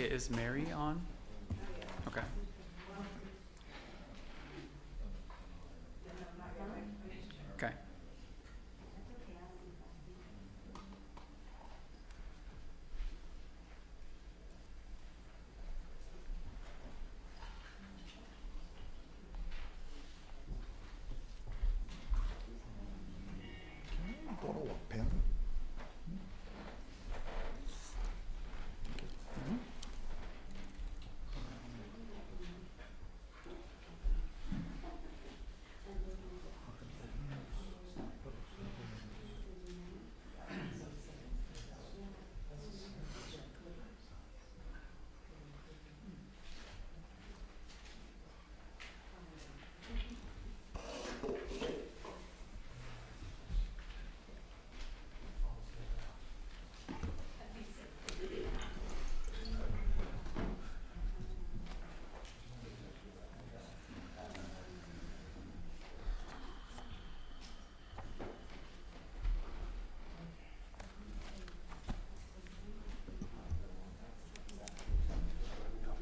is Mary on? Okay. Okay. Borrow a pen.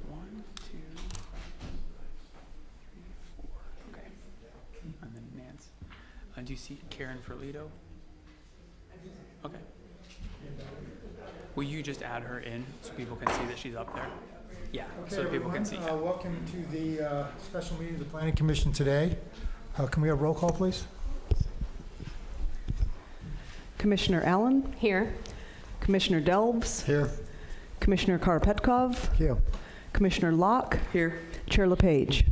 One, two, three, four. Okay. And then Nance. Do you see Karen Ferlito? Okay. Will you just add her in so people can see that she's up there? Yeah, so that people can see. Yeah. Welcome to the special meeting of the Planning Commission today. Can we have roll call, please? Commissioner Allen? Here. Commissioner Delbs? Here. Commissioner Karpetkov? Here. Commissioner Locke? Here. Chair LePage?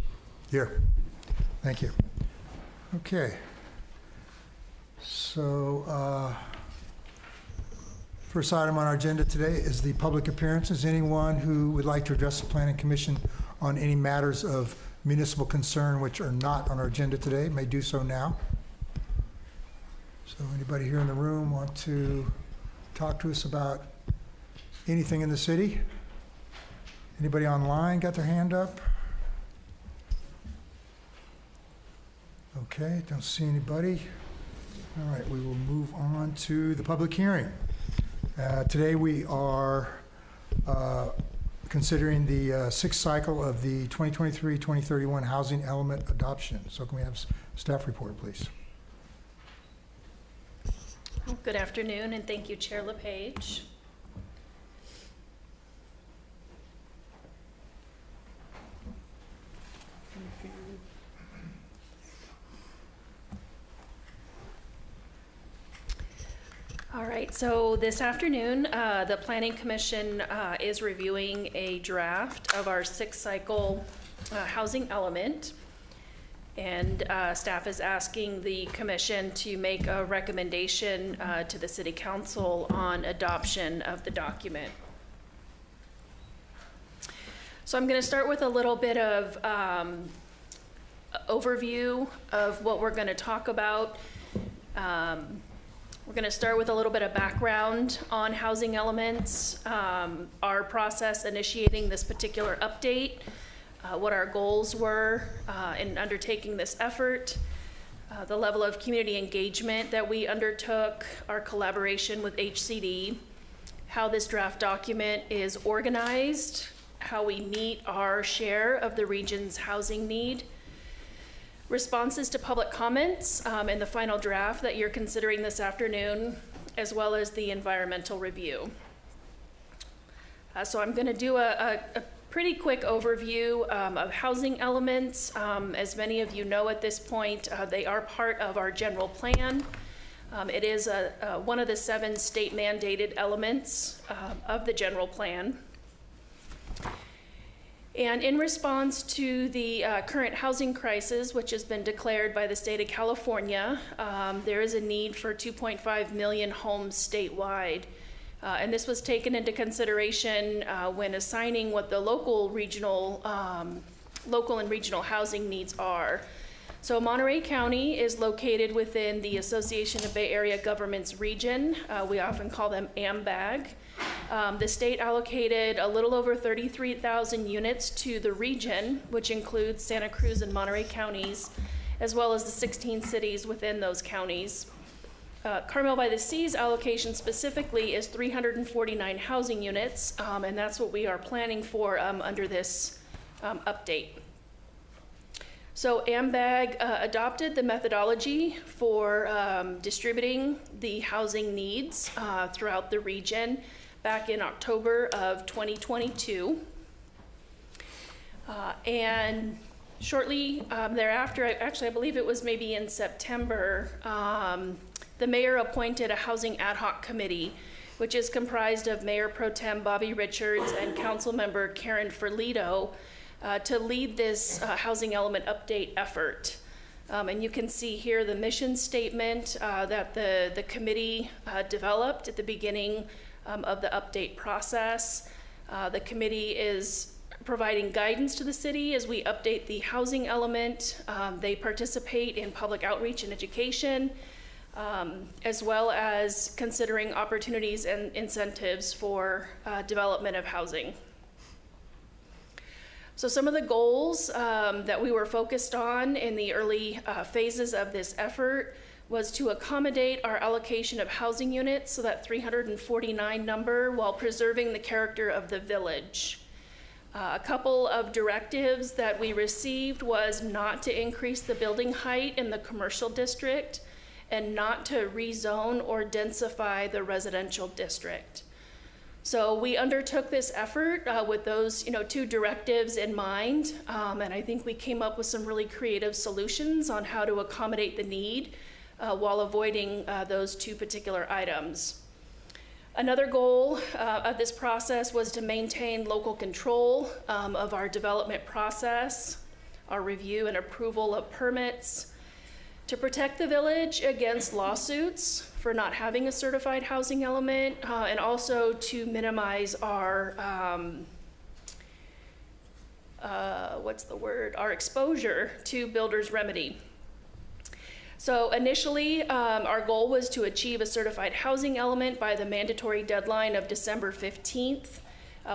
Here. Thank you. Okay. So, first item on our agenda today is the public appearances. Anyone who would like to address the Planning Commission on any matters of municipal concern which are not on our agenda today may do so now. So anybody here in the room want to talk to us about anything in the city? Anybody online got their hand up? Okay, don't see anybody. All right, we will move on to the public hearing. Today we are considering the sixth cycle of the 2023-2031 housing element adoption. So can we have staff report, please? Good afternoon, and thank you, Chair LePage. All right, so this afternoon, the Planning Commission is reviewing a draft of our sixth cycle housing element. And staff is asking the commission to make a recommendation to the City Council on adoption of the document. So I'm going to start with a little bit of overview of what we're going to talk about. We're going to start with a little bit of background on housing elements, our process initiating this particular update, what our goals were in undertaking this effort, the level of community engagement that we undertook, our collaboration with HCD, how this draft document is organized, how we meet our share of the region's housing need, responses to public comments and the final draft that you're considering this afternoon, as well as the environmental review. So I'm going to do a pretty quick overview of housing elements. As many of you know at this point, they are part of our general plan. It is one of the 7 state mandated elements of the general plan. And in response to the current housing crisis, which has been declared by the state of California, there is a need for 2.5 million homes statewide. And this was taken into consideration when assigning what the local and regional housing needs are. So Monterey County is located within the Association of Bay Area Governments region. We often call them AMBAG. The state allocated a little over 33,000 units to the region, which includes Santa Cruz and Monterey counties, as well as the 16 cities within those counties. Carmel-by-the-Sea's allocation specifically is 349 housing units, and that's what we are planning for under this update. So AMBAG adopted the methodology for distributing the housing needs throughout the region back in October of 2022. And shortly thereafter, I believe it was maybe in September, the mayor appointed a housing ad hoc committee, which is comprised of Mayor Pro Tem Bobby Richards and Council Member Karen Ferlito, to lead this housing element update effort. And you can see here the mission statement that the committee developed at the beginning of the update process. The committee is providing guidance to the city as we update the housing element. They participate in public outreach and education, as well as considering opportunities and incentives for development of housing. So some of the goals that we were focused on in the early phases of this effort was to accommodate our allocation of housing units, so that 349 number, while preserving the character of the village. A couple of directives that we received was not to increase the building height in the commercial district and not to rezone or densify the residential district. So we undertook this effort with those, two directives in mind, and I think we came up with some really creative solutions on how to accommodate the need while avoiding those two particular items. Another goal of this process was to maintain local control of our development process, our review and approval of permits, to protect the village against lawsuits for not having a certified housing element, and also to minimize our, our exposure to builder's remedy. So initially, our goal was to achieve a certified housing element by the mandatory deadline of December 15th.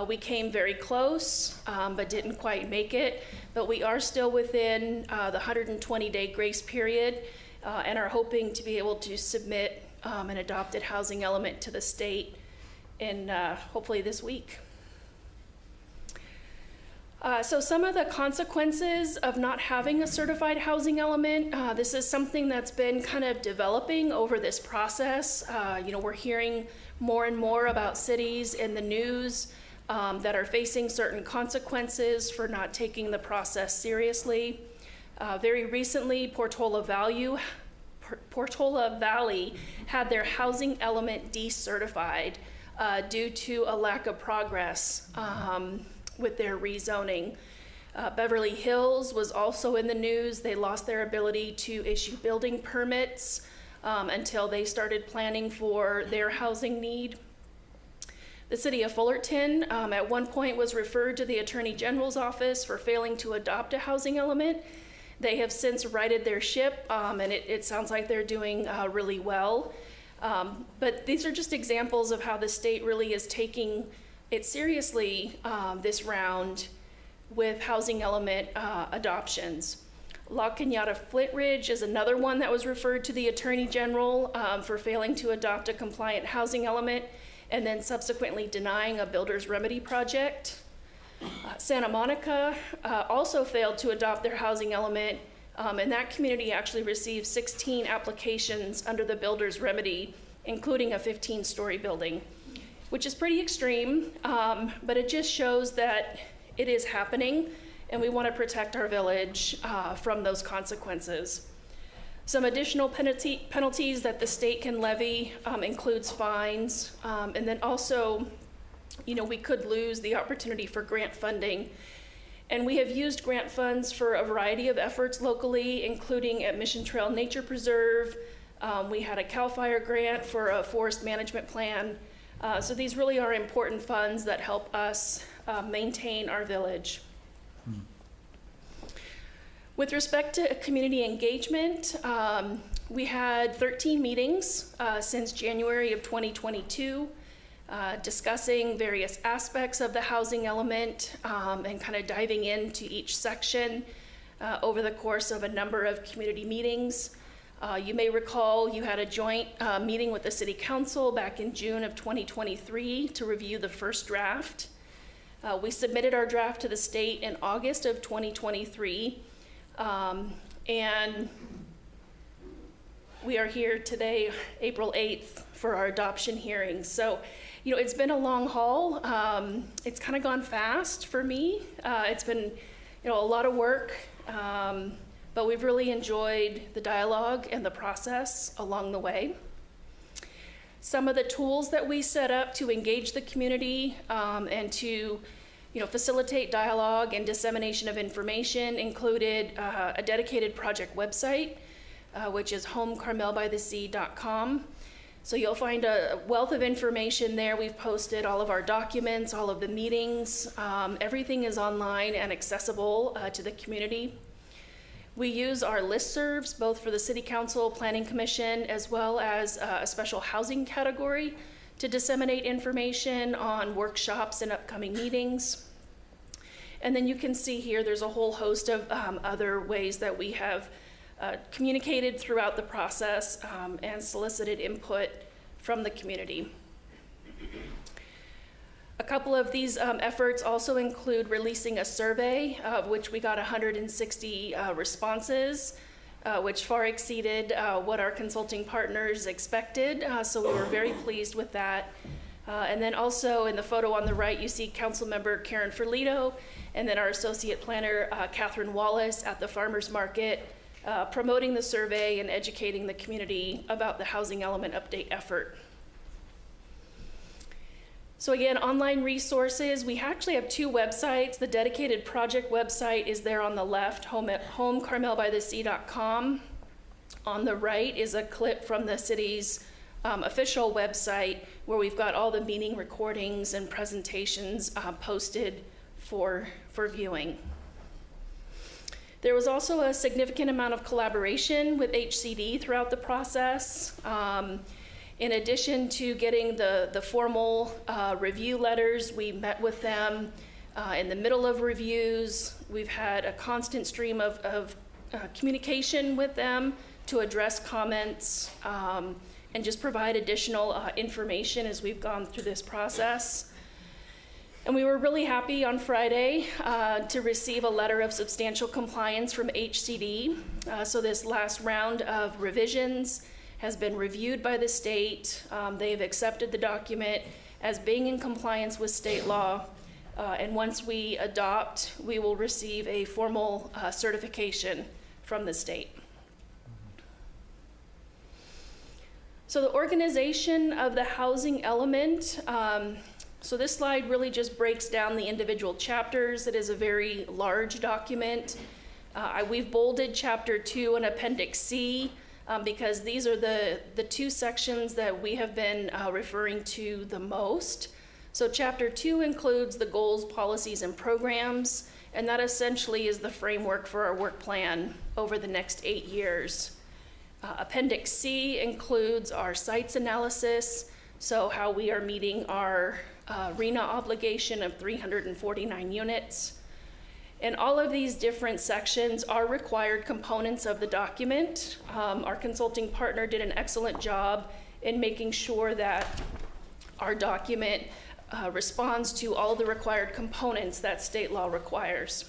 We came very close, but didn't quite make it. But we are still within the 120-day grace period, and are hoping to be able to submit an adopted housing element to the state in hopefully this week. So some of the consequences of not having a certified housing element, this is something that's been kind of developing over this process. We're hearing more and more about cities in the news that are facing certain consequences for not taking the process seriously. Very recently, Portola Valley had their housing element decertified due to a lack of progress with their rezoning. Beverly Hills was also in the news. They lost their ability to issue building permits until they started planning for their housing need. The city of Fullerton at one point was referred to the Attorney General's office for failing to adopt a housing element. They have since righted their ship, and it sounds like they're doing really well. But these are just examples of how the state really is taking it seriously this round with housing element adoptions. La Cañada Flintridge is another one that was referred to the Attorney General for failing to adopt a compliant housing element and then subsequently denying a builder's remedy project. Santa Monica also failed to adopt their housing element, and that community actually received 16 applications under the builder's remedy, including a 15-story building, which is pretty extreme, but it just shows that it is happening, and we want to protect our village from those consequences. Some additional penalties that the state can levy includes fines, and then also, we could lose the opportunity for grant funding. And we have used grant funds for a variety of efforts locally, including at Mission Trail Nature Preserve. We had a CAL FIRE grant for a forest management plan. So these really are important funds that help us maintain our village. With respect to community engagement, we had 13 meetings since January of 2022, discussing various aspects of the housing element and kind of diving into each section over the course of a number of community meetings. You may recall you had a joint meeting with the City Council back in June of 2023 to review the first draft. We submitted our draft to the state in August of 2023, and we are here today, April 8th, for our adoption hearing. So, it's been a long haul. It's kind of gone fast for me. It's been, a lot of work, but we've really enjoyed the dialogue and the process along the way. Some of the tools that we set up to engage the community and to facilitate dialogue and dissemination of information included a dedicated project website, which is homecarmel-by-the-sea.com. So you'll find a wealth of information there. We've posted all of our documents, all of the meetings. Everything is online and accessible to the community. We use our listservs, both for the City Council, Planning Commission, as well as a special housing category to disseminate information on workshops and upcoming meetings. And then you can see here, there's a whole host of other ways that we have communicated throughout the process and solicited input from the community. A couple of these efforts also include releasing a survey, of which we got 160 responses, which far exceeded what our consulting partners expected, so we were very pleased with that. And then also in the photo on the right, you see Councilmember Karen Ferlito, and then our Associate Planner, Catherine Wallace, at the Farmers Market, promoting the survey and educating the community about the housing element update effort. So again, online resources, we actually have two websites. The dedicated project website is there on the left, homecarmel-by-the-sea.com. On the right is a clip from the city's official website where we've got all the meeting recordings and presentations posted for viewing. There was also a significant amount of collaboration with HCD throughout the process. In addition to getting the formal review letters, we met with them in the middle of reviews. We've had a constant stream of communication with them to address comments and just provide additional information as we've gone through this process. And we were really happy on Friday to receive a letter of substantial compliance from HCD. So this last round of revisions has been reviewed by the state. They've accepted the document as being in compliance with state law. And once we adopt, we will receive a formal certification from the state. So the organization of the housing element, so this slide really just breaks down the individual chapters. It is a very large document. We've bolded Chapter 2 and Appendix C because these are the two sections that we have been referring to the most. So Chapter 2 includes the goals, policies, and programs, and that essentially is the framework for our work plan over the next 8 years. Appendix C includes our sites analysis, so how we are meeting our RENA obligation of 349 units. And all of these different sections are required components of the document. Our consulting partner did an excellent job in making sure that our document responds to all the required components that state law requires.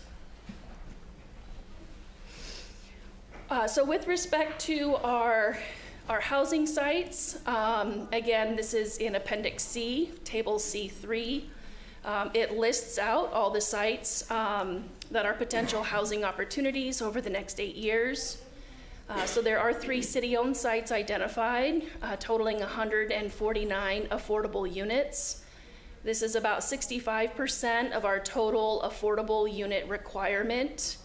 So with respect to our housing sites, again, this is in Appendix C, Table C3. It lists out all the sites that are potential housing opportunities over the next 8 years. So there are 3 city-owned sites identified, totaling 149 affordable units. This is about 65% of our total affordable unit requirement.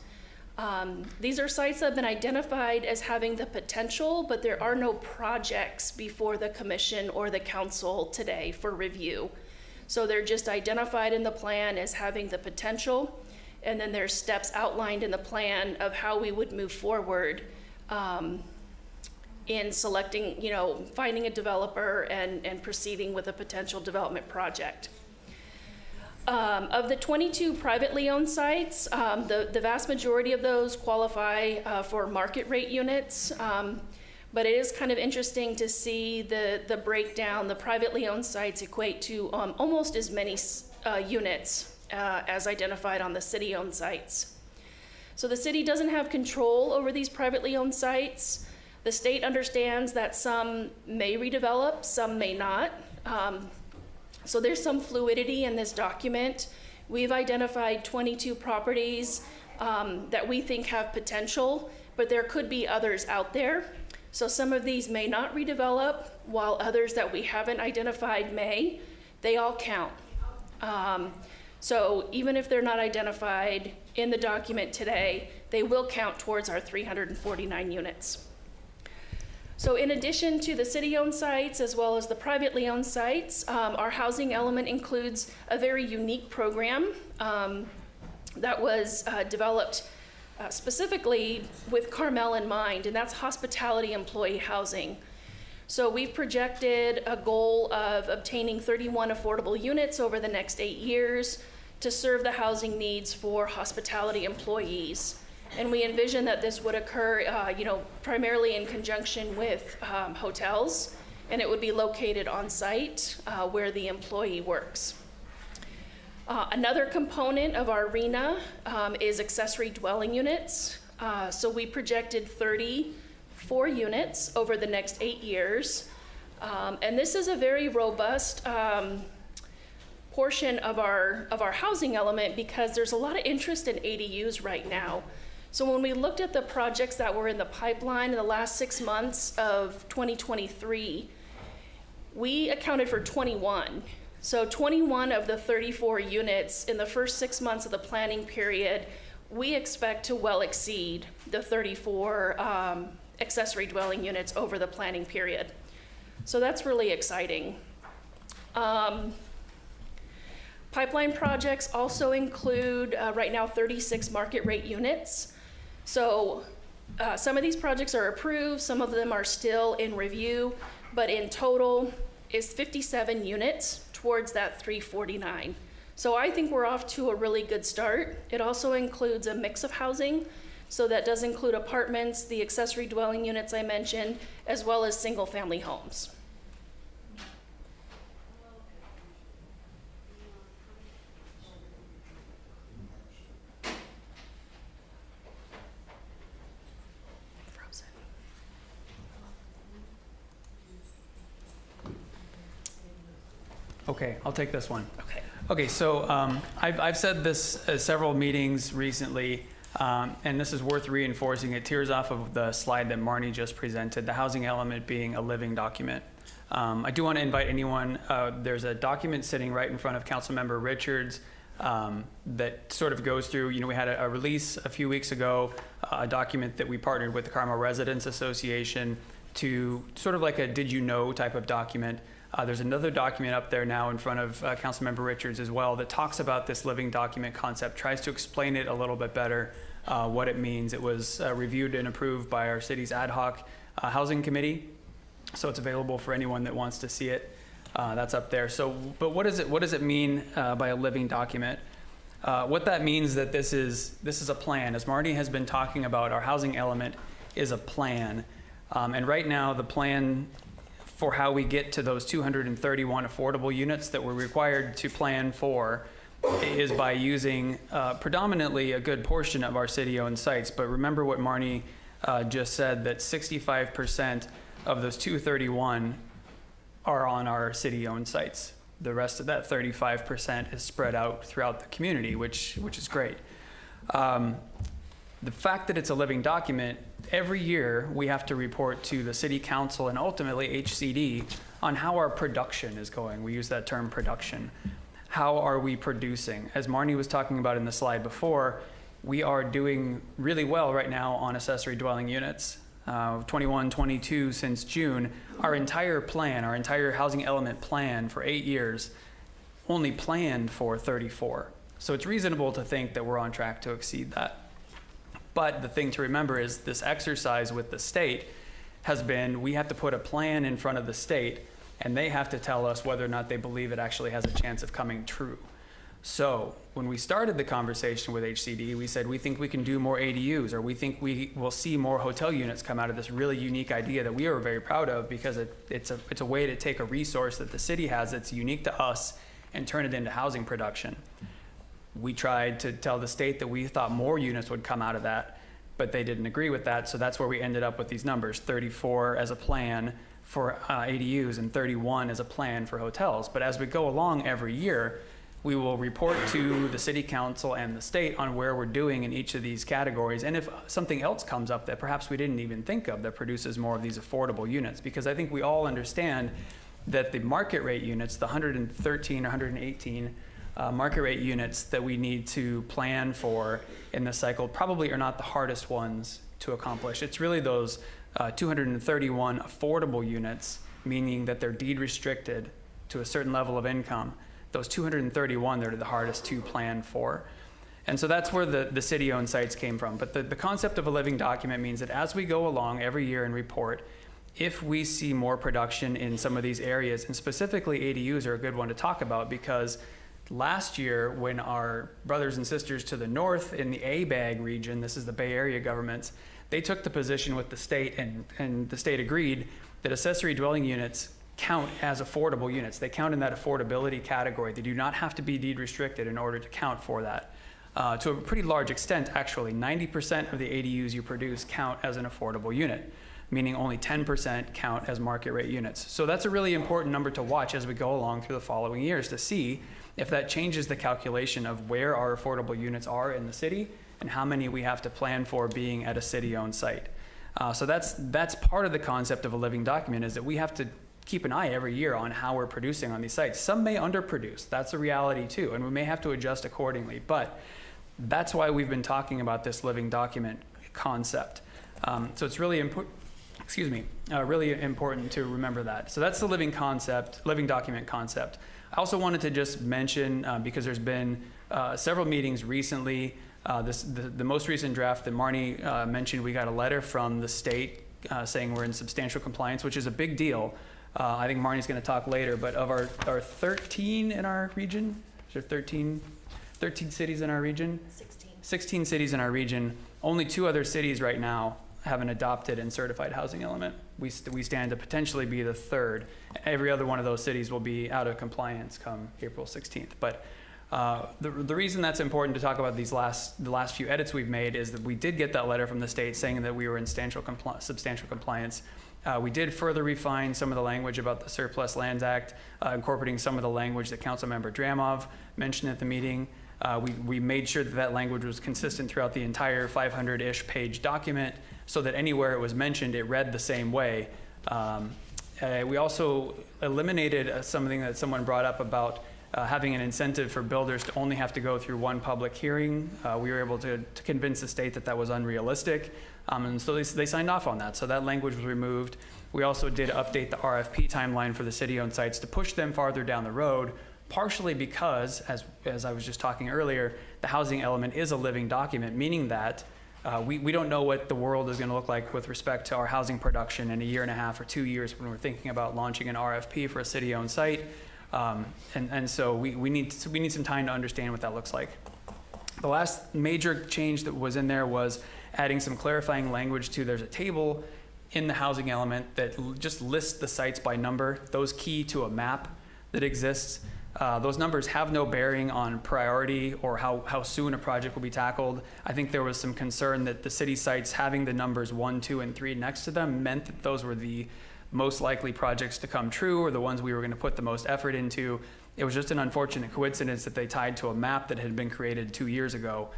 These are sites that have been identified as having the potential, but there are no projects before the commission or the council today for review. So they're just identified in the plan as having the potential, and then there's steps outlined in the plan of how we would move forward in selecting, finding a developer and proceeding with a potential development project. Of the 22 privately owned sites, the vast majority of those qualify for market rate units. But it is kind of interesting to see the breakdown. The privately owned sites equate to almost as many units as identified on the city-owned sites. So the city doesn't have control over these privately owned sites. The state understands that some may redevelop, some may not. So there's some fluidity in this document. We've identified 22 properties that we think have potential, but there could be others out there. So some of these may not redevelop, while others that we haven't identified may. They all count. So even if they're not identified in the document today, they will count towards our 349 units. So in addition to the city-owned sites as well as the privately owned sites, our housing element includes a very unique program that was developed specifically with Carmel in mind, and that's hospitality employee housing. So we've projected a goal of obtaining 31 affordable units over the next 8 years to serve the housing needs for hospitality employees. And we envision that this would occur, primarily in conjunction with hotels, and it would be located on site where the employee works. Another component of our RENA is accessory dwelling units. So we projected 34 units over the next 8 years. And this is a very robust portion of our housing element because there's a lot of interest in ADUs right now. So when we looked at the projects that were in the pipeline in the last 6 months of 2023, we accounted for 21. So 21 of the 34 units in the first 6 months of the planning period, we expect to well exceed the 34 accessory dwelling units over the planning period. So that's really exciting. Pipeline projects also include right now 36 market rate units. So some of these projects are approved, some of them are still in review, but in total is 57 units towards that 349. So I think we're off to a really good start. It also includes a mix of housing. So that does include apartments, the accessory dwelling units I mentioned, as well as single family homes. Okay, I'll take this one. Okay. Okay, so I've said this at several meetings recently, and this is worth reinforcing. It tears off of the slide that Marnie just presented, the housing element being a living document. I do want to invite anyone, there's a document sitting right in front of Councilmember Richards that sort of goes through, we had a release a few weeks ago, a document that we partnered with the Carmel Residents Association to sort of like a did you know type of document. There's another document up there now in front of Councilmember Richards as well that talks about this living document concept, tries to explain it a little bit better, what it means. It was reviewed and approved by our city's ad hoc housing committee, so it's available for anyone that wants to see it. That's up there. So, but what does it mean by a living document? What that means that this is a plan. As Marty has been talking about, our housing element is a plan, and right now the plan for how we get to those 231 affordable units that we're required to plan for is by using predominantly a good portion of our city-owned sites. But remember what Marnie just said, that 65% of those 231 are on our city-owned sites. The rest of that 35% is spread out throughout the community, which is great. The fact that it's a living document, every year we have to report to the city council and ultimately HCD on how our production is going. We use that term21. How are we producing? As Marnie was talking about in the slide before, we are doing really well right now on accessory dwelling units. 21, 22 since June. Our entire plan, our entire housing element plan for 8 years only planned for 34. So it's reasonable to think that we're on track to exceed that. But the thing to remember is this exercise with the state has been, we have to put a plan in front of the state and they have to tell us whether or not they believe it actually has a chance of coming true. So when we started the conversation with HCD, we said we think we can do more ADUs, or we think we will see more hotel units come out of this really unique idea that we are very proud of, because it's a way to take a resource that the city has that's unique to us and turn it into housing production. We tried to tell the state that we thought more units would come out of that, but they didn't agree with that. So that's where we ended up with these numbers, 34 as a plan for ADUs and 31 as a plan for hotels. But as we go along every year, we will report to the city council and the state on where we're doing in each of these categories. And if something else comes up that perhaps we didn't even think of that produces more of these affordable units, because I think we all understand that the market rate units, the 113, 118 market rate units that we need to plan for in this cycle probably are not the hardest ones to accomplish. It's really those 231 affordable units, meaning that they're deed restricted to a certain level of income. Those 231 that are the hardest to plan for. And so that's where the city-owned sites came from. But the concept of a living document means that as we go along every year and report, if we see more production in some of these areas, and specifically ADUs are a good one to talk about, because last year when our brothers and sisters to the north in the ABAG region, this is the Bay Area governments, they took the position with the state, and the state agreed that accessory dwelling units count as affordable units. They count in that affordability category. They do not have to be deed restricted in order to count for that. To a pretty large extent, actually, 90% of the ADUs you produce count as an affordable unit, meaning only 10% count as market rate units. So that's a really important number to watch as we go along through the following years to see if that changes the calculation of where our affordable units are in the city and how many we have to plan for being at a city-owned site. So that's part of the concept of a living document, is that we have to keep an eye every year on how we're producing on these sites. Some may underproduce. That's a reality too, and we may have to adjust accordingly. But that's why we've been talking about this living document concept. So it's really important. Really important to remember that. So that's the living document concept. I also wanted to just mention, because there's been several meetings recently. The most recent draft that Marnie mentioned, we got a letter from the state saying we're in substantial compliance, which is a big deal. I think Marnie's going to talk later, but of our 13 in our region, is there 13 cities in our region? 16 cities in our region. Only 2 other cities right now have an adopted and certified housing element. We stand to potentially be the 3rd. Every other one of those cities will be out of compliance come April 16th. But the reason that's important to talk about the last few edits we've made is that we did get that letter from the state saying that we were in substantial compliance. We did further refine some of the language about the Surplus Lands Act, incorporating some of the language that Councilmember Dramov mentioned at the meeting. We made sure that language was consistent throughout the entire 500-ish page document, so that anywhere it was mentioned, it read the same way. We also eliminated something that someone brought up about having an incentive for builders to only have to go through one public hearing. We were able to convince the state that was unrealistic. And so they signed off on that. So that language was removed. We also did update the RFP timeline for the city-owned sites to push them farther down the road, partially because, as I was just talking earlier, the housing element is a living document, meaning that we don't know what the world is going to look like with respect to our housing production in a year and a half or 2 years when we're thinking about launching an RFP for a city-owned site. And so we need some time to understand what that looks like. The last major change that was in there was adding some clarifying language to, there's a table in the housing element that just lists the sites by number, those key to a map that exists. Those numbers have no bearing on priority or how soon a project will be tackled. I think there was some concern that the city sites having the numbers 1, 2, and 3 next to them meant that those were the most likely projects to come true, or the ones we were going to put the most effort into. It was just an unfortunate coincidence that they tied to a map that had been created 2 years ago.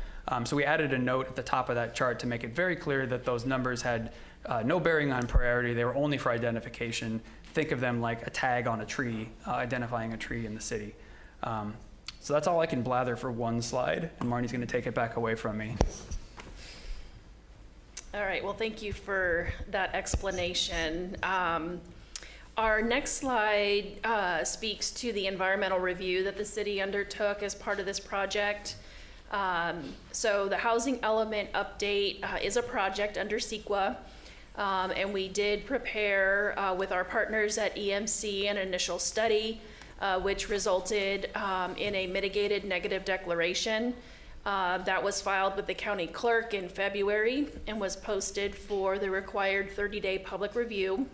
So we added a note at the top of that chart to make it very clear that those numbers had no bearing on priority. They were only for identification. Think of them like a tag on a tree, identifying a tree in the city. So that's all I can blather for one slide, and Marnie's going to take it back away from me. All right, well, thank you for that explanation. Our next slide speaks to the environmental review that the city undertook as part of this project. So the housing element update is a project under CEQA, and we did prepare with our partners at EMC an initial study which resulted in a mitigated negative declaration that was filed with the county clerk in February and was posted for the required 30-day public review.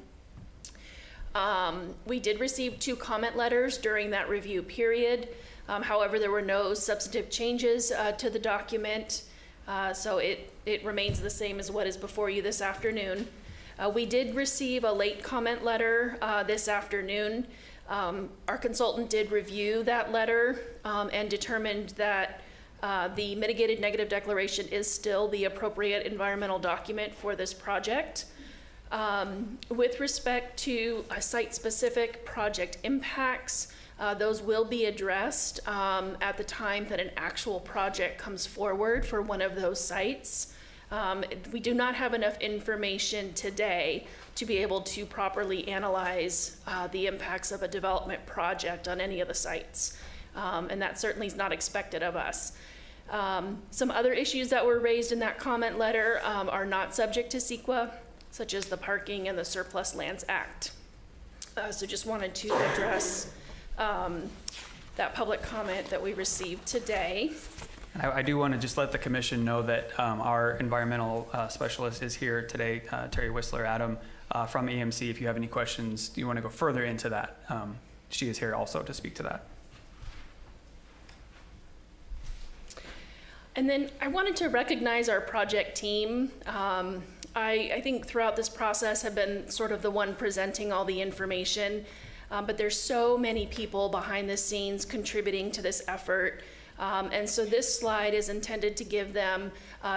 We did receive 2 comment letters during that review period. However, there were no substantive changes to the document, so it remains the same as what is before you this afternoon. We did receive a late comment letter this afternoon. Our consultant did review that letter and determined that the mitigated negative declaration is still the appropriate environmental document for this project. With respect to site-specific project impacts, those will be addressed at the time that an actual project comes forward for one of those sites. We do not have enough information today to be able to properly analyze the impacts of a development project on any of the sites, and that certainly is not expected of us. Some other issues that were raised in that comment letter are not subject to CEQA, such as the Parking and the Surplus Lands Act. So just wanted to address that public comment that we received today. I do want to just let the commission know that our environmental specialist is here today, Terry Whistler Adam from EMC. If you have any questions, do you want to go further into that? She is here also to speak to that. And then I wanted to recognize our project team. I think throughout this process have been sort of the one presenting all the information, but there's so many people behind the scenes contributing to this effort. And so this slide is intended to give them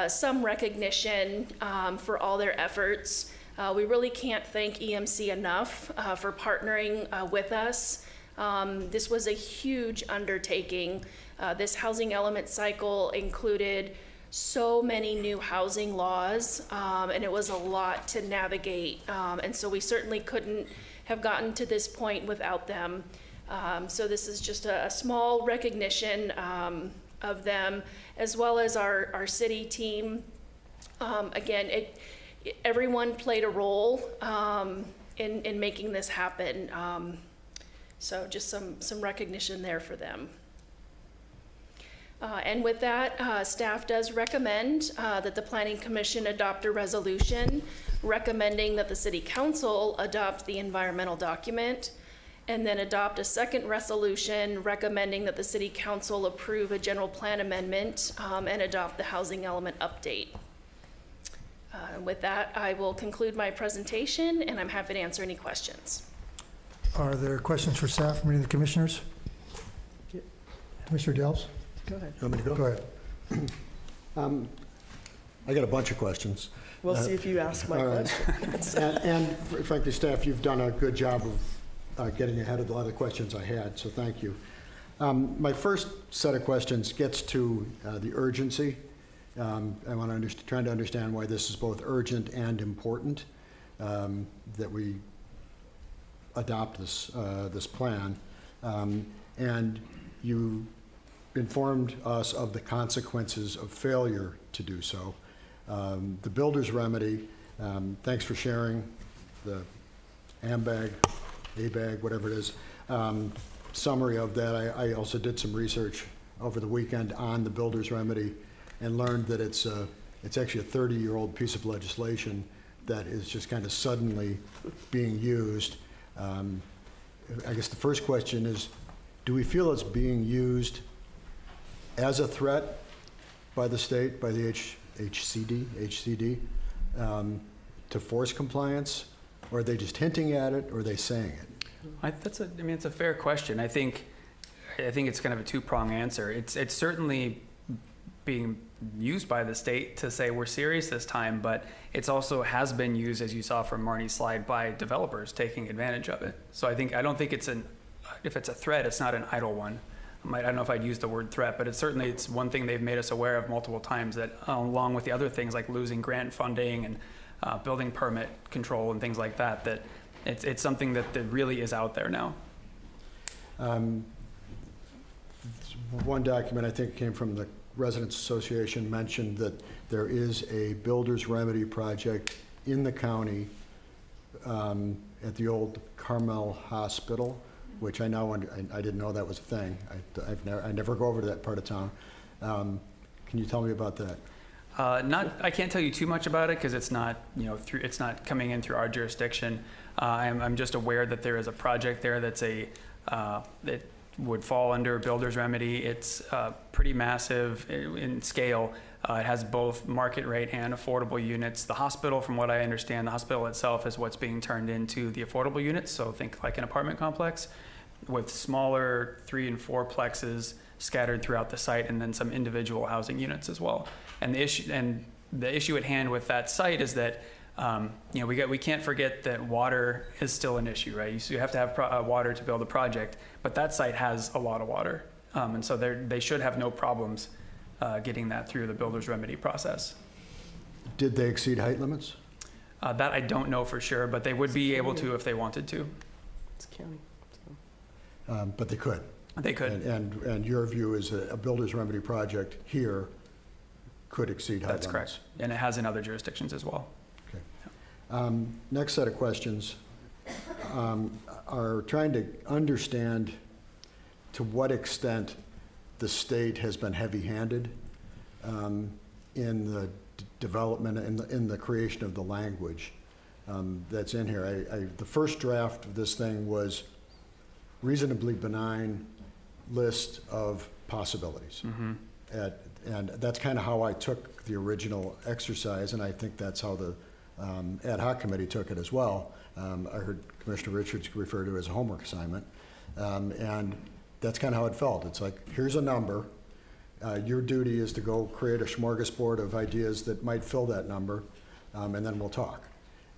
some recognition for all their efforts. We really can't thank EMC enough for partnering with us. This was a huge undertaking. This housing element cycle included so many new housing laws, and it was a lot to navigate. And so we certainly couldn't have gotten to this point without them. So this is just a small recognition of them, as well as our city team. Again, everyone played a role in making this happen. So just some recognition there for them. And with that, staff does recommend that the Planning Commission adopt a resolution recommending that the City Council adopt the environmental document, and then adopt a second resolution recommending that the City Council approve a general plan amendment and adopt the housing element update. With that, I will conclude my presentation, and I'm happy to answer any questions. Are there questions for staff from any of the commissioners? Commissioner Delves? Go ahead. You want me to go? Go ahead. I got a bunch of questions. We'll see if you ask my all right. question. And frankly, staff, you've done a good job of getting ahead of a lot of the questions I had, so thank you. My first set of questions gets to the urgency. I want to trying to understand why this is both urgent and important, that we adopt this plan. And you informed us of the consequences of failure to do so. The builder's remedy, thanks for sharing the AMBAG, ABAG, whatever it is, summary of that. I also did some research over the weekend on the builder's remedy and learned that it's actually a 30-year-old piece of legislation that is just kind of suddenly being used. I guess the first question is, do we feel it's being used as a threat by the state, by the HCD, to force compliance? Or are they just hinting at it, or are they saying it? It's a fair question. I think it's kind of a two-pronged answer. It's certainly being used by the state to say we're serious this time, but it's also has been used, as you saw from Marnie's slide, by developers taking advantage of it. So I don't think if it's a threat, it's not an idle one. I don't know if I'd use the word threat, but it's one thing they've made us aware of multiple times, that along with the other things like losing grant funding and building permit control and things like that, that it's something that really is out there now. One document I think came from the Residents Association mentioned that there is a builder's remedy project in the county at the old Carmel Hospital which I now, I didn't know that was a thing. I never go over to that part of town. Can you tell me about that? I can't tell you too much about it because it's not, it's not coming in through our jurisdiction. I'm just aware that there is a project there that's that would fall under a builder's remedy. It's pretty massive in scale. It has both market rate and affordable units. The hospital, from what I understand, the hospital itself is what's being turned into the affordable units. So think like an apartment complex with smaller 3 and 4 plexes scattered throughout the site, and then some individual housing units as well. And the issue at hand with that site is that we can't forget that water is still an issue, right? So you have to have water to build a project, but that site has a lot of water, and so they should have no problems getting that through the builder's remedy process. Did they exceed height limits? That I don't know for sure, but they would be able to if they wanted to. It's county. But they could. They could. And your view is that a builder's remedy project here could exceed height limits? That's correct. And it has in other jurisdictions as well. Okay. Next set of questions are trying to understand to what extent the state has been heavy-handed in the development, in the creation of the language that's in here. The first draft of this thing was reasonably benign list of possibilities. Mm-hmm. And that's kind of how I took the original exercise, and I think that's how the ad hoc committee took it as well. I heard Commissioner Richards refer to it as a homework assignment, and that's kind of how it felt. It's like, here's a number. Your duty is to go create a smorgasbord of ideas that might fill that number, and then we'll talk.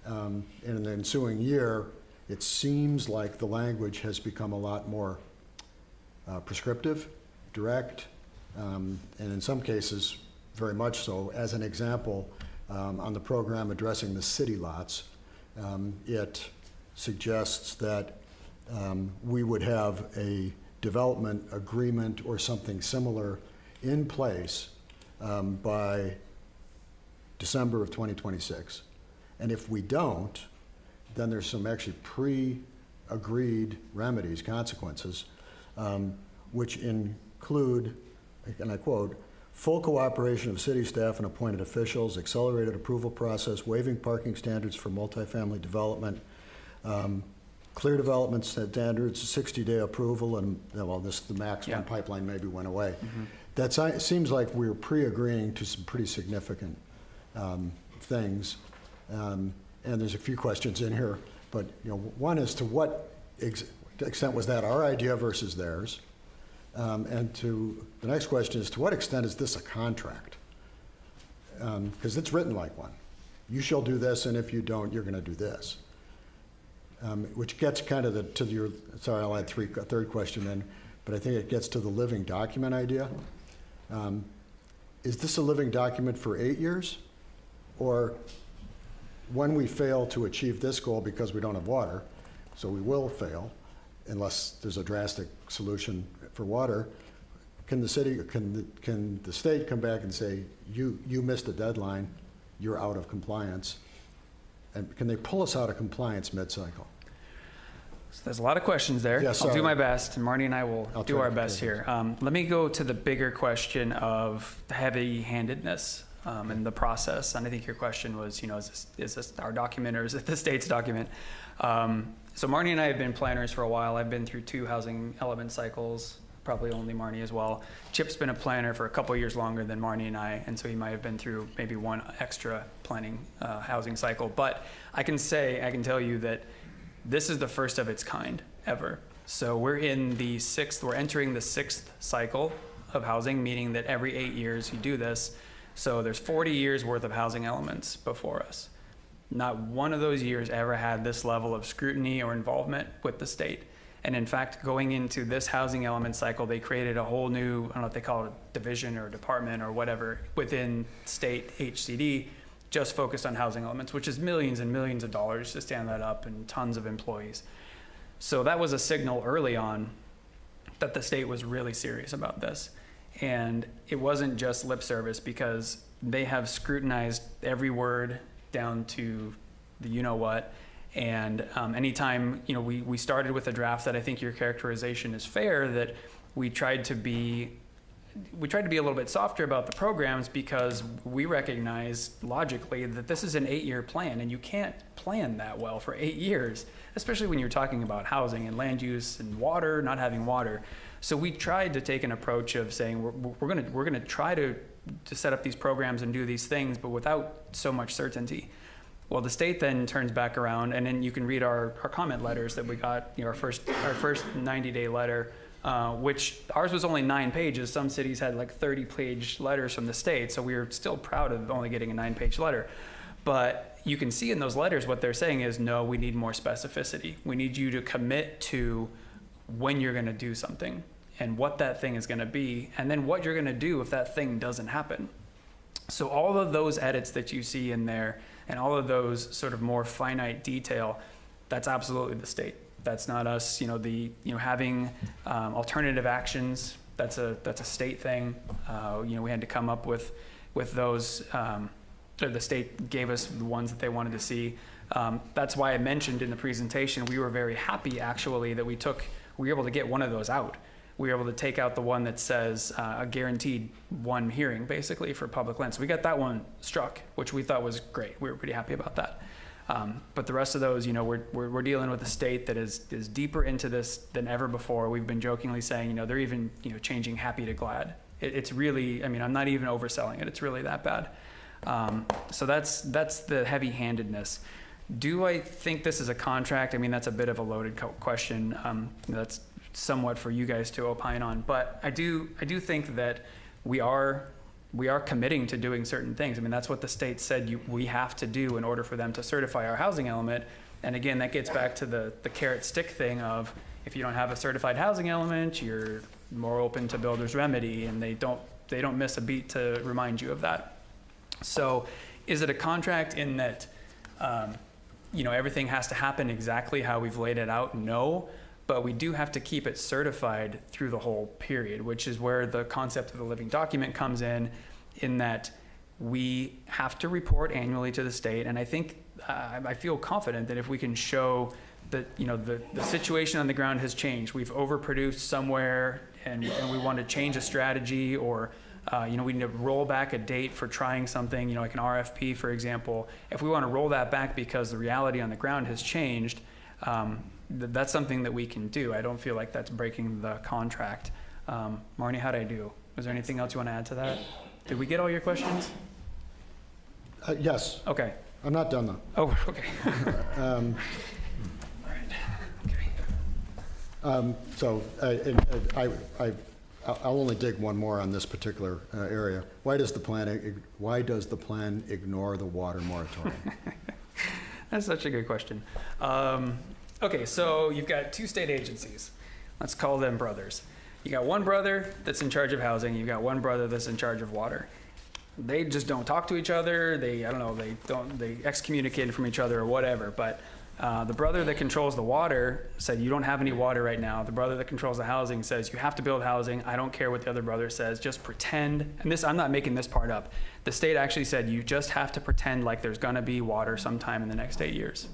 In the ensuing year, it seems like the language has become a lot more prescriptive, direct, and in some cases, very much so. As an example, on the program addressing the city lots, it suggests that we would have a development agreement or something similar in place by December of 2026. And if we don't, then there's some actually pre-agreed remedies, consequences, which include, and I quote, full cooperation of city staff and appointed officials, accelerated approval process, waiving parking standards for multifamily development, clear development standards, 60-day approval, and the max one pipeline maybe went away. Mm-hmm. That seems like we're pre-agreeing to some pretty significant things. And there's a few questions in here, but one is to what extent was that our idea versus theirs? And to the next question is, to what extent is this a contract? Because it's written like one. You shall do this, and if you don't, you're going to do this. Which gets kind of sorry, I'll add a third question in, but I think it gets to the living document idea. Is this a living document for 8 years? Or when we fail to achieve this goal because we don't have water, so we will fail unless there's a drastic solution for water, can the state come back and say, you missed a deadline, you're out of compliance? And can they pull us out of compliance mid-cycle? So there's a lot of questions there. Yeah, I'll do my best, and Marty and I will do our best here. Let me go to the bigger question of heavy-handedness in the process. And I think your question was, is this our document or is it the state's document? So Marty and I have been planners for a while. I've been through 2 housing element cycles, probably only Marty as well. Chip's been a planner for a couple years longer than Marty and I, and so he might have been through maybe 1 extra planning housing cycle. But I can tell you that this is the first of its kind ever. So we're entering the 6th cycle of housing, meaning that every 8 years you do this. So there's 40 years worth of housing elements before us. Not one of those years ever had this level of scrutiny or involvement with the state. And in fact, going into this housing element cycle, they created a whole new, I don't know if they call it a division or a department or whatever, within state HCD, just focused on housing elements, which is millions and millions of dollars to stand that up and tons of employees. So that was a signal early on that the state was really serious about this. And it wasn't just lip service, because they have scrutinized every word down to the you-know-what, And anytime, we started with a draft that I think your characterization is fair, that we tried to be a little bit softer about the programs because we recognize logically that this is an 8-year plan and you can't plan that well for 8 years, especially when you're talking about housing and land use and water, not having water. So we tried to take an approach of saying we're going to try to set up these programs and do these things, but without so much certainty. Well, the state then turns back around, and then you can read our comment letters that we got, our first 90-day letter, which ours was only 9 pages. Some cities had like 30-page letters from the state, so we were still proud of only getting a 9-page letter. But you can see in those letters what they're saying is, no, we need more specificity. We need you to commit to when you're going to do something and what that thing is going to be, and then what you're going to do if that thing doesn't happen. So all of those edits that you see in there and all of those sort of more finite detail, that's absolutely the state. That's not us. Having alternative actions, that's a state thing. We had to come up with those. The state gave us the ones that they wanted to see. That's why I mentioned in the presentation we were very happy actually that we were able to get one of those out. We were able to take out the one that says a guaranteed one hearing, basically, for public land. So we got that one struck, which we thought was great. We were pretty happy about that. But the rest of those, we're dealing with a state that is deeper into this than ever before. We've been jokingly saying, they're even, changing happy to glad. It's really, I'm not even overselling it. It's really that bad. So that's the heavy-handedness. Do I think this is a contract? That's a bit of a loaded question. That's somewhat for you guys to opine on, but I do think that we are committing to doing certain things. That's what the state said we have to do in order for them to certify our housing element. And again, that gets back to the carrot stick thing of, if you don't have a certified housing element, you're more open to builder's remedy, and they don't miss a beat to remind you of that. So is it a contract in that everything has to happen exactly how we've laid it out? No. But we do have to keep it certified through the whole period, which is where the concept of the living document comes in that we have to report annually to the state. And I think, I feel confident that if we can show that, the situation on the ground has changed, we've overproduced somewhere and we want to change a strategy, or, we need to roll back a date for trying something, like an RFP, for example. If we want to roll that back because the reality on the ground has changed, that's something that we can do. I don't feel like that's breaking the contract. Marnie, how'd I do? Was there anything else you want to add to that? Did we get all your questions? Yes. Okay. I'm not done, though. Oh, okay. All right. Okay. I'll only dig one more on this particular area. Why does the plan ignore the water moratorium? That's such a good question. Okay, so you've got 2 state agencies. Let's call them brothers. You got one brother that's in charge of housing. You've got one brother that's in charge of water. They just don't talk to each other. They excommunicated from each other or whatever. But the brother that controls the water said, you don't have any water right now. The brother that controls the housing says, you have to build housing. I don't care what the other brother says. Just pretend. And I'm not making this part up. The state actually said, you just have to pretend like there's going to be water sometime in the next 8 years.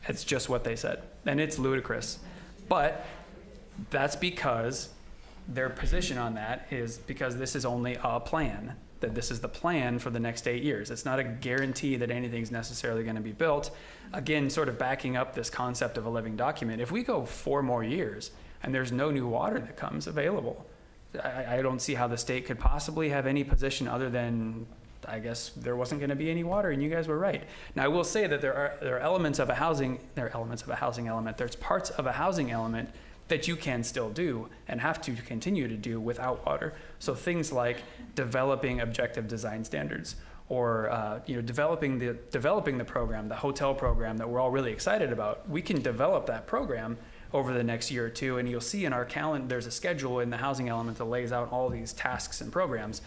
It's just what they said. And it's ludicrous. But that's because their position on that is because this is only a plan, that this is the plan for the next 8 years. It's not a guarantee that anything's necessarily going to be built. Again, sort of backing up this concept of a living document. If we go 4 more years and there's no new water that comes available, I don't see how the state could possibly have any position other than, I guess, there wasn't going to be any water, and you guys were right. Now, I will say that there are elements of a housing element. There's parts of a housing element that you can still do and have to continue to do without water. So things like developing objective design standards, or developing the program, the hotel program that we're all really excited about. We can develop that program over the next year or two, and you'll see in our calendar there's a schedule in the housing element that lays out all these tasks and programs,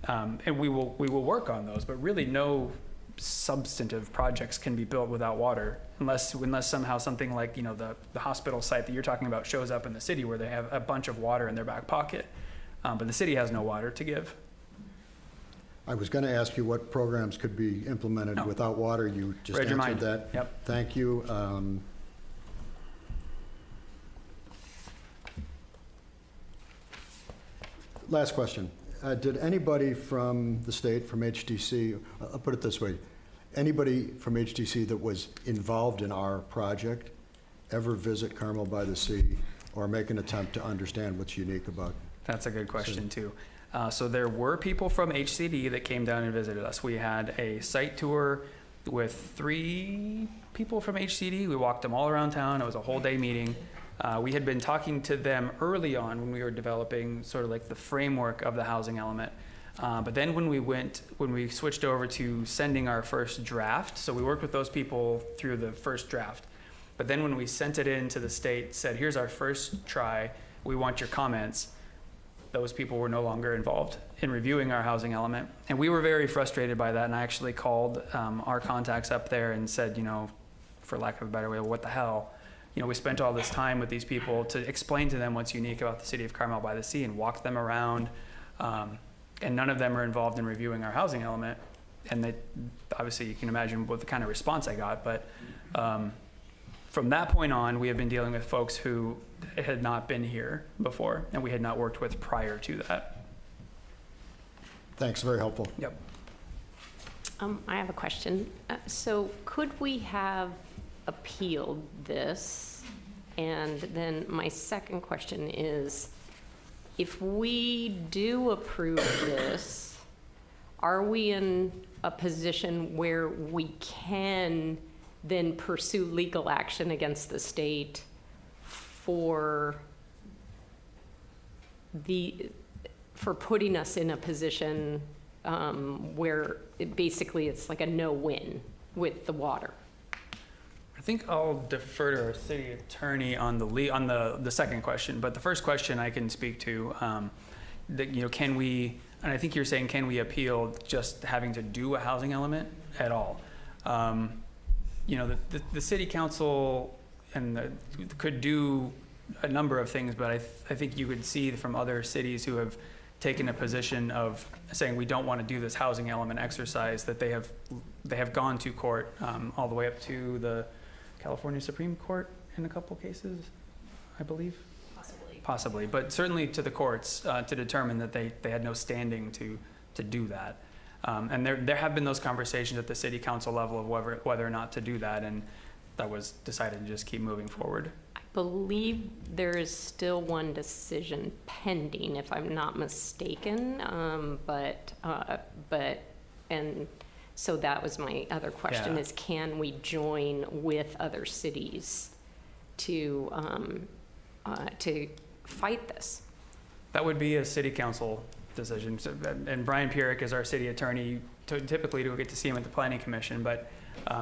and we will work on those. But really, no substantive projects can be built without water, unless somehow something like the hospital site that you're talking about shows up in the city where they have a bunch of water in their back pocket, but the city has no water to give. I was going to ask you what programs could be implemented No. without water. You just Read your answered mind. that. Yep. Thank you. Last question. Did anybody from the state, from HDC, I'll put it this way, anybody from HDC that was involved in our project ever visit Carmel-by-the-Sea or make an attempt to understand what's unique about? That's a good question, too. So there were people from HCD that came down and visited us. We had a site tour with 3 people from HCD. We walked them all around town. It was a whole day meeting. We had been talking to them early on when we were developing sort of like the framework of the housing element. But then when we switched over to sending our first draft, so we worked with those people through the first draft. But then when we sent it in to the state, said, here's our first try, we want your comments, those people were no longer involved in reviewing our housing element. And we were very frustrated by that, and I actually called our contacts up there and said, for lack of a better way, what the hell? We spent all this time with these people to explain to them what's unique about the city of Carmel-by-the-Sea and walk them around, and none of them are involved in reviewing our housing element. And they, obviously you can imagine what the kind of response I got, but from that point on, we have been dealing with folks who had not been here before and we had not worked with prior to that. Thanks, very helpful. Yep. I have a question. So could we have appealed this? And then my second question is, if we do approve this, are we in a position where we can then pursue legal action against the state for putting us in a position where basically it's like a no-win with the water? I think I'll defer to our city attorney on the second question, but the first question I can speak to. Can we? And I think you're saying, can we appeal just having to do a housing element at all? The city council could do a number of things, but I think you could see from other cities who have taken a position of saying we don't want to do this housing element exercise, that they have gone to court all the way up to the California Supreme Court in a couple cases, I believe. Possibly, but certainly to the courts to determine that they had no standing to do that. And there have been those conversations at the city council level of whether or not to do that, and that was decided to just keep moving forward. I believe there is still one decision pending, if I'm not mistaken, and so that was my other question, Yeah. is can we join with other cities to fight this? That would be a city council decision. So, and Brian Pierrick is our city attorney. Typically, we get to see him at the planning commission, but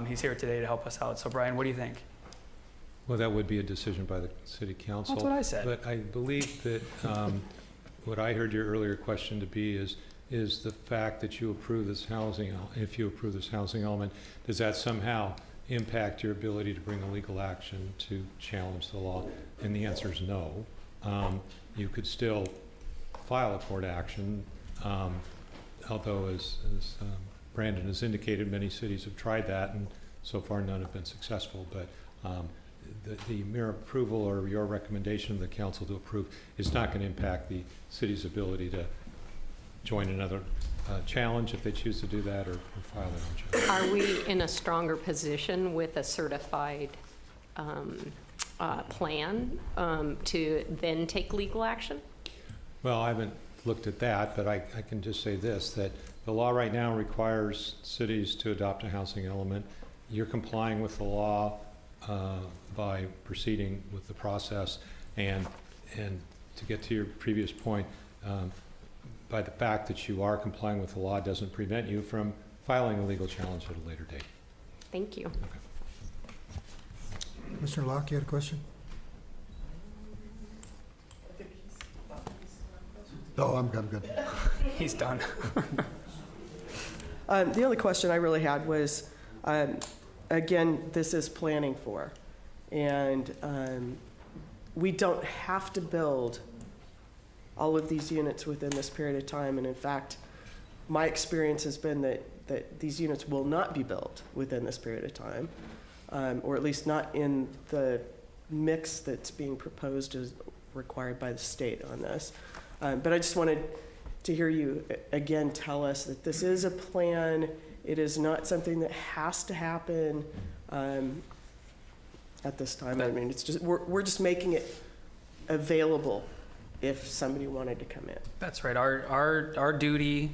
he's here today to help us out. So, Brian, what do you think? Well, that would be a decision by the city council. That's what I said. But I believe that what I heard your earlier question to be is the fact that you approve this housing, if you approve this housing element, does that somehow impact your ability to bring a legal action to challenge the law? And the answer is no. You could still file a court action, although as Brandon has indicated, many cities have tried that, and so far none have been successful. But the mere approval or your recommendation of the council to approve is not going to impact the city's ability to join another challenge if they choose to do that, or file their own challenge. Are we in a stronger position with a certified plan to then take legal action? Well, I haven't looked at that, but I can just say this, that the law right now requires cities to adopt a housing element. You're complying with the law by proceeding with the process, and to get to your previous point, by the fact that you are complying with the law doesn't prevent you from filing a legal challenge at a later date. Thank you. Mr. Locke, you had a question? Oh, I'm good. He's done. The only question I really had was, again, this is planning for, and we don't have to build all of these units within this period of time, and in fact, My experience has been that these units will not be built within this period of time, or at least not in the mix that's being proposed as required by the state on this. But I just wanted to hear you again tell us that this is a plan. It is not something that has to happen at this time. I mean, it's just we're just making it available if somebody wanted to come in. That's right. Our duty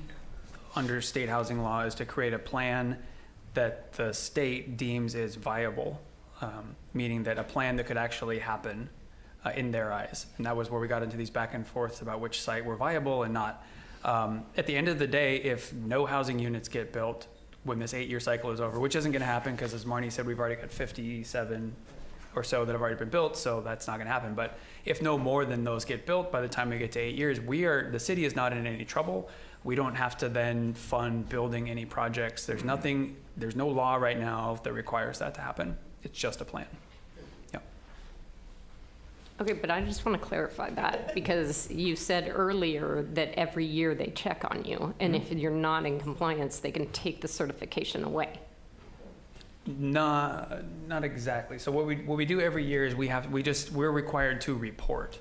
under state housing law is to create a plan that the state deems is viable, meaning that a plan that could actually happen in their eyes. And that was where we got into these back and forths about which site were viable and not. At the end of the day, if no housing units get built when this 8-year cycle is over, which isn't going to happen because, as Marnie said, we've already got 57 or so that have already been built, so that's not going to happen. But if no more than those get built by the time we get to 8 years, the city is not in any trouble. We don't have to then fund building any projects. There's no law right now that requires that to happen. It's just a plan. Yep. Okay, but I just want to clarify that because you said earlier that every year they check on you, and if you're not in compliance, they can take the certification away. Not exactly. So what we do every year is we're required to report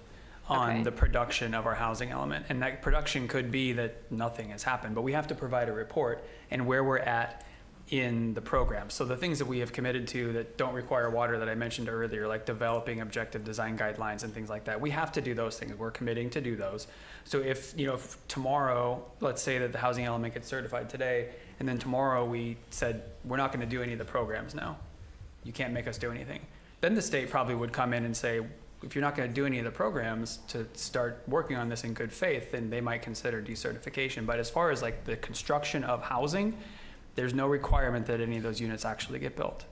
on Okay. the production of our housing element, and that production could be that nothing has happened, but we have to provide a report and where we're at in the program. So the things that we have committed to that don't require water that I mentioned earlier, like developing objective design guidelines and things like that, we have to do those things. We're committing to do those. So if tomorrow, let's say that the housing element gets certified today, and then tomorrow we said, we're not going to do any of the programs now. You can't make us do anything. Then the state probably would come in and say, if you're not going to do any of the programs to start working on this in good faith, then they might consider decertification. But as far as like the construction of housing, there's no requirement that any of those units actually get built.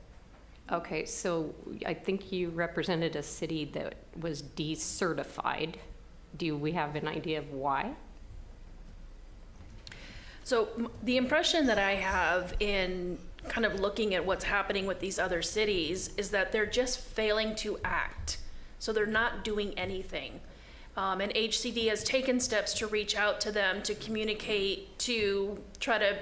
Okay, so I think you represented a city that was decertified. Do we have an idea of why? So the impression that I have in kind of looking at what's happening with these other cities is that they're just failing to act. So they're not doing anything. And HCD has taken steps to reach out to them, to communicate, to try to,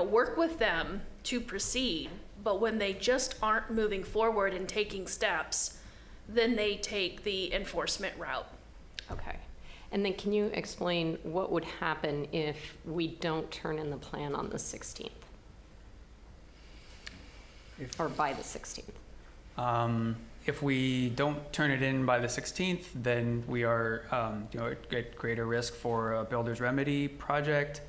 work with them to proceed. But when they just aren't moving forward and taking steps, then they take the enforcement route. Okay. And then can you explain what would happen if we don't turn in the plan on the 16th? Or by the 16th? If we don't turn it in by the 16th, then we are, at greater risk for a builder's remedy project.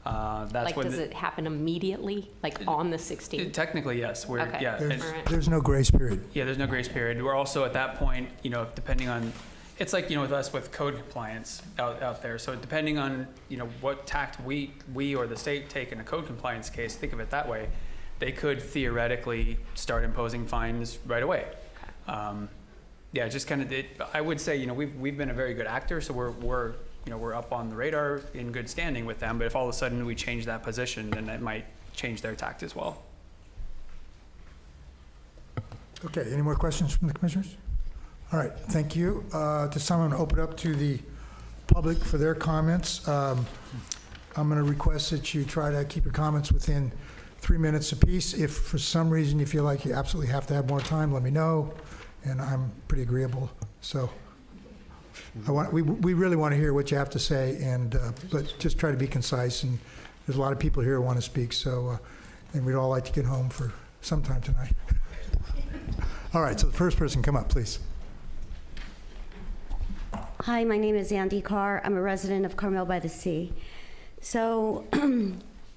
Does it happen immediately, like on the 16th? Technically, yes. Okay. Yeah, There's, All right. there's no grace period. yeah, there's no grace period. We're also at that point, depending on, it's like, with us with code compliance out there. So depending on, what tact we or the state take in a code compliance case, think of it that way, they could theoretically start imposing fines right away. Yeah, just kind of, I would say, we've been a very good actor, so we're up on the radar in good standing with them, but if all of a sudden we change that position, then that might change their tact as well. Okay, any more questions from the commissioners? All right, thank you. To someone open up to the public for their comments. I'm going to request that you try to keep your comments within 3 minutes apiece. If for some reason you feel like you absolutely have to have more time, let me know, and I'm pretty agreeable. So we really want to hear what you have to say, and but just try to be concise. And there's a lot of people here who want to speak, so and we'd all like to get home for sometime tonight. All right, so the first person, come up, please. Hi, my name is Andy Carr. I'm a resident of Carmel-by-the-Sea. So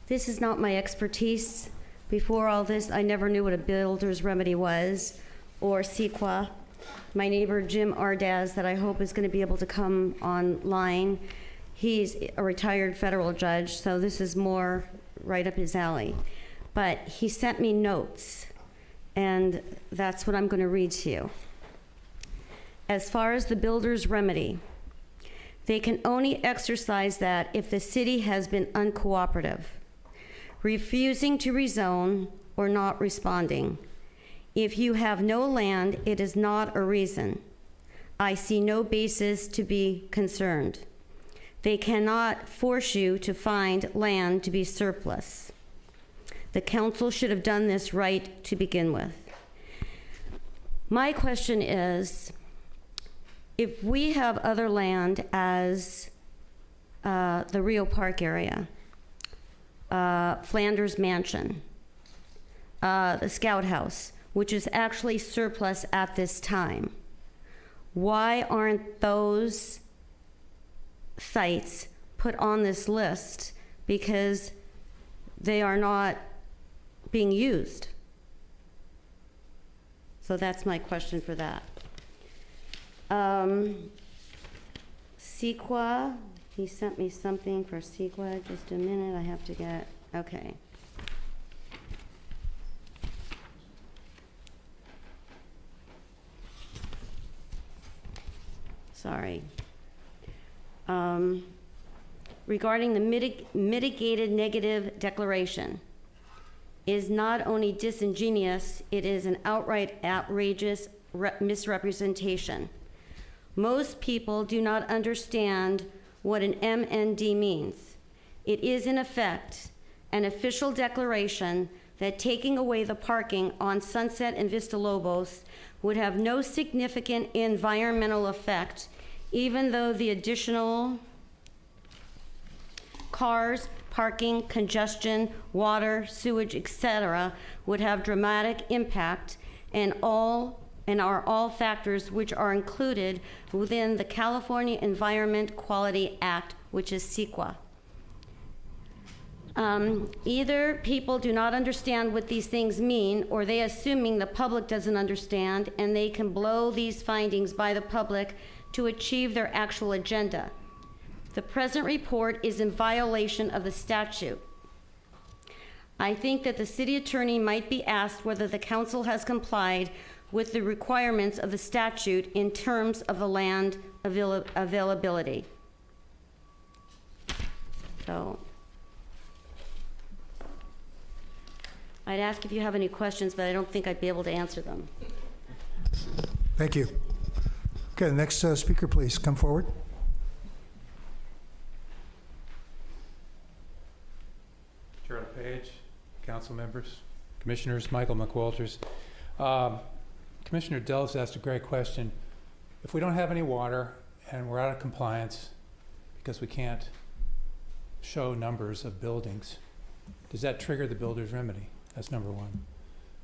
this is not my expertise. Before all this, I never knew what a builder's remedy was, or CEQA. My neighbor, Jim Ardaz, that I hope is going to be able to come online, he's a retired federal judge, so this is more right up his alley. But he sent me notes, and that's what I'm going to read to you. As far as the builder's remedy, they can only exercise that if the city has been uncooperative, refusing to rezone, or not responding. If you have no land, it is not a reason. I see no basis to be concerned. They cannot force you to find land to be surplus. The council should have done this right to begin with. My question is, if we have other land as the Rio Park area, Flanders Mansion, the Scout House, which is actually surplus at this time, why aren't those sites put on this list? Because they are not being used. So that's my question for that. CEQA, he sent me something for CEQA. Just a minute, I have to get, okay. Sorry. Regarding the mitigated negative declaration, is not only disingenuous, it is an outright outrageous misrepresentation. Most people do not understand what an MND means. It is, in effect, an official declaration that taking away the parking on Sunset and Vista Lobos would have no significant environmental effect, even though the additional cars, parking, congestion, water, sewage, etc., would have dramatic impact and are all factors which are included within the California Environment Quality Act, which is CEQA. Either people do not understand what these things mean, or they assuming the public doesn't understand, and they can blow these findings by the public to achieve their actual agenda. The present report is in violation of the statute. I think that the city attorney might be asked whether the council has complied with the requirements of the statute in terms of the land availability. So, I'd ask if you have any questions, but I don't think I'd be able to answer them. Thank you. Okay, the next speaker, please come forward. Chair LePage, council members, commissioners, Michael McWalters. Commissioner Delves asked a great question. If we don't have any water and we're out of compliance because we can't show numbers of buildings, does that trigger the builder's remedy? That's number one.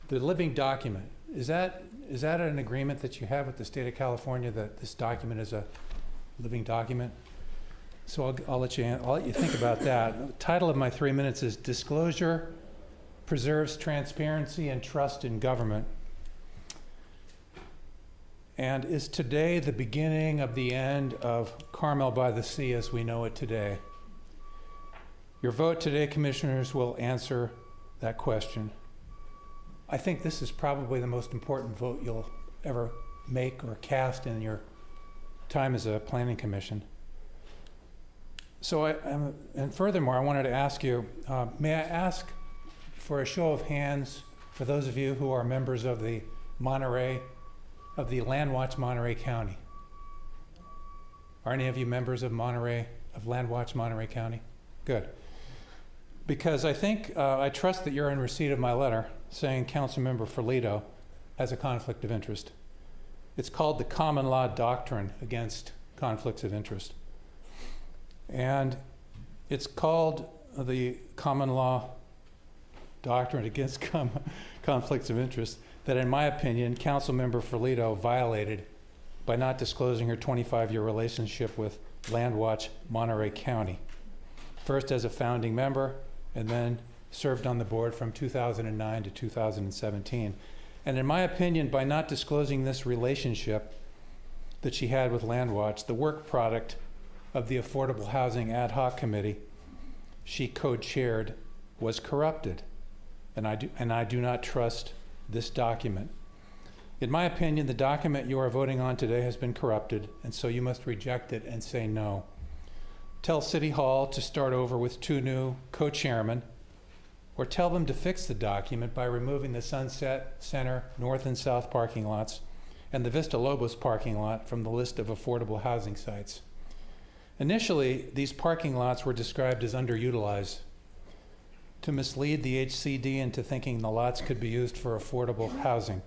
The living document, is that an agreement that you have with the state of California that this document is a living document? So I'll let you think about that. The title of my 3 minutes is Disclosure Preserves Transparency and Trust in Government. And is today the beginning of the end of Carmel-by-the-Sea as we know it today? Your vote today, commissioners, will answer that question. I think this is probably the most important vote you'll ever make or cast in your time as a planning commission. So, and furthermore, I wanted to ask you, may I ask for a show of hands for those of you who are members of the Land Watch Monterey County? Are any of you members of Land Watch Monterey County? Good. Because I trust that you're in receipt of my letter saying Councilmember Ferlito has a conflict of interest. It's called the Common Law Doctrine Against Conflicts of Interest. And it's called the Common Law Doctrine Against Conflicts of Interest that, in my opinion, Councilmember Ferlito violated by not disclosing her 25-year relationship with Land Watch Monterey County. First as a founding member, and then served on the board from 2009 to 2017. And in my opinion, by not disclosing this relationship that she had with Land Watch, the work product of the Affordable Housing Ad Hoc Committee she co-chaired was corrupted. And I do not trust this document. In my opinion, the document you are voting on today has been corrupted, and so you must reject it and say no. Tell City Hall to start over with 2 new co-chairmen, or tell them to fix the document by removing the Sunset Center North and South parking lots and the Vista Lobos parking lot from the list of affordable housing sites. Initially, these parking lots were described as underutilized to mislead the HCD into thinking the lots could be used for affordable housing,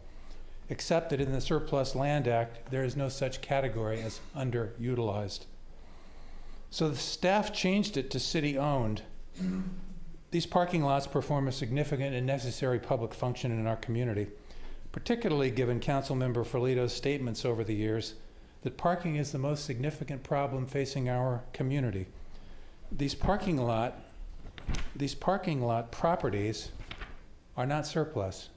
except that in the Surplus Land Act, there is no such category as underutilized. So the staff changed it to city-owned. These parking lots perform a significant and necessary public function in our community, particularly given Councilmember Ferlito's statements over the years that parking is the most significant problem facing our community. These parking lot properties are not surplus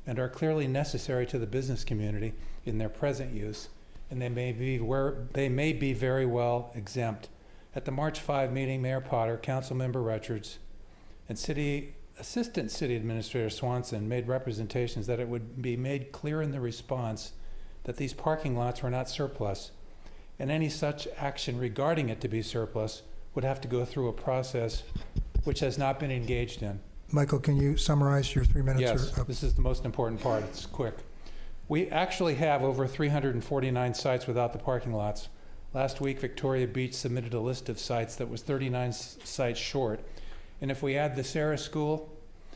and are clearly necessary to the business community in their present use, and they may be very well exempt. At the March 5 meeting, Mayor Potter, Councilmember Richards, and Assistant City Administrator Swanson made representations that it would be made clear in the response that these parking lots were not surplus, and any such action regarding it to be surplus would have to go through a process which has not been engaged in. Michael, can you summarize your 3 minutes? Yes, or, this is the most important part. It's quick. We actually have over 349 sites without the parking lots. Last week, Victoria Beach submitted a list of sites that was 39 sites short. And if we add the Sarah School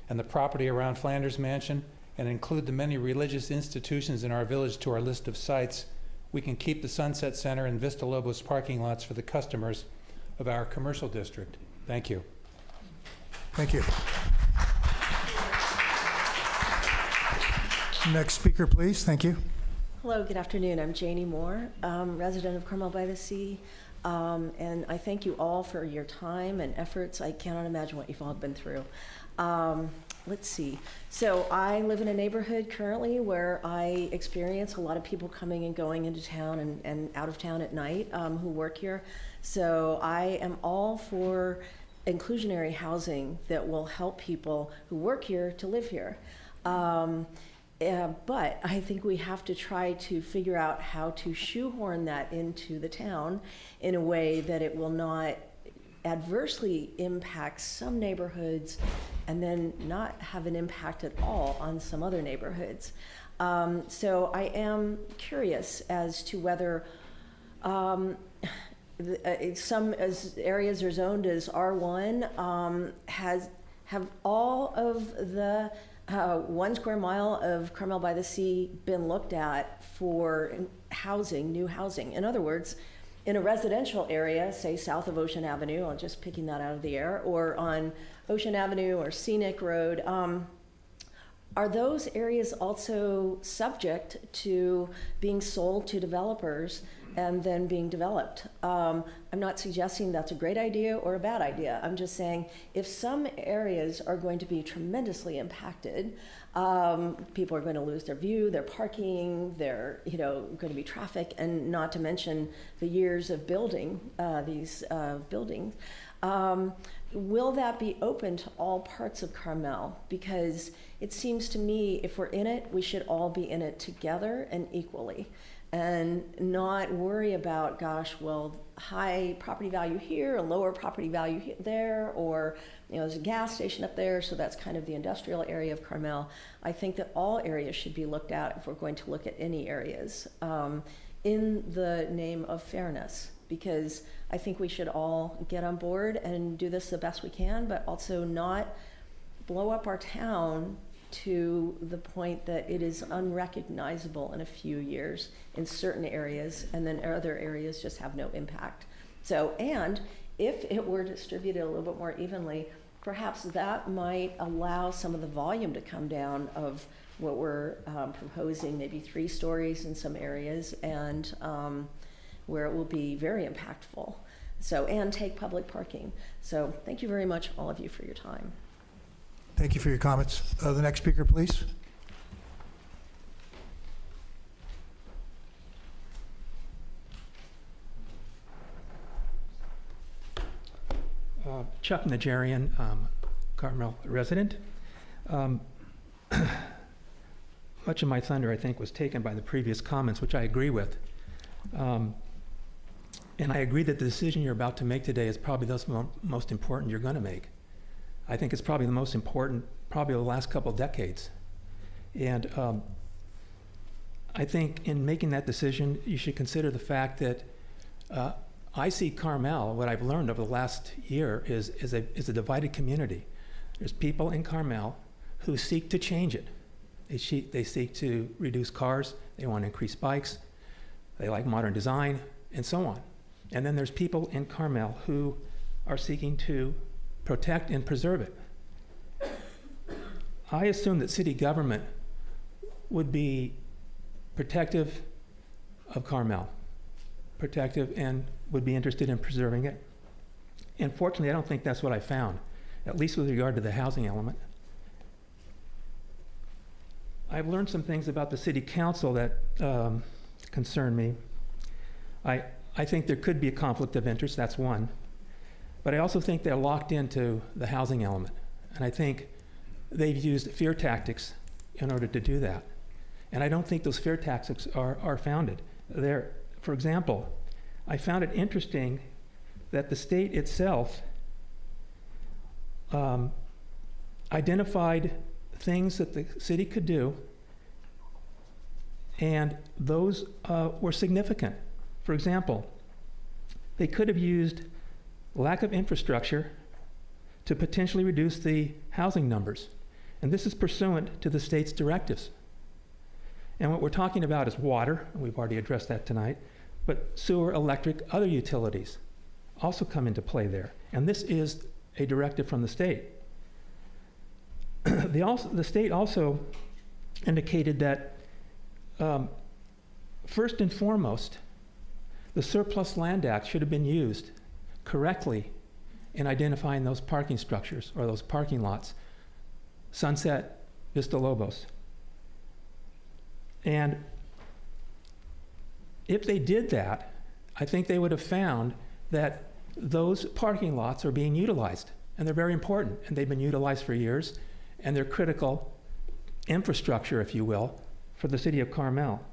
and the property around Flanders Mansion and include the many religious institutions in our village to our list of sites, we can keep the Sunset Center and Vista Lobos parking lots for the customers of our commercial district. Thank you. Thank you. Next speaker, please. Thank you. Hello, good afternoon. I'm Janie Moore, resident of Carmel-by-the-Sea, and I thank you all for your time and efforts. I cannot imagine what you've all been through. Let's see. So I live in a neighborhood currently where I experience a lot of people coming and going into town and out of town at night who work here. So I am all for inclusionary housing that will help people who work here to live here. But I think we have to try to figure out how to shoehorn that into the town in a way that it will not adversely impact some neighborhoods and then not have an impact at all on some other neighborhoods. So I am curious as to whether some areas are zoned as R1 have all of the 1 square mile of Carmel-by-the-Sea been looked at for housing, new housing. In other words, in a residential area, say south of Ocean Avenue, I'm just picking that out of the air, or on Ocean Avenue or Scenic Road, are those areas also subject to being sold to developers and then being developed? I'm not suggesting that's a great idea or a bad idea. I'm just saying if some areas are going to be tremendously impacted, people are going to lose their view, their parking, their going to be traffic, and not to mention the years of building these buildings. Will that be open to all parts of Carmel? Because it seems to me if we're in it, we should all be in it together and equally, and not worry about, gosh, well, high property value here, a lower property value there, or there's a gas station up there, so that's kind of the industrial area of Carmel. I think that all areas should be looked at if we're going to look at any areas in the name of fairness, because I think we should all get on board and do this the best we can, but also not blow up our town to the point that it is unrecognizable in a few years in certain areas, and then other areas just have no impact. So, and if it were distributed a little bit more evenly, perhaps that might allow some of the volume to come down of what we're proposing, maybe 3 stories in some areas, and where it will be very impactful. So, and take public parking. So thank you very much, all of you, for your time. Thank you for your comments. The next speaker, please. Chuck Najarian, Carmel resident. Much of my thunder, I think, was taken by the previous comments, which I agree with. And I agree that the decision you're about to make today is probably the most important you're going to make. I think it's probably the most important, probably the last couple of decades. And I think in making that decision, you should consider the fact that I see Carmel, what I've learned over the last year is a divided community. There's people in Carmel who seek to change it. They seek to reduce cars, they want to increase bikes, they like modern design, and so on. And then there's people in Carmel who are seeking to protect and preserve it. I assume that city government would be protective of Carmel, protective and would be interested in preserving it. Unfortunately, I don't think that's what I found, at least with regard to the housing element. I've learned some things about the city council that concern me. I think there could be a conflict of interest, that's one. But I also think they're locked into the housing element. And I think they've used fear tactics in order to do that. And I don't think those fear tactics are founded. For example, I found it interesting that the state itself identified things that the city could do, and those were significant. For example, they could have used lack of infrastructure to potentially reduce the housing numbers. And this is pursuant to the state's directives. And what we're talking about is water, and we've already addressed that tonight, but sewer, electric, other utilities also come into play there. And this is a directive from the state. The state also indicated that first and foremost, the Surplus Land Act should have been used correctly in identifying those parking structures or those parking lots, Sunset, Vista Lobos. And if they did that, I think they would have found that those parking lots are being utilized, and they're very important, and they've been utilized for years, and they're critical infrastructure, if you will, for the city of Carmel.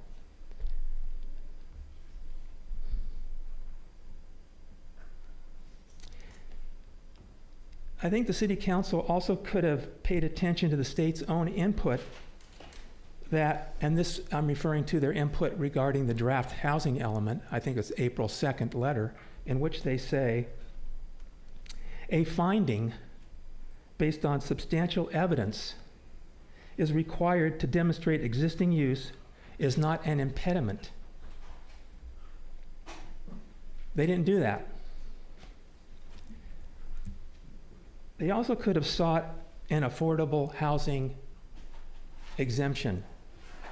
I think the city council also could have paid attention to the state's own input that, and this I'm referring to their input regarding the draft housing element, I think it's April 2nd letter, in which they say, a finding based on substantial evidence is required to demonstrate existing use is not an impediment. They didn't do that. They also could have sought an affordable housing exemption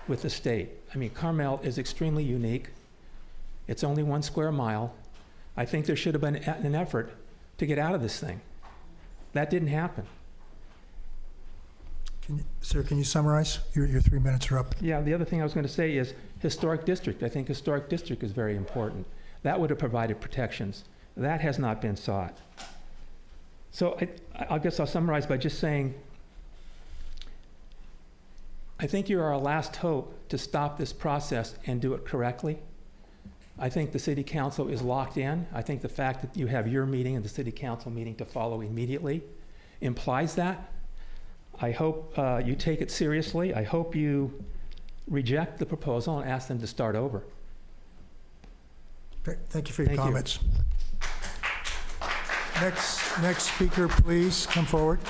with the state. I mean, Carmel is extremely unique. It's only 1 square mile. I think there should have been an effort to get out of this thing. That didn't happen. Sir, can you summarize? Your 3 minutes are up. Yeah, the other thing I was going to say is historic district. I think historic district is very important. That would have provided protections. That has not been sought. So I guess I'll summarize by just saying, I think you're our last hope to stop this process and do it correctly. I think the city council is locked in. I think the fact that you have your meeting and the city council meeting to follow immediately implies that. I hope you take it seriously. I hope you reject the proposal and ask them to start over. Okay, thank you for your Thank you. comments. Next speaker, please come forward.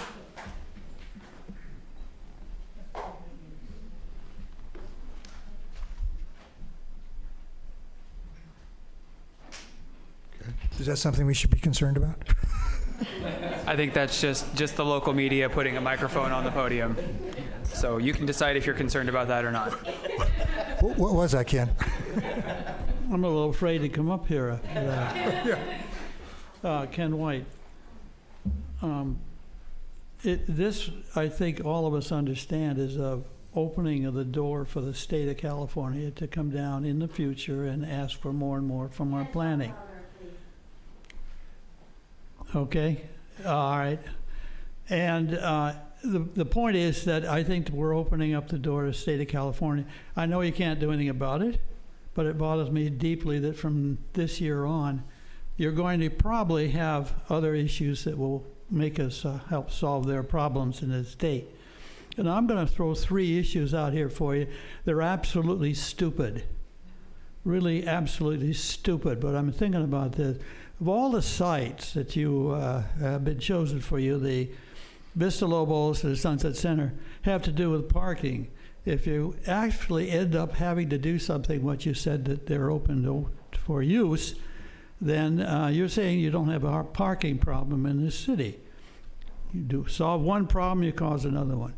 Is that something we should be concerned about? I think that's just the local media putting a microphone on the podium. So you can decide if you're concerned about that or not. What was that, Ken? I'm a little afraid to come up here. Ken White. This, I think all of us understand, is a opening of the door for the state of California to come down in the future and ask for more and more from our planning. Okay, all right. And the point is that I think we're opening up the door to the state of California. I know you can't do anything about it, but it bothers me deeply that from this year on, you're going to probably have other issues that will make us help solve their problems in the state. And I'm going to throw 3 issues out here for you. They're absolutely stupid. really absolutely stupid, but I'm thinking about this. Of all the sites that you have been chosen for you, the Vista Lobos and the Sunset Center have to do with parking. If you actually end up having to do something, what you said that they're open for use, then you're saying you don't have a parking problem in this city. You do solve one problem, you cause another one.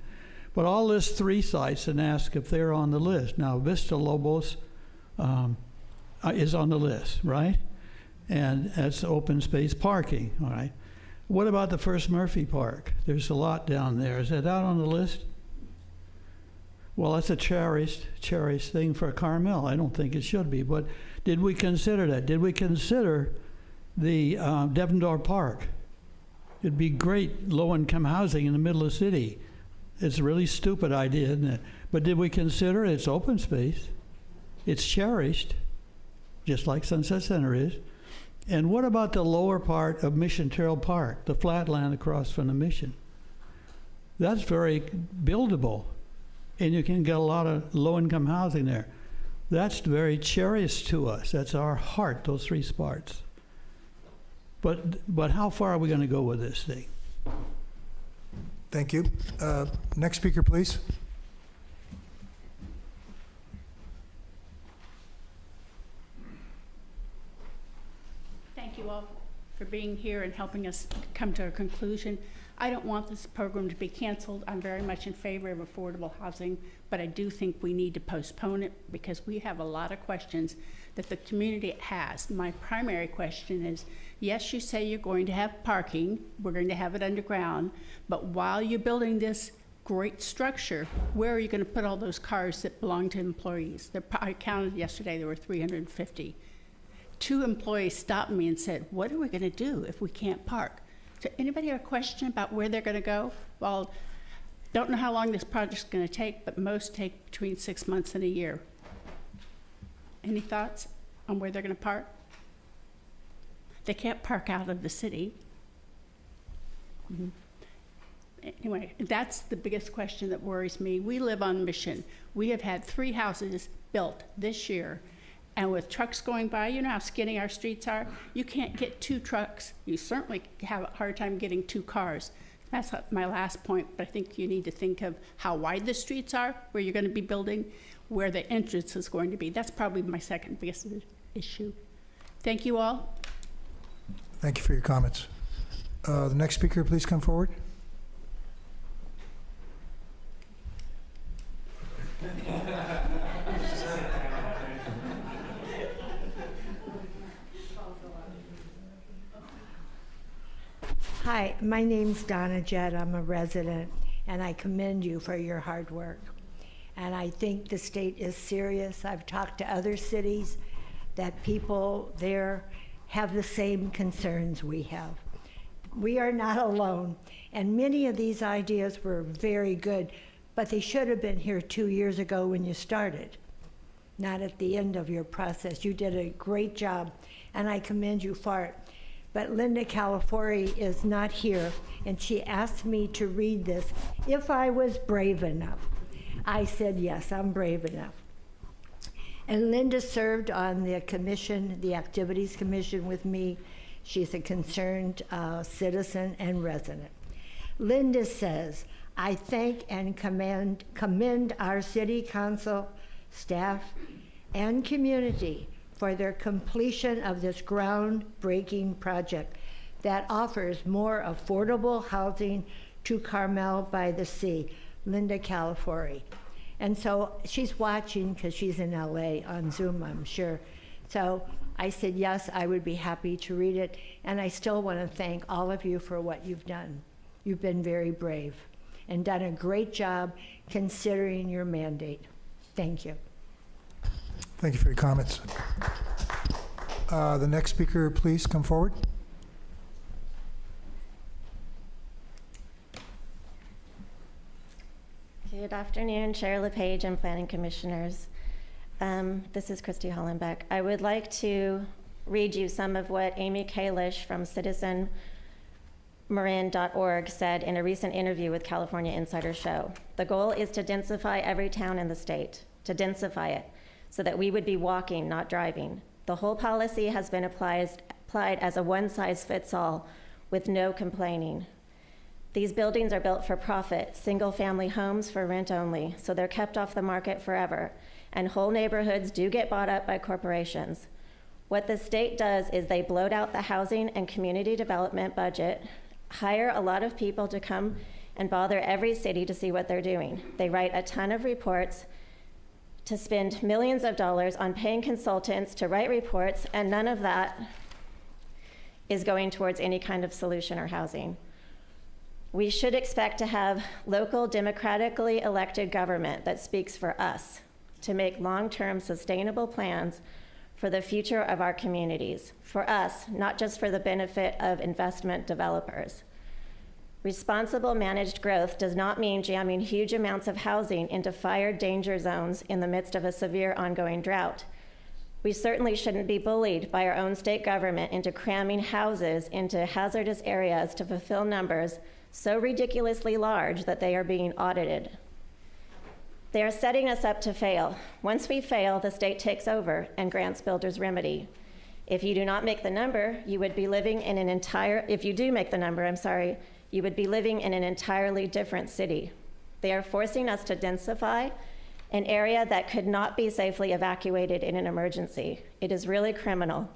But I'll list 3 sites and ask if they're on the list. Now, Vista Lobos is on the list, right? And that's open space parking, all right? What about the First Murphy Park? There's a lot down there. Is that out on the list? Well, that's a cherished thing for Carmel. I don't think it should be, but did we consider that? Did we consider the Devendorf Park? It'd be great low-income housing in the middle of the city. It's a really stupid idea, isn't it? But did we consider it's open space? It's cherished, just like Sunset Center is. And what about the lower part of Mission Trail Park, the flat land across from the Mission? That's very buildable, and you can get a lot of low-income housing there. That's very cherished to us. That's our heart, those 3 spots. But how far are we going to go with this thing? Thank you. Next speaker, please. Thank you all for being here and helping us come to a conclusion. I don't want this program to be canceled. I'm very much in favor of affordable housing, but I do think we need to postpone it because we have a lot of questions that the community has. My primary question is, yes, you say you're going to have parking, we're going to have it underground, but while you're building this great structure, where are you going to put all those cars that belong to employees? I counted yesterday, there were 350. 2 employees stopped me and said, what are we going to do if we can't park? So anybody have a question about where they're going to go? Well, don't know how long this project's going to take, but most take between 6 months and a year. Any thoughts on where they're going to park? They can't park out of the city. Anyway, that's the biggest question that worries me. We live on Mission. We have had 3 houses built this year. And with trucks going by, you know how skinny our streets are? You can't get 2 trucks. You certainly have a hard time getting 2 cars. That's my last point, but I think you need to think of how wide the streets are, where you're going to be building, where the entrance is going to be. That's probably my second biggest issue. Thank you all. Thank you for your comments. The next speaker, please come forward. Hi, my name's Donna Jett. I'm a resident, and I commend you for your hard work. And I think the state is serious. I've talked to other cities that people there have the same concerns we have. We are not alone, and many of these ideas were very good, but they should have been here 2 years ago when you started, not at the end of your process. You did a great job, and I commend you for it. But Linda Calafori is not here, and she asked me to read this if I was brave enough. I said, yes, I'm brave enough. And Linda served on the commission, the Activities Commission with me. She's a concerned citizen and resident. Linda says, I thank and commend our city council, staff, and community for their completion of this groundbreaking project that offers more affordable housing to Carmel-by-the-Sea. Linda Calafori. And so she's watching because she's in LA on Zoom, I'm sure. So I said, yes, I would be happy to read it. And I still want to thank all of you for what you've done. You've been very brave and done a great job considering your mandate. Thank you. Thank you for your comments. The next speaker, please come forward. Good afternoon, Chair LePage and Planning Commissioners. This is Christy Hollenbeck. I would like to read you some of what Amy Kalish from citizenmarin.org said in a recent interview with California Insider Show. The goal is to densify every town in the state, to densify it. so that we would be walking, not driving. The whole policy has been applied as a one-size-fits-all with no complaining. These buildings are built for profit, single-family homes for rent only, so they're kept off the market forever, and whole neighborhoods do get bought up by corporations. What the state does is they bloat out the housing and community development budget, hire a lot of people to come and bother every city to see what they're doing. They write a ton of reports to spend millions of dollars on paying consultants to write reports, and none of that is going towards any kind of solution or housing. We should expect to have local democratically elected government that speaks for us to make long-term sustainable plans for the future of our communities, for us, not just for the benefit of investment developers. Responsible managed growth does not mean jamming huge amounts of housing into fire danger zones in the midst of a severe ongoing drought. We certainly shouldn't be bullied by our own state government into cramming houses into hazardous areas to fulfill numbers so ridiculously large that they are being audited. They are setting us up to fail. Once we fail, the state takes over and grants builders remedy. If you do not make the number, you would be living in an if you do make the number, you would be living in an entirely different city. They are forcing us to densify an area that could not be safely evacuated in an emergency. It is really criminal.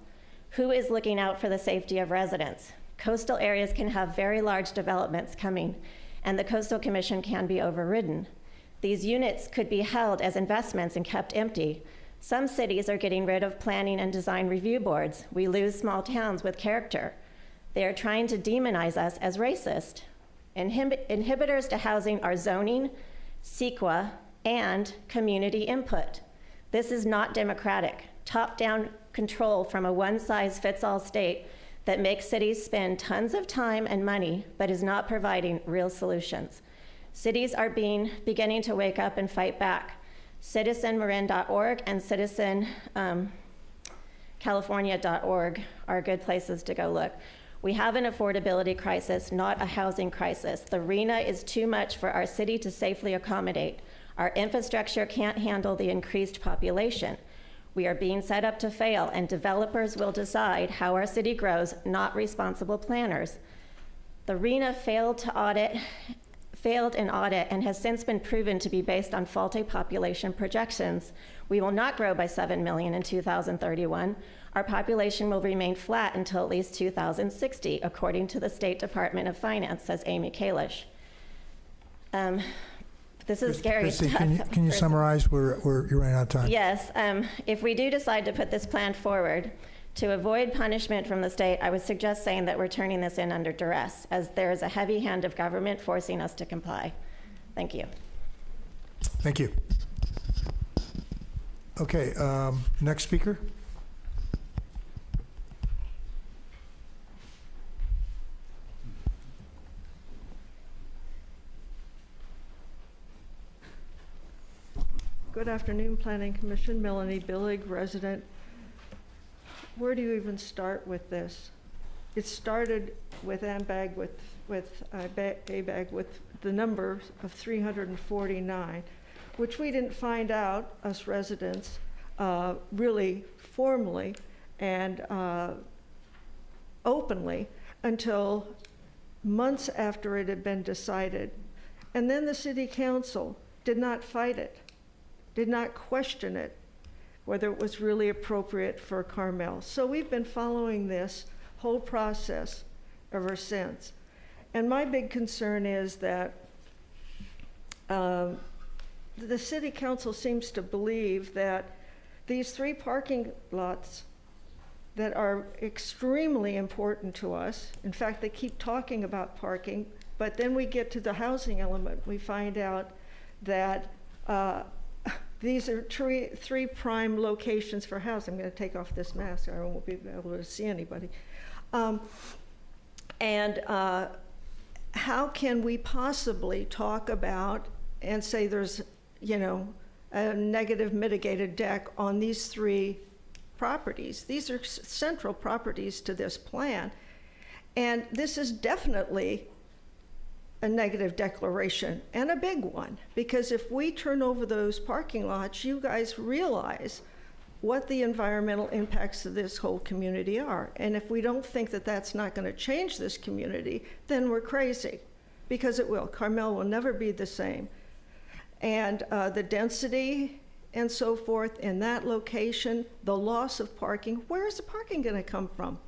Who is looking out for the safety of residents? Coastal areas can have very large developments coming, and the Coastal Commission can be overridden. These units could be held as investments and kept empty. Some cities are getting rid of planning and design review boards. We lose small towns with character. They are trying to demonize us as racist. Inhibitors to housing are zoning, CEQA, and community input. This is not democratic. Top-down control from a one-size-fits-all state that makes cities spend tons of time and money, but is not providing real solutions. Cities are beginning to wake up and fight back. CitizenMarin.org and CitizenCalifornia.org are good places to go look. We have an affordability crisis, not a housing crisis. The RHNA is too much for our city to safely accommodate. Our infrastructure can't handle the increased population. We are being set up to fail, and developers will decide how our city grows, not responsible planners. The RHNA failed an audit and has since been proven to be based on faulty population projections. We will not grow by 7 million in 2031. Our population will remain flat until at least 2060, according to the State Department of Finance, says Amy Kalish. This is scary Christy, stuff. can you summarize? You're running out of time. Yes. If we do decide to put this plan forward, to avoid punishment from the state, I would suggest saying that we're turning this in under duress, as there is a heavy hand of government forcing us to comply. Thank you. Thank you. Okay, next speaker. Good afternoon, Planning Commission. Melanie Billig, resident. Where do you even start with this? It started with ABAG with the number of 349, which we didn't find out, us residents, really formally and openly until months after it had been decided. And then the city council did not fight it, did not question it, whether it was really appropriate for Carmel. So we've been following this whole process ever since. And my big concern is that the city council seems to believe that these 3 parking lots that are extremely important to us, in fact, they keep talking about parking, but then we get to the housing element, we find out that these are 3 prime locations for housing. I'm going to take off this mask, or I won't be able to see anybody. How can we possibly talk about and say there's, a negative mitigated deck on these 3 properties? These are central properties to this plan. And this is definitely a negative declaration, and a big one, because if we turn over those parking lots, you guys realize what the environmental impacts of this whole community are. And if we don't think that that's not going to change this community, then we're crazy, because it will. Carmel will never be the same. And the density and so forth in that location, the loss of parking, where is the parking going to come from?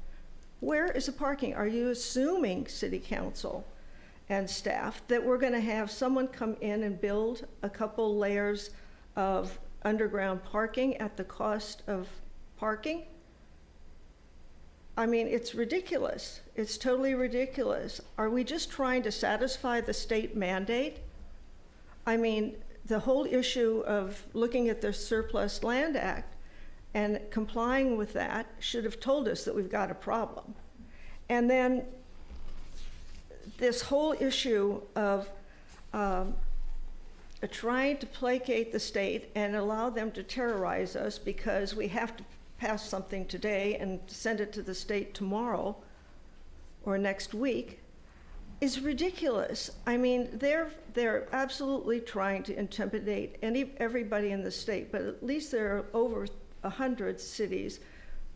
Where is the parking? Are you assuming, City Council and staff, that we're going to have someone come in and build a couple layers of underground parking at the cost of parking? I mean, it's ridiculous. It's totally ridiculous. Are we just trying to satisfy the state mandate? I mean, the whole issue of looking at the Surplus Land Act and complying with that should have told us that we've got a problem. And then this whole issue of trying to placate the state and allow them to terrorize us because we have to pass something today and send it to the state tomorrow or next week is ridiculous. I mean, they're absolutely trying to intimidate everybody in the state, but at least there are over 100 cities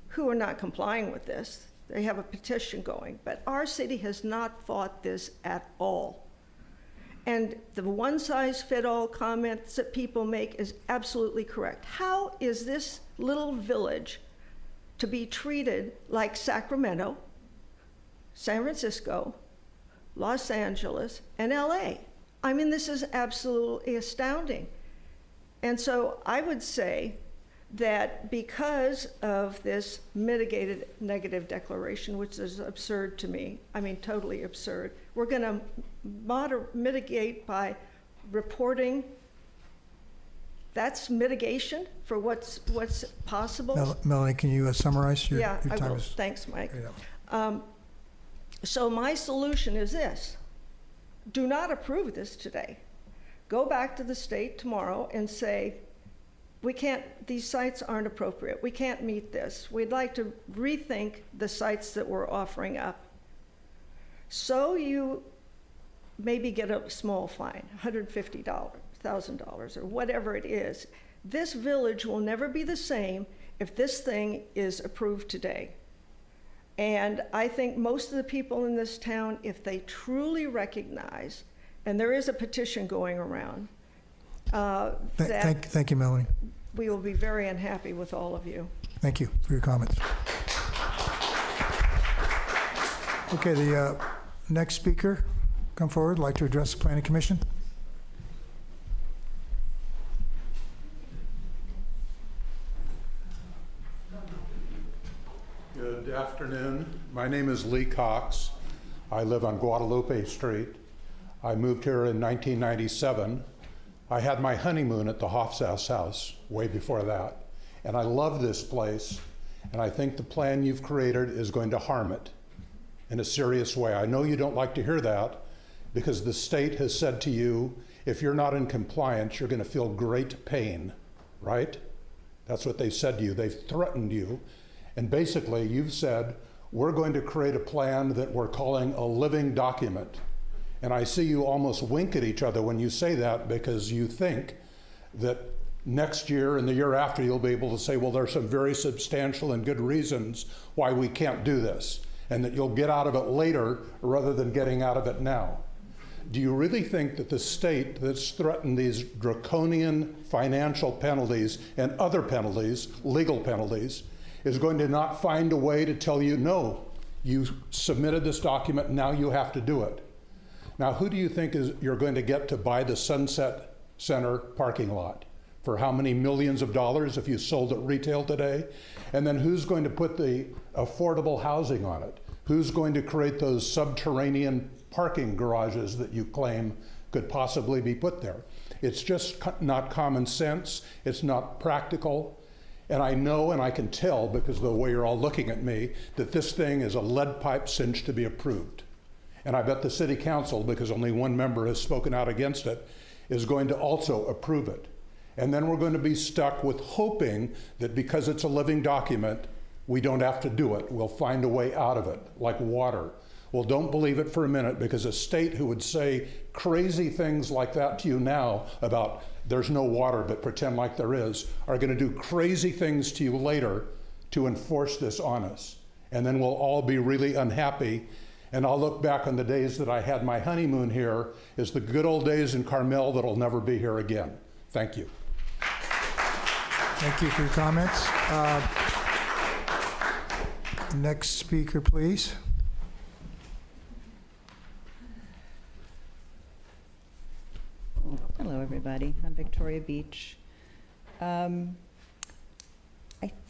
who are not complying with this. They have a petition going, but our city has not fought this at all. And the one-size-fit-all comments that people make is absolutely correct. How is this little village to be treated like Sacramento, San Francisco, Los Angeles, and LA? I mean, this is absolutely astounding. And so I would say that because of this mitigated negative declaration, which is absurd to me, I mean, totally absurd, we're going to mitigate by reporting. That's mitigation for what's possible. Melanie, can you summarize your Yeah, time? I will. Thanks, Mike. So my solution is this. Do not approve this today. Go back to the state tomorrow and say, these sites aren't appropriate. We can't meet this. We'd like to rethink the sites that we're offering up. So you maybe get a small fine, $150,000, $1,000, or whatever it is. This village will never be the same if this thing is approved today. And I think most of the people in this town, if they truly recognize, and there is a petition going around, Thank you, Melanie. we will be very unhappy with all of you. Thank you for your comments. Okay, the next speaker, come forward, like to address the Planning Commission. Good afternoon. My name is Lee Cox. I live on Guadalupe Street. I moved here in 1997. I had my honeymoon at the Hofsass house way before that. And I love this place. And I think the plan you've created is going to harm it in a serious way. I know you don't like to hear that because the state has said to you, if you're not in compliance, you're going to feel great pain, right? That's what they said to you. They've threatened you. And basically, you've said, we're going to create a plan that we're calling a living document. And I see you almost wink at each other when you say that because you think that next year and the year after you'll be able to say, well, there's some very substantial and good reasons why we can't do this, and that you'll get out of it later rather than getting out of it now. Do you really think that the state that's threatened these draconian financial penalties and other penalties, legal penalties, is going to not find a way to tell you, no, you submitted this document, now you have to do it? Now, who do you think you're going to get to buy the Sunset Center parking lot? For how many millions of dollars if you sold it retail today? And then who's going to put the affordable housing on it? Who's going to create those subterranean parking garages that you claim could possibly be put there? It's just not common sense. It's not practical. And I know and I can tell, because of the way you're all looking at me, that this thing is a lead pipe cinch to be approved. And I bet the city council, because only one member has spoken out against it, is going to also approve it. And then we're going to be stuck with hoping that because it's a living document, we don't have to do it. We'll find a way out of it, like water. Well, don't believe it for a minute, because a state who would say crazy things like that to you now about there's no water but pretend like there is are going to do crazy things to you later to enforce this on us. And then we'll all be really unhappy. And I'll look back on the days that I had my honeymoon here as the good old days in Carmel that'll never be here again. Thank you. Thank you for your comments. Next speaker, please. Hello, everybody. I'm Victoria Beach. I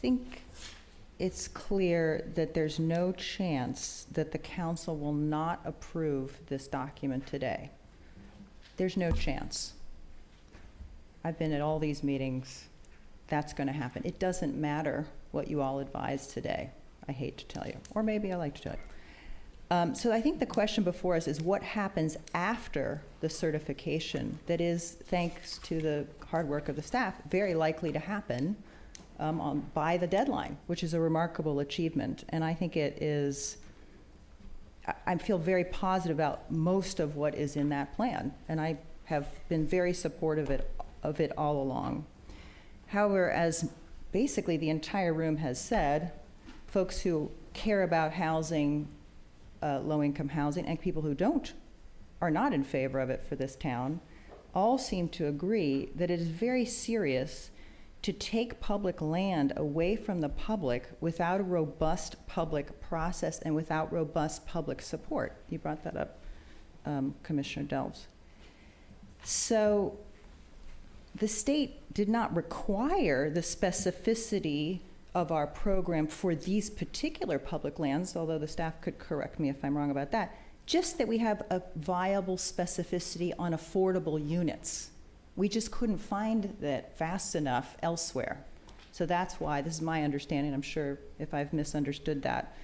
think it's clear that there's no chance that the council will not approve this document today. There's no chance. I've been at all these meetings. That's going to happen. It doesn't matter what you all advise today. I hate to tell you, or maybe I like to tell you. So I think the question before us is what happens after the certification that is, thanks to the hard work of the staff, very likely to happen by the deadline, which is a remarkable achievement. And I think it is, I feel very positive about most of what is in that plan, and I have been very supportive of it all along. However, as basically the entire room has said, folks who care about housing, low-income housing, and people who are not in favor of it for this town, all seem to agree that it is very serious to take public land away from the public without a robust public process and without robust public support. You brought that up, Commissioner Delves. So the state did not require the specificity of our program for these particular public lands, although the staff could correct me if I'm wrong about that, just that we have a viable specificity on affordable units. We just couldn't find that fast enough elsewhere. So that's why, this is my understanding, I'm sure if I've misunderstood that.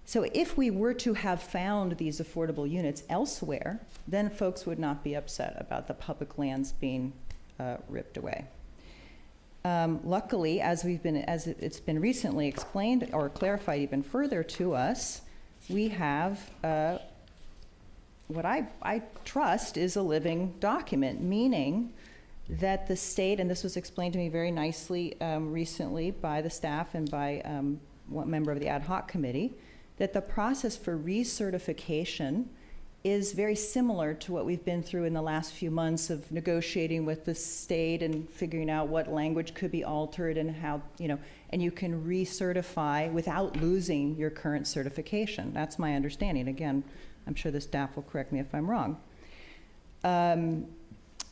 So if we were to have found these affordable units elsewhere, then folks would not be upset about the public lands being ripped away. Luckily, as it's been recently explained or clarified even further to us, we have what I trust is a living document, meaning that the state, and this was explained to me very nicely recently by the staff and by one member of the ad hoc committee, that the process for recertification is very similar to what we've been through in the last few months of negotiating with the state and figuring out what language could be altered and how, and you can recertify without losing your current certification. That's my understanding. Again, I'm sure the staff will correct me if I'm wrong. And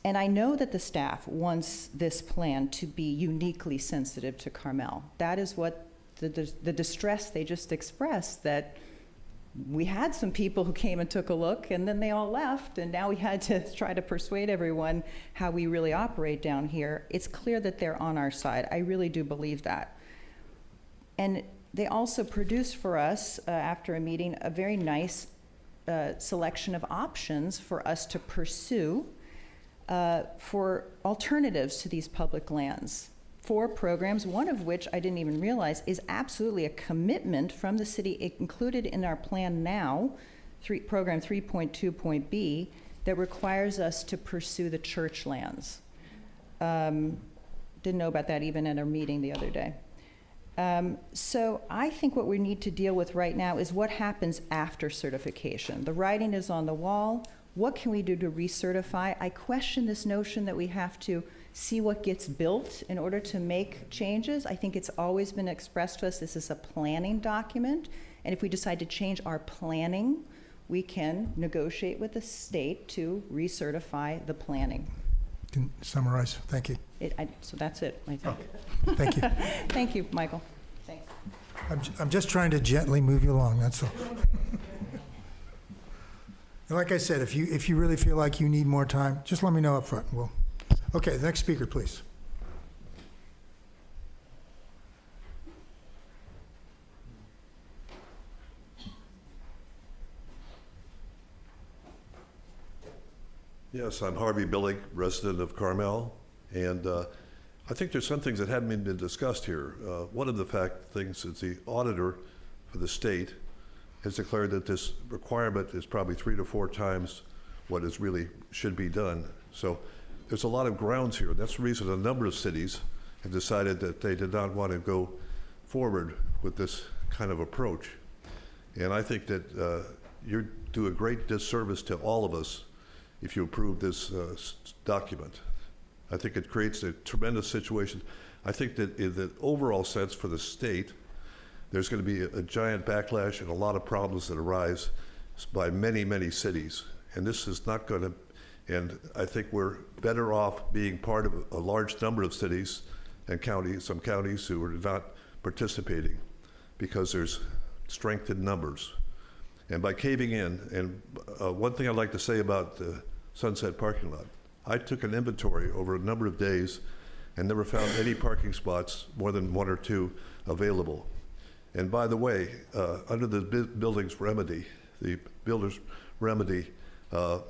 I know that the staff wants this plan to be uniquely sensitive to Carmel. That is what the distress they just expressed, that we had some people who came and took a look and then they all left, and now we had to try to persuade everyone how we really operate down here. It's clear that they're on our side. I really do believe that. And they also produced for us, after a meeting, a very nice selection of options for us to pursue for alternatives to these public lands. 4 programs, one of which I didn't even realize is absolutely a commitment from the city included in our plan now, program 3.2.B, that requires us to pursue the church lands. Didn't know about that even at our meeting the other day. So I think what we need to deal with right now is what happens after certification. The writing is on the wall. What can we do to recertify? I question this notion that we have to see what gets built in order to make changes. I think it's always been expressed to us this is a planning document, and if we decide to change our planning, we can negotiate with the state to recertify the planning. Can summarize. Thank you. So that's it, I think. Oh, thank you. Thank you, Michael. Thanks. I'm just trying to gently move you along, that's all. And like I said, if you really feel like you need more time, just let me know up front. Okay, the next speaker, please. Yes, I'm Harvey Billig, resident of Carmel, and I think there's some things that haven't been discussed here. One of the things is the auditor for the state has declared that this requirement is probably 3 to 4 times what is really should be done. So there's a lot of grounds here. That's the reason a number of cities have decided that they did not want to go forward with this kind of approach. And I think that you do a great disservice to all of us if you approve this document. I think it creates a tremendous situation. I think that in the overall sense for the state, there's going to be a giant backlash and a lot of problems that arise by many, many cities. And this is not going to, and I think we're better off being part of a large number of cities and counties, some counties who are not participating because there's strength in numbers. And by caving in, and one thing I'd like to say about the Sunset parking lot, I took an inventory over a number of days and never found any parking spots, more than 1 or 2, available. And by the way, under the building's remedy, the builder's remedy, the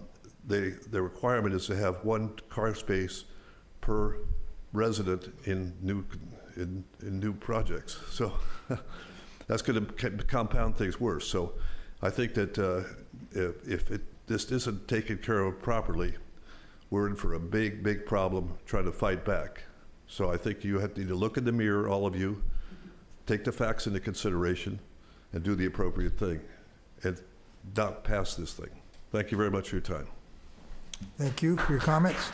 requirement is to have 1 car space per resident in new projects. So that's going to compound things worse. So I think that if this isn't taken care of properly, we're in for a big, big problem trying to fight back. So I think you need to look in the mirror, all of you, take the facts into consideration, and do the appropriate thing, and not pass this thing. Thank you very much for your time. Thank you for your comments.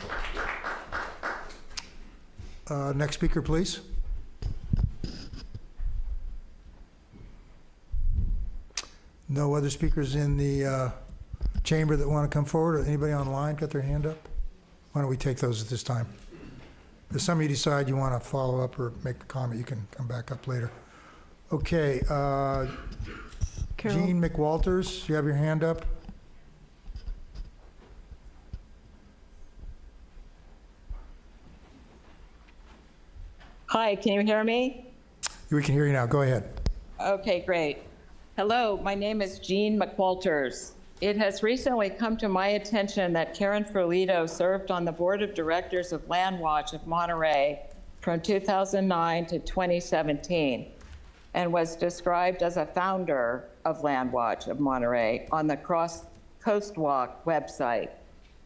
Next speaker, please. No other speakers in the chamber that want to come forward? Or anybody online got their hand up? Why don't we take those at this time? If some of you decide you want to follow up or make a comment, you can come back up later. Okay, Jean McWalters, you have your hand up? Hi, can you hear me? We can hear you now. Go ahead. Okay, great. Hello, my name is Jean McWalters. It has recently come to my attention that Karen Ferlito served on the board of directors of Landwatch of Monterey from 2009 to 2017 and was described as a founder of Landwatch of Monterey on the Coast Walk website.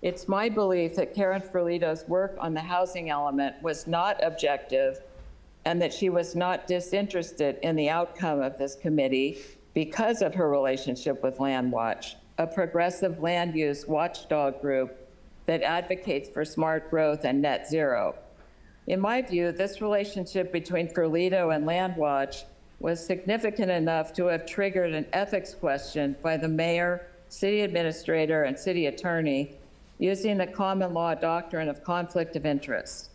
It's my belief that Karen Ferlito's work on the housing element was not objective and that she was not disinterested in the outcome of this committee because of her relationship with Landwatch, a progressive land use watchdog group that advocates for smart growth and net zero. In my view, this relationship between Ferlito and Landwatch was significant enough to have triggered an ethics question by the mayor, city administrator, and city attorney using the common law doctrine of conflict of interest.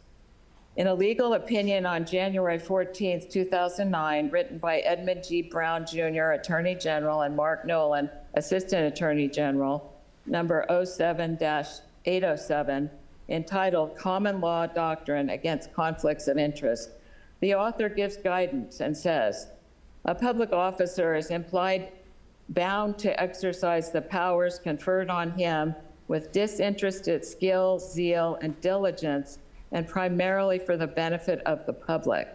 In a legal opinion on January 14, 2009, written by Edmund G. Brown, Jr., Attorney General, and Mark Nolan, Assistant Attorney General, number 07-807, entitled Common Law Doctrine Against Conflicts of Interest, the author gives guidance and says, a public officer is implied bound to exercise the powers conferred on him with disinterested skill, zeal, and diligence, and primarily for the benefit of the public.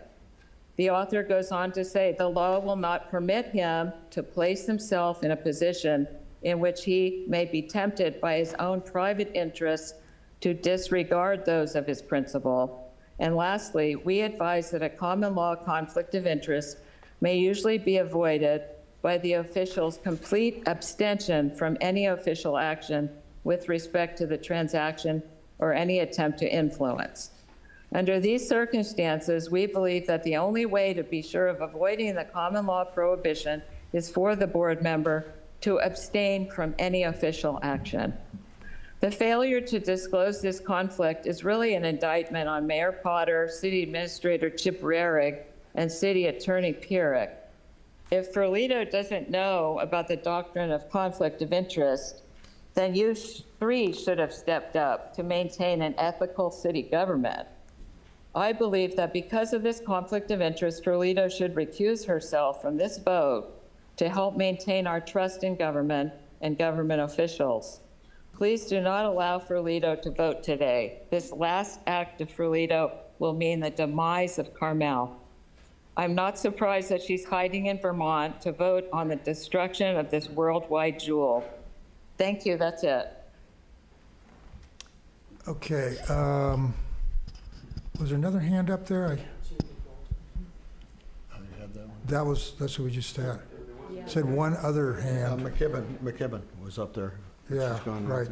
The author goes on to say, the law will not permit him to place himself in a position in which he may be tempted by his own private interests to disregard those of his principal. And lastly, we advise that a common law conflict of interest may usually be avoided by the official's complete abstention from any official action with respect to the transaction or any attempt to influence. Under these circumstances, we believe that the only way to be sure of avoiding the common law prohibition is for the board member to abstain from any official action. The failure to disclose this conflict is really an indictment on Mayor Potter, City Administrator Chip Rarig, and City Attorney Pierrick. If Ferlito doesn't know about the doctrine of conflict of interest, then you three should have stepped up to maintain an ethical city government. I believe that because of this conflict of interest, Ferlito should recuse herself from this vote to help maintain our trust in government and government officials. Please do not allow Ferlito to vote today. This last act of Ferlito will mean the demise of Carmel. I'm not surprised that she's hiding in Vermont to vote on the destruction of this worldwide jewel. Thank you, that's it. Okay, was there another hand up there? That's what we just had. Said one other hand. McKibben was up there. Yeah, She's gone right.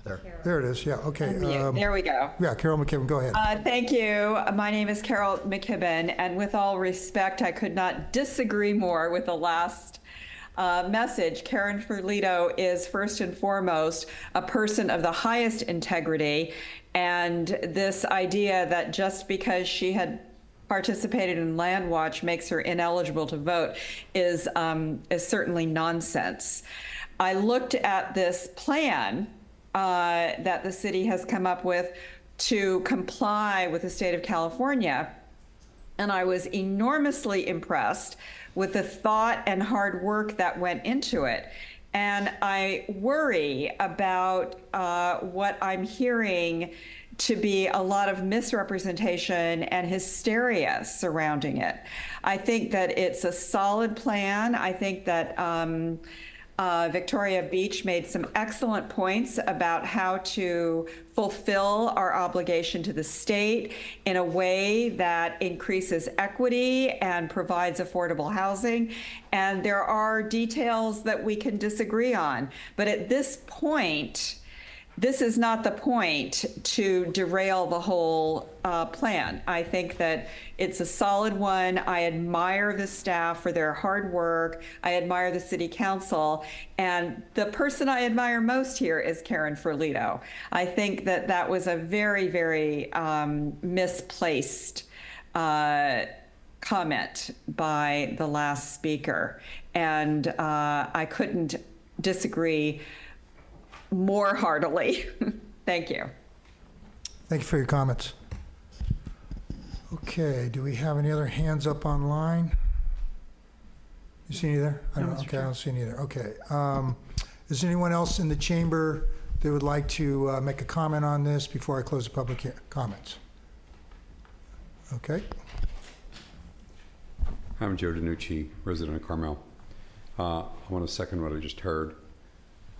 There. There it is, yeah, okay. There we go. Yeah, Carol McKibben, go ahead. Thank you. My name is Carol McKibben, and with all respect, I could not disagree more with the last message. Karen Ferlito is first and foremost a person of the highest integrity, and this idea that just because she had participated in Land Watch makes her ineligible to vote is certainly nonsense. I looked at this plan that the city has come up with to comply with the state of California, and I was enormously impressed with the thought and hard work that went into it. And I worry about what I'm hearing to be a lot of misrepresentation and hysteria surrounding it. I think that it's a solid plan. I think that Victoria Beach made some excellent points about how to fulfill our obligation to the state in a way that increases equity and provides affordable housing. And there are details that we can disagree on. But at this point, this is not the point to derail the whole plan. I think that it's a solid one. I admire the staff for their hard work. I admire the city council. And the person I admire most here is Karen Ferlito. I think that that was a very, very misplaced comment by the last speaker. And I couldn't disagree more heartily. Thank you. Thank you for your comments. Okay, do we have any other hands up online? You see any there? I don't know. Okay, I don't see any there. Okay. Is there anyone else in the chamber that would like to make a comment on this before I close the public comments? Okay. I'm Joe DiNucci, resident of Carmel. I want to second what I just heard.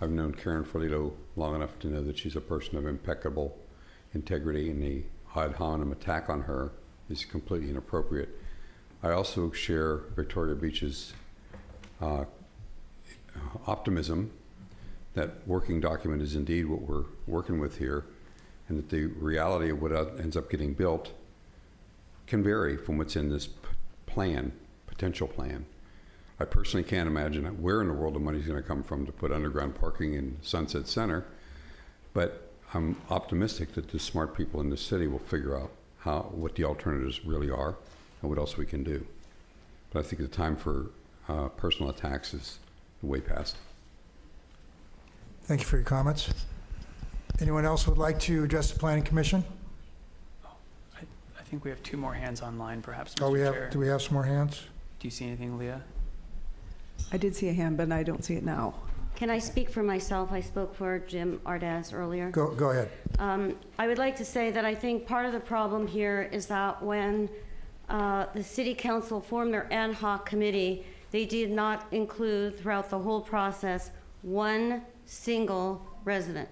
I've known Karen Ferlito long enough to know that she's a person of impeccable integrity, and the ad hominem attack on her is completely inappropriate. I also share Victoria Beach's optimism that working document is indeed what we're working with here, and that the reality of what ends up getting built can vary from what's in this plan, potential plan. I personally can't imagine where in the world the money is going to come from to put underground parking in Sunset Center, but I'm optimistic that the smart people in the city will figure out what the alternatives really are and what else we can do. But I think the time for personal attacks is way past. Thank you for your comments. Anyone else would like to address the Planning Commission? I think we have two more hands online, perhaps, Mr. Oh, Chair. do we have some more hands? Do you see anything, Leah? I did see a hand, but I don't see it now. Can I speak for myself? I spoke for Jim Ardaz earlier. Go ahead. I would like to say that I think part of the problem here is that when the city council formed their ad hoc committee, they did not include throughout the whole process one single resident.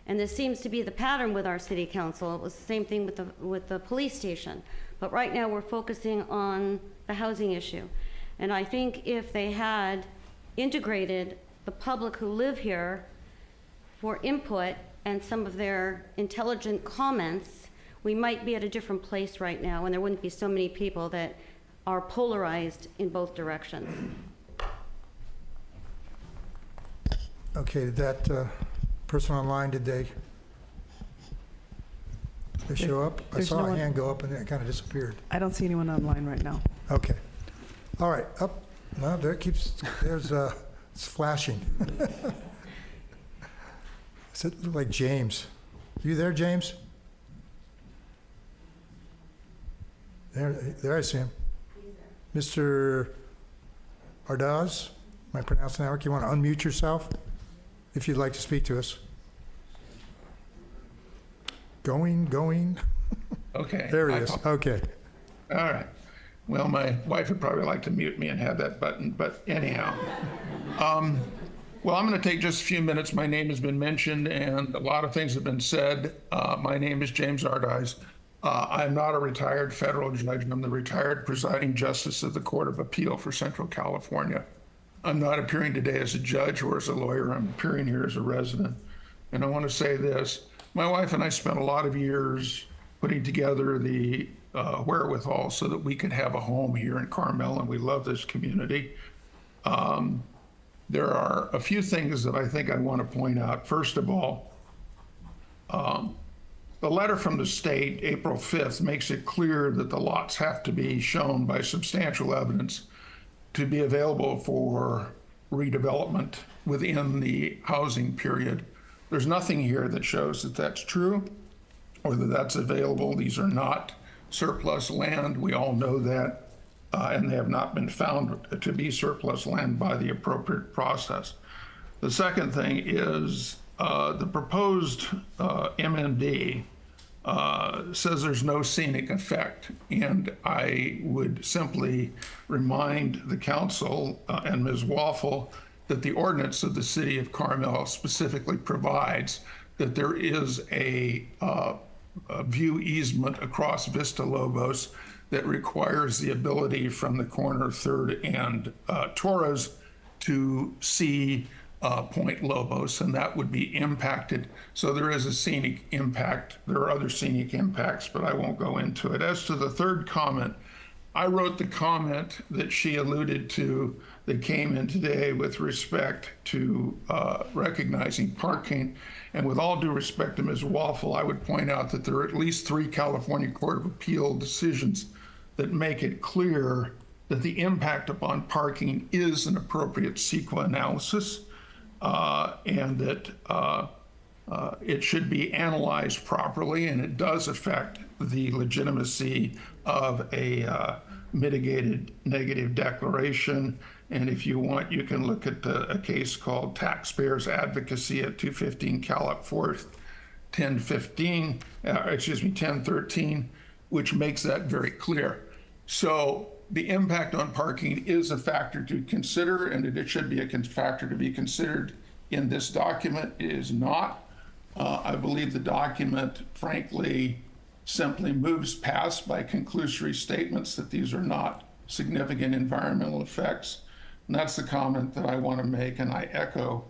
And this seems to be the pattern with our city council. It was the same thing with the police station. But right now we're focusing on the housing issue. And I think if they had integrated the public who live here for input and some of their intelligent comments, we might be at a different place right now, and there wouldn't be so many people that are polarized in both directions. Okay, did that person online, did they show up? I saw a hand go up and then it kind of disappeared. I don't see anyone online right now. Okay. All right, up. No, there it keeps, it's flashing. Does it look like James? You there, James? There I see him. Mr. Ardaz, am I pronouncing that right? You want to unmute yourself if you'd like to speak to us? Going. Okay. There he is. Okay. All right. Well, my wife would probably like to mute me and have that button, but anyhow. Well, I'm going to take just a few minutes. My name has been mentioned and a lot of things have been said. My name is James Ardies. I'm not a retired federal judge. I'm the retired presiding justice of the Court of Appeal for Central California. I'm not appearing today as a judge or as a lawyer. I'm appearing here as a resident. And I want to say this. My wife and I spent a lot of years putting together the wherewithal so that we could have a home here in Carmel, and we love this community. There are a few things that I think I want to point out. First of all, the letter from the state, April 5th, makes it clear that the lots have to be shown by substantial evidence to be available for redevelopment within the housing period. There's nothing here that shows that that's true or that that's available. These are not surplus land. We all know that. And they have not been found to be surplus land by the appropriate process. The second thing is the proposed MMD says there's no scenic effect. And I would simply remind the council and Ms. Waffle that the ordinance of the city of Carmel specifically provides that there is a view easement across Vista Lobos that requires the ability from the corner of 3rd and Torres to see Point Lobos, and that would be impacted. So there is a scenic impact. There are other scenic impacts, but I won't go into it. As to the third comment, I wrote the comment that she alluded to that came in today with respect to recognizing parking. And with all due respect to Ms. Waffle, I would point out that there are at least 3 California Court of Appeal decisions that make it clear that the impact upon parking is an appropriate CEQA analysis, and that it should be analyzed properly, and it does affect the legitimacy of a mitigated negative declaration. And if you want, you can look at a case called Taxpayers Advocacy at 215 Calop 4th, 1013, which makes that very clear. So the impact on parking is a factor to consider, and it should be a factor to be considered in this document. It is not. I believe the document, frankly, simply moves past by conclusory statements that these are not significant environmental effects. And that's the comment that I want to make, and I echo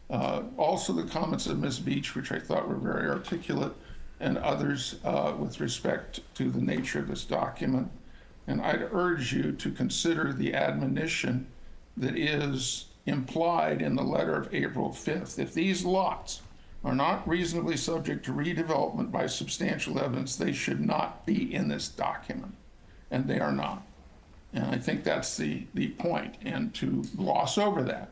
also the comments of Ms. Beach, which I thought were very articulate, and others with respect to the nature of this document. And I'd urge you to consider the admonition that is implied in the letter of April 5th. If these lots are not reasonably subject to redevelopment by substantial evidence, they should not be in this document, and they are not. And I think that's the point, and to gloss over that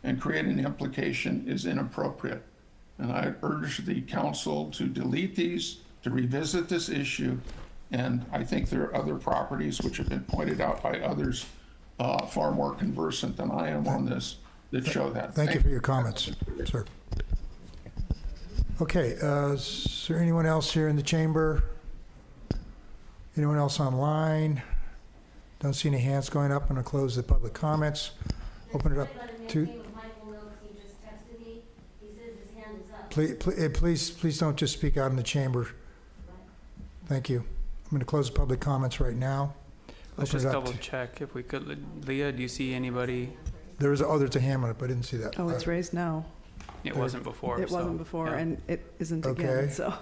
and create an implication is inappropriate. And I urge the council to delete these, to revisit this issue, and I think there are other properties which have been pointed out by others far more conversant than I am on this that show that. Thank you for your comments, sir. Okay, is there anyone else here in the chamber? Anyone else online? Don't see any hands going up. I'm going to close the public comments. Open it up to... Please don't just speak out in the chamber. Thank you. I'm going to close the public comments right now. Let's just double check if we could. Leah, do you see anybody? There's a hand on it, but I didn't see that. Oh, it's raised now. It wasn't before. It wasn't before, yeah. and it isn't again, Okay. so.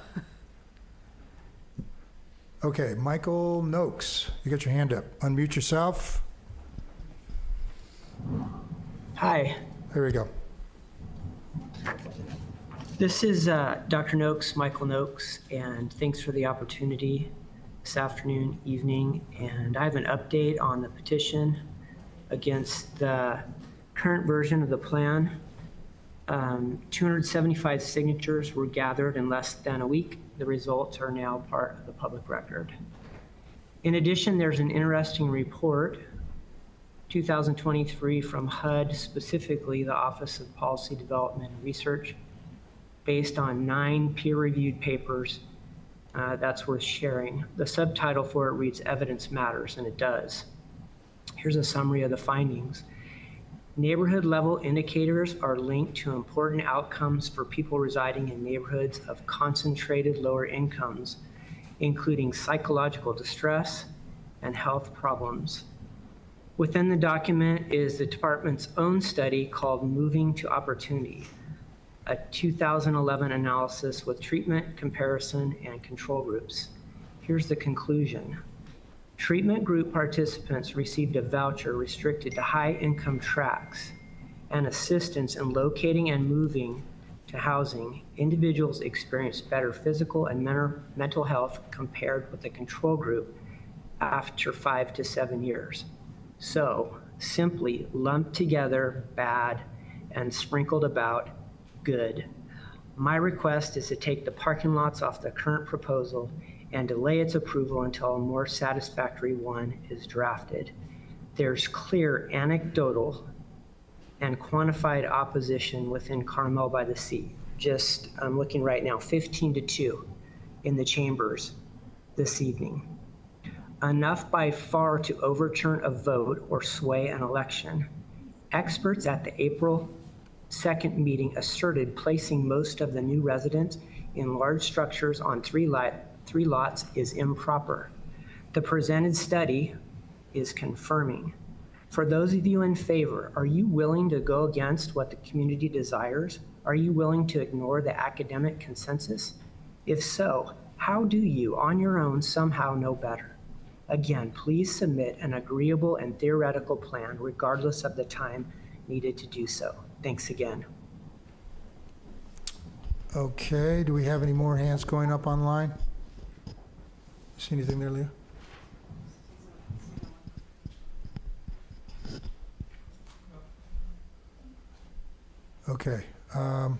Okay, Michael Noakes, you got your hand up. Unmute yourself. Hi. There we go. This is Dr. Noakes, Michael Noakes, and thanks for the opportunity this afternoon, evening. And I have an update on the petition against the current version of the plan. 275 signatures were gathered in less than a week. The results are now part of the public record. In addition, there's an interesting report, 2023, from HUD, specifically the Office of Policy Development and Research, based on 9 peer-reviewed papers that's worth sharing. The subtitle for it reads Evidence Matters, and it does. Here's a summary of the findings. Neighborhood level indicators are linked to important outcomes for people residing in neighborhoods of concentrated lower incomes, including psychological distress and health problems. Within the document is the department's own study called Moving to Opportunity, a 2011 analysis with treatment, comparison, and control groups. Here's the conclusion. Treatment group participants received a voucher restricted to high-income tracts and assistance in locating and moving to housing. Individuals experienced better physical and mental health compared with the control group after 5 to 7 years. So, simply lumped together bad and sprinkled about good. My request is to take the parking lots off the current proposal and delay its approval until a more satisfactory one is drafted. There's clear anecdotal and quantified opposition within Carmel-by-the-Sea. Just, I'm looking right now, 15-2 in the chambers this evening. Enough by far to overturn a vote or sway an election. Experts at the April 2nd meeting asserted placing most of the new residents in large structures on three lots is improper. The presented study is confirming. For those of you in favor, are you willing to go against what the community desires? Are you willing to ignore the academic consensus? If so, how do you, on your own, somehow know better? Again, please submit an agreeable and theoretical plan regardless of the time needed to do so. Thanks again. Okay, do we have any more hands going up online? See anything there, Leah? Okay, I'm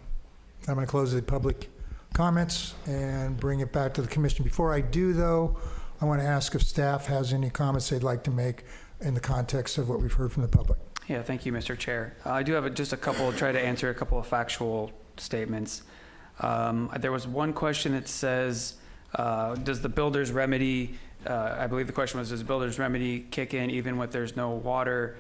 going to close the public comments and bring it back to the commission. Before I do, though, I want to ask if staff has any comments they'd like to make in the context of what we've heard from the public. Yeah, thank you, Mr. Chair. I do have just a couple, try to answer a couple of factual statements. There was one question that says, does the builder's remedy, I believe the question was, does the builder's remedy kick in even when there's no water?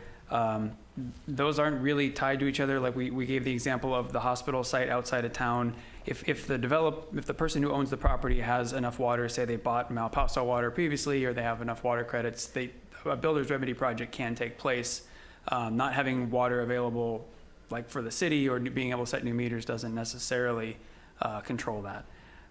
Those aren't really tied to each other. Like we gave the example of the hospital site outside of town. If the person who owns the property has enough water, say they bought Malpaso water previously, or they have enough water credits, a builder's remedy project can take place. Not having water available, like for the city, or being able to set new meters doesn't necessarily control that.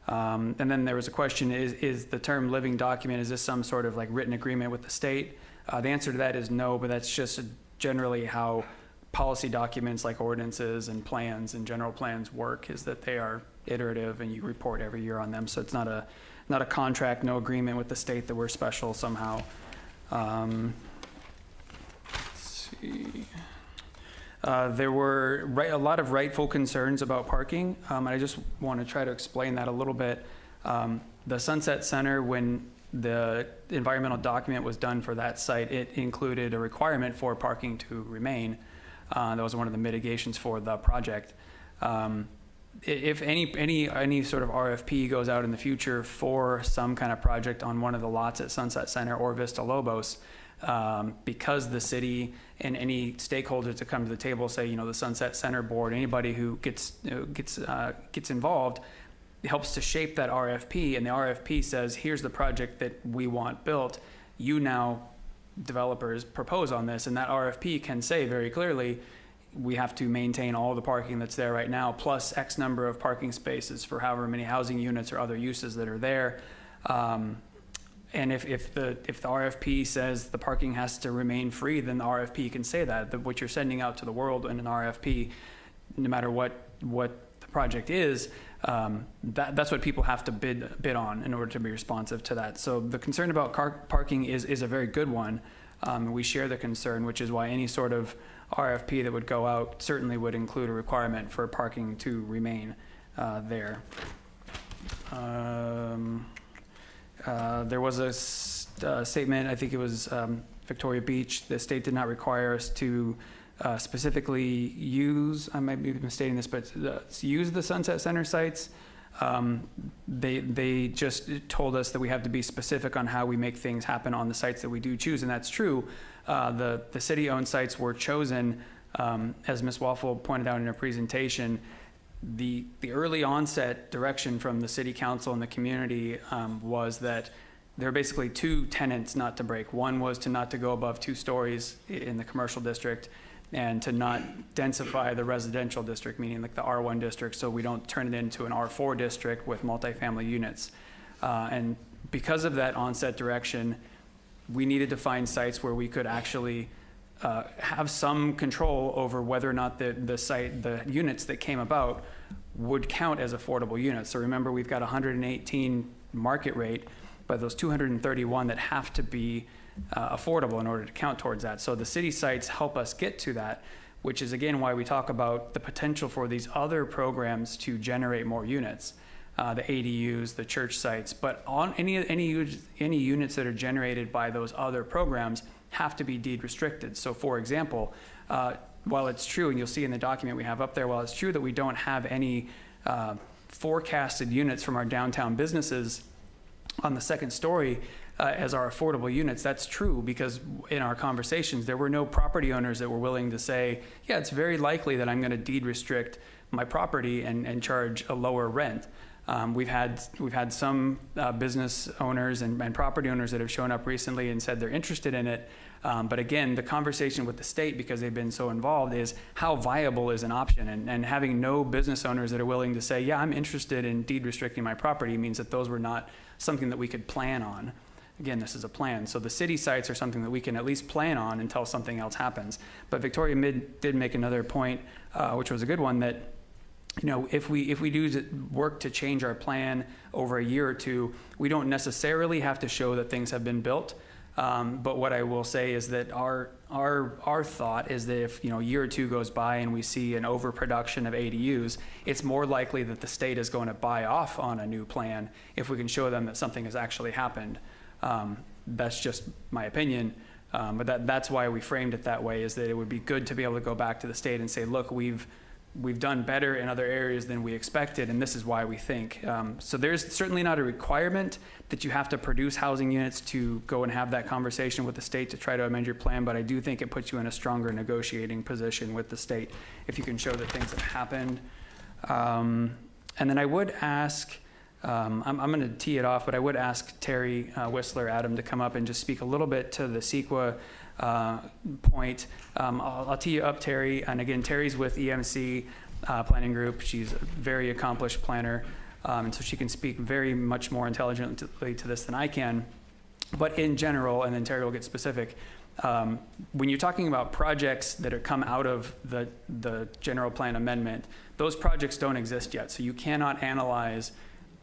And then there was a question: is the term "living document" is this some sort of like written agreement with the state? The answer to that is no, but that's just generally how policy documents like ordinances and plans and general plans work, is that they are iterative and you report every year on them. So it's not a contract, no agreement with the state that we're special somehow. Let's see. There were a lot of rightful concerns about parking. I just want to try to explain that a little bit. The Sunset Center, when the environmental document was done for that site, it included a requirement for parking to remain. That was one of the mitigations for the project. If any sort of RFP goes out in the future for some kind of project on one of the lots at Sunset Center or Vista Lobos, because the city and any stakeholders that come to the table, say, the Sunset Center board, anybody who gets involved, helps to shape that RFP, and the RFP says, here's the project that we want built. You now, developers, propose on this, and that RFP can say very clearly, we have to maintain all the parking that's there right now, plus X number of parking spaces for however many housing units or other uses that are there. And if the RFP says the parking has to remain free, then the RFP can say that. What you're sending out to the world in an RFP, no matter what the project is, that's what people have to bid on in order to be responsive to that. So the concern about parking is a very good one. We share the concern, which is why any sort of RFP that would go out certainly would include a requirement for parking to remain there. There was a statement, I think it was Victoria Beach, the state did not require us to specifically use, I might be misstating this, but use the Sunset Center sites. They just told us that we have to be specific on how we make things happen on the sites that we do choose, and that's true. The city-owned sites were chosen, as Ms. Waffle pointed out in her presentation. The early onset direction from the city council and the community was that there are basically two tenets not to break. One was to not to go above 2 stories in the commercial district, and to not densify the residential district, meaning like the R1 district, so we don't turn it into an R4 district with multifamily units. And because of that onset direction, we needed to find sites where we could actually have some control over whether or not the units that came about would count as affordable units. So remember, we've got 118 market rate, but those 231 that have to be affordable in order to count towards that. So the city sites help us get to that, which is again why we talk about the potential for these other programs to generate more units, the ADUs, the church sites, but on any units that are generated by those other programs have to be deed restricted. So for example, while it's true, and you'll see in the document we have up there, while it's true that we don't have any forecasted units from our downtown businesses on the second story as our affordable units, that's true because in our conversations, there were no property owners that were willing to say, yeah, it's very likely that I'm going to deed restrict my property and charge a lower rent. We've had some business owners and property owners that have shown up recently and said they're interested in it. But again, the conversation with the state, because they've been so involved, is how viable is an option? And having no business owners that are willing to say, yeah, I'm interested in deed restricting my property means that those were not something that we could plan on. Again, this is a plan. So the city sites are something that we can at least plan on until something else happens. But Victoria did make another point, which was a good one, that if we do work to change our plan over a year or two, we don't necessarily have to show that things have been built. But what I will say is that our thought is that if a year or two goes by and we see an overproduction of ADUs, it's more likely that the state is going to buy off on a new plan if we can show them that something has actually happened. That's just my opinion. But that's why we framed it that way, is that it would be good to be able to go back to the state and say, look, we've done better in other areas than we expected, and this is why we think. So there's certainly not a requirement that you have to produce housing units to go and have that conversation with the state to try to amend your plan, but I do think it puts you in a stronger negotiating position with the state if you can show that things have happened. And then I would ask, I'm going to tee it off, but I would ask Terry Whistler, Adam, to come up and just speak a little bit to the CEQA point. I'll tee you up, Terry. And again, Terry's with EMC Planning Group. She's a very accomplished planner, and so she can speak very much more intelligently to this than I can. But in general, and then Terry will get specific, when you're talking about projects that have come out of the general plan amendment, those projects don't exist yet. So you cannot analyze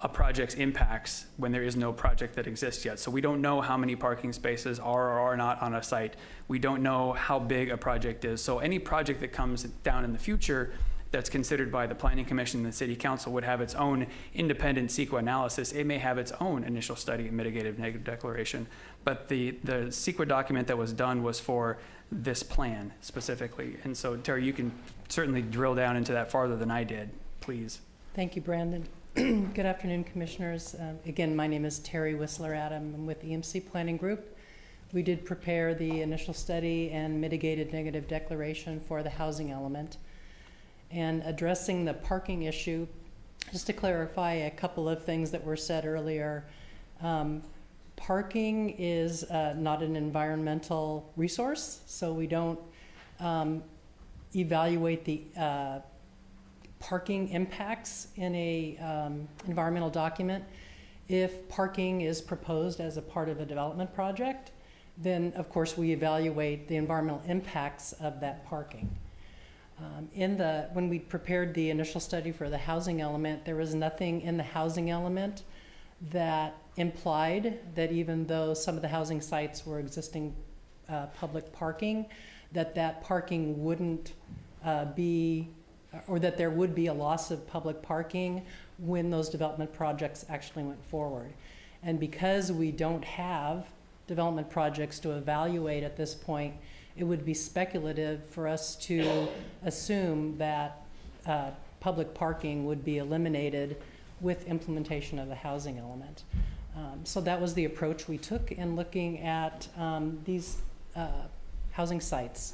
a project's impacts when there is no project that exists yet. So we don't know how many parking spaces are or are not on a site. We don't know how big a project is. So any project that comes down in the future that's considered by the Planning Commission and the City Council would have its own independent CEQA analysis. It may have its own initial study and mitigated negative declaration. But the CEQA document that was done was for this plan specifically. And so Terry, you can certainly drill down into that farther than I did, please. Thank you, Brandon. Good afternoon, Commissioners. Again, my name is Terry Whistler Adam. I'm with EMC Planning Group. We did prepare the initial study and mitigated negative declaration for the housing element. And addressing the parking issue, just to clarify a couple of things that were said earlier, parking is not an environmental resource, so we don't evaluate the parking impacts in a environmental document. If parking is proposed as a part of a development project, then of course we evaluate the environmental impacts of that parking. When we prepared the initial study for the housing element, there was nothing in the housing element that implied that even though some of the housing sites were existing public parking, that parking wouldn't be, or that there would be a loss of public parking when those development projects actually went forward. And because we don't have development projects to evaluate at this point, it would be speculative for us to assume that public parking would be eliminated with implementation of the housing element. So that was the approach we took in looking at these housing sites.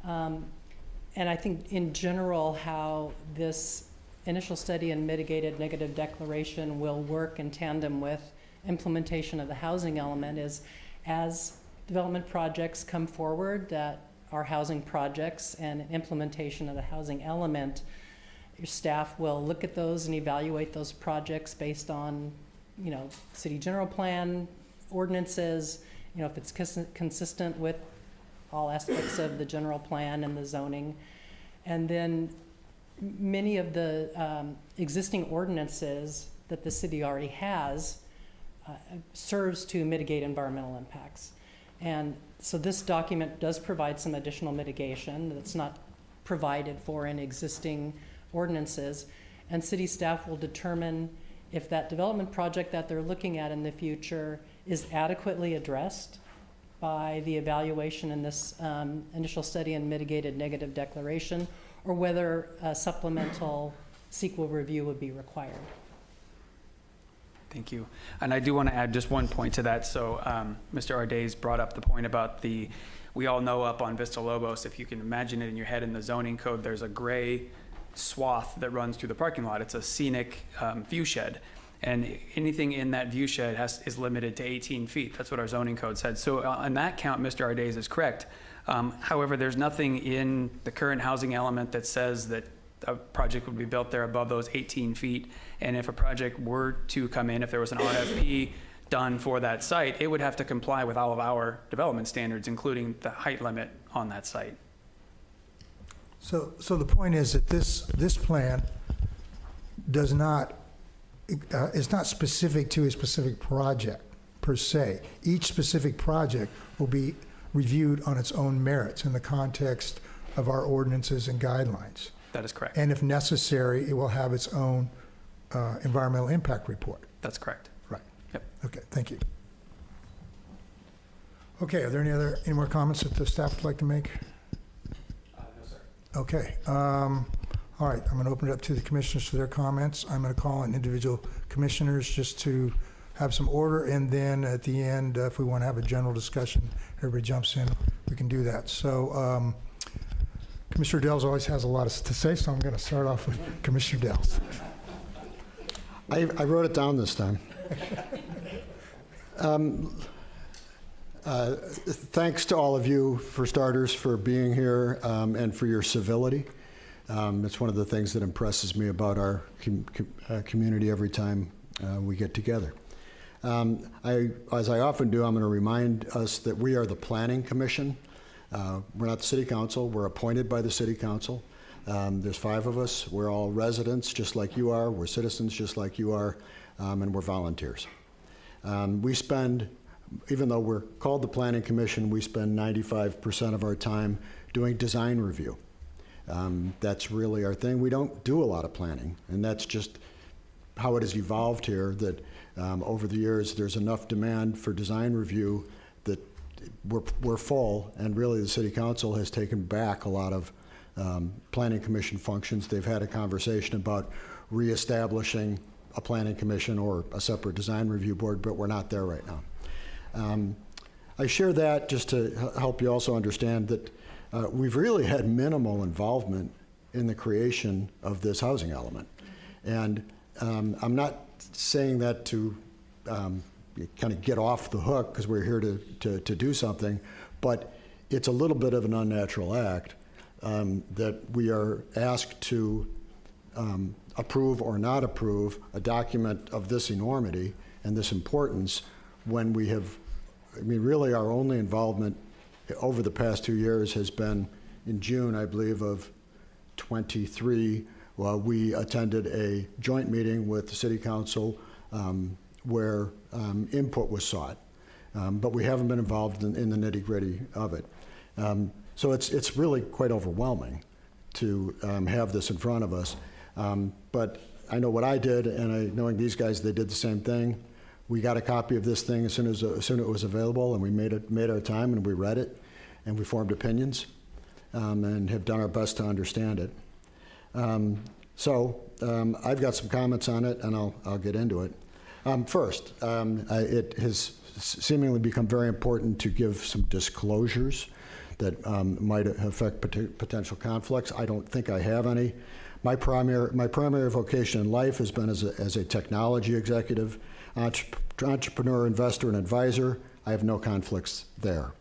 And I think in general how this initial study and mitigated negative declaration will work in tandem with implementation of the housing element is as development projects come forward that are housing projects and implementation of the housing element, your staff will look at those and evaluate those projects based on, you know, city general plan, ordinances, you know, if it's consistent with all aspects of the general plan and the zoning. And then many of the existing ordinances that the city already has serves to mitigate environmental impacts. And so this document does provide some additional mitigation that's not provided for in existing ordinances. And city staff will determine if that development project that they're looking at in the future is adequately addressed by the evaluation in this initial study and mitigated negative declaration, or whether a supplemental CEQA review would be required. Thank you. And I do want to add just one point to that. So Mr. Ardays brought up the point about we all know up on Vista Lobos, if you can imagine it in your head in the zoning code, there's a gray swath that runs through the parking lot. It's a scenic view shed. And anything in that view shed is limited to 18 feet. That's what our zoning code said. So on that count, Mr. Ardays is correct. However, there's nothing in the current housing element that says that a project would be built there above those 18 feet. And if a project were to come in, if there was an RFP done for that site, it would have to comply with all of our development standards, including the height limit on that site. So the point is that this plan does not, is not specific to a specific project per se. Each specific project will be reviewed on its own merits in the context of our ordinances and guidelines. That is correct. And if necessary, it will have its own environmental impact report. That's correct. Right. Yep. Okay, thank you. Okay, are there any more comments that the staff would like to make? No, sir. Okay. All right, I'm going to open it up to the commissioners for their comments. I'm going to call on individual commissioners just to have some order, and then at the end, if we want to have a general discussion, everybody jumps in, we can do that. So Commissioner Dells always has a lot to say, so I'm going to start off with Commissioner Dells. I wrote it down this time. Thanks to all of you, for starters, for being here and for your civility. It's one of the things that impresses me about our community every time we get together. As I often do, I'm going to remind us that we are the Planning Commission. We're not the City Council. We're appointed by the City Council. There's 5 of us. We're all residents, just like you are. We're citizens, just like you are, and we're volunteers. We spend, even though we're called the Planning Commission, we spend 95% of our time doing design review. That's really our thing. We don't do a lot of planning, and that's just how it has evolved here, that over the years there's enough demand for design review that we're full, and really the City Council has taken back a lot of Planning Commission functions. They've had a conversation about reestablishing a Planning Commission or a separate design review board, but we're not there right now. I share that just to help you also understand that we've really had minimal involvement in the creation of this housing element. And I'm not saying that to kind of get off the hook because we're here to do something, but it's a little bit of an unnatural act that we are asked to approve or not approve a document of this enormity and this importance when we have, I mean, really our only involvement over the past 2 years has been in June, I believe, of 23. We attended a joint meeting with the City Council where input was sought, but we haven't been involved in the nitty-gritty of it. So it's really quite overwhelming to have this in front of us. But I know what I did, and knowing these guys, they did the same thing. We got a copy of this thing as soon as it was available, and we made our time, and we read it, and we formed opinions, and have done our best to understand it. So I've got some comments on it, and I'll get into it. First, it has seemingly become very important to give some disclosures that might affect potential conflicts. I don't think I have any. My primary vocation in life has been as a technology executive, entrepreneur, investor, and advisor. I have no conflicts there.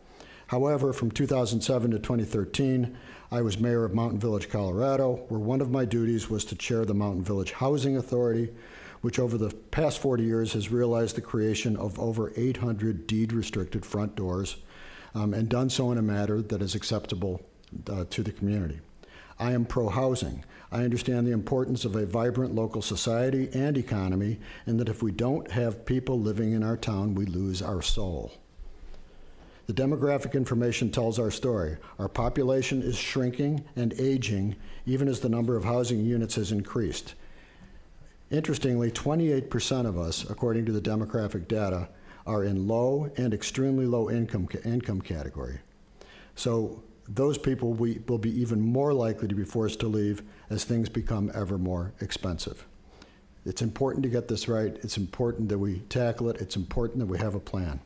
However, from 2007 to 2013, I was mayor of Mountain Village, Colorado, where one of my duties was to chair the Mountain Village Housing Authority, which over the past 40 years has realized the creation of over 800 deed-restricted front doors, and done so in a manner that is acceptable to the community. I am pro-housing. I understand the importance of a vibrant local society and economy, and that if we don't have people living in our town, we lose our soul. The demographic information tells our story. Our population is shrinking and aging, even as the number of housing units has increased. Interestingly, 28% of us, according to the demographic data, are in low and extremely low income category. So those people will be even more likely to be forced to leave as things become ever more expensive. It's important to get this right. It's important that we tackle it. It's important that we have a plan.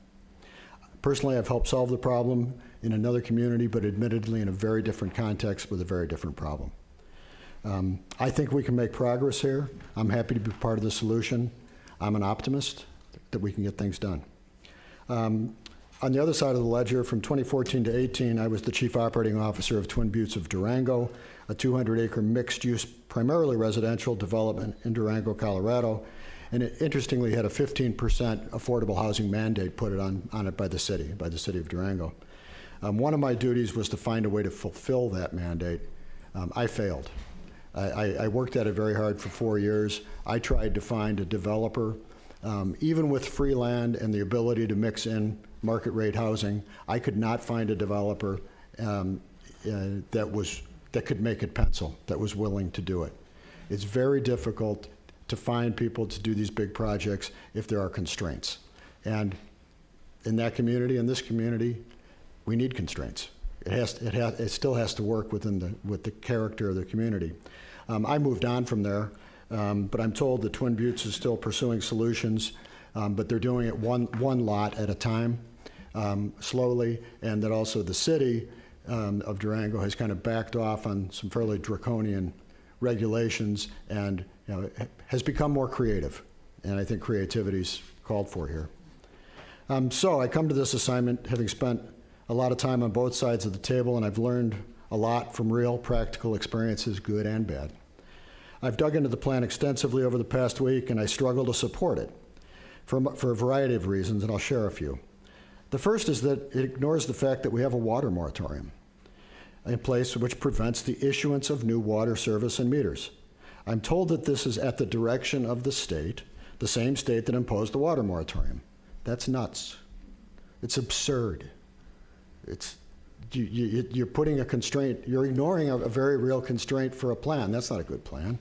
Personally, I've helped solve the problem in another community, but admittedly in a very different context with a very different problem. I think we can make progress here. I'm happy to be part of the solution. I'm an optimist that we can get things done. On the other side of the ledger, from 2014 to 18, I was the chief operating officer of Twin Buttes of Durango, a 200-acre mixed-use, primarily residential development in Durango, Colorado, and it interestingly had a 15% affordable housing mandate put on it by the city of Durango. One of my duties was to find a way to fulfill that mandate. I failed. I worked at it very hard for 4 years. I tried to find a developer, even with free land and the ability to mix in market rate housing. I could not find a developer that could make it pencil, that was willing to do it. It's very difficult to find people to do these big projects if there are constraints. And in that community, in this community, we need constraints. It still has to work with the character of the community. I moved on from there, but I'm told that Twin Buttes is still pursuing solutions, but they're doing it one lot at a time, slowly, and that also the city of Durango has kind of backed off on some fairly draconian regulations and has become more creative. And I think creativity is called for here. So I come to this assignment having spent a lot of time on both sides of the table, and I've learned a lot from real practical experiences, good and bad. I've dug into the plan extensively over the past week, and I struggle to support it for a variety of reasons, and I'll share a few. The first is that it ignores the fact that we have a water moratorium in place which prevents the issuance of new water service and meters. I'm told that this is at the direction of the state, the same state that imposed the water moratorium. That's nuts. It's absurd. You're putting a constraint, you're ignoring a very real constraint for a plan. That's not a good plan.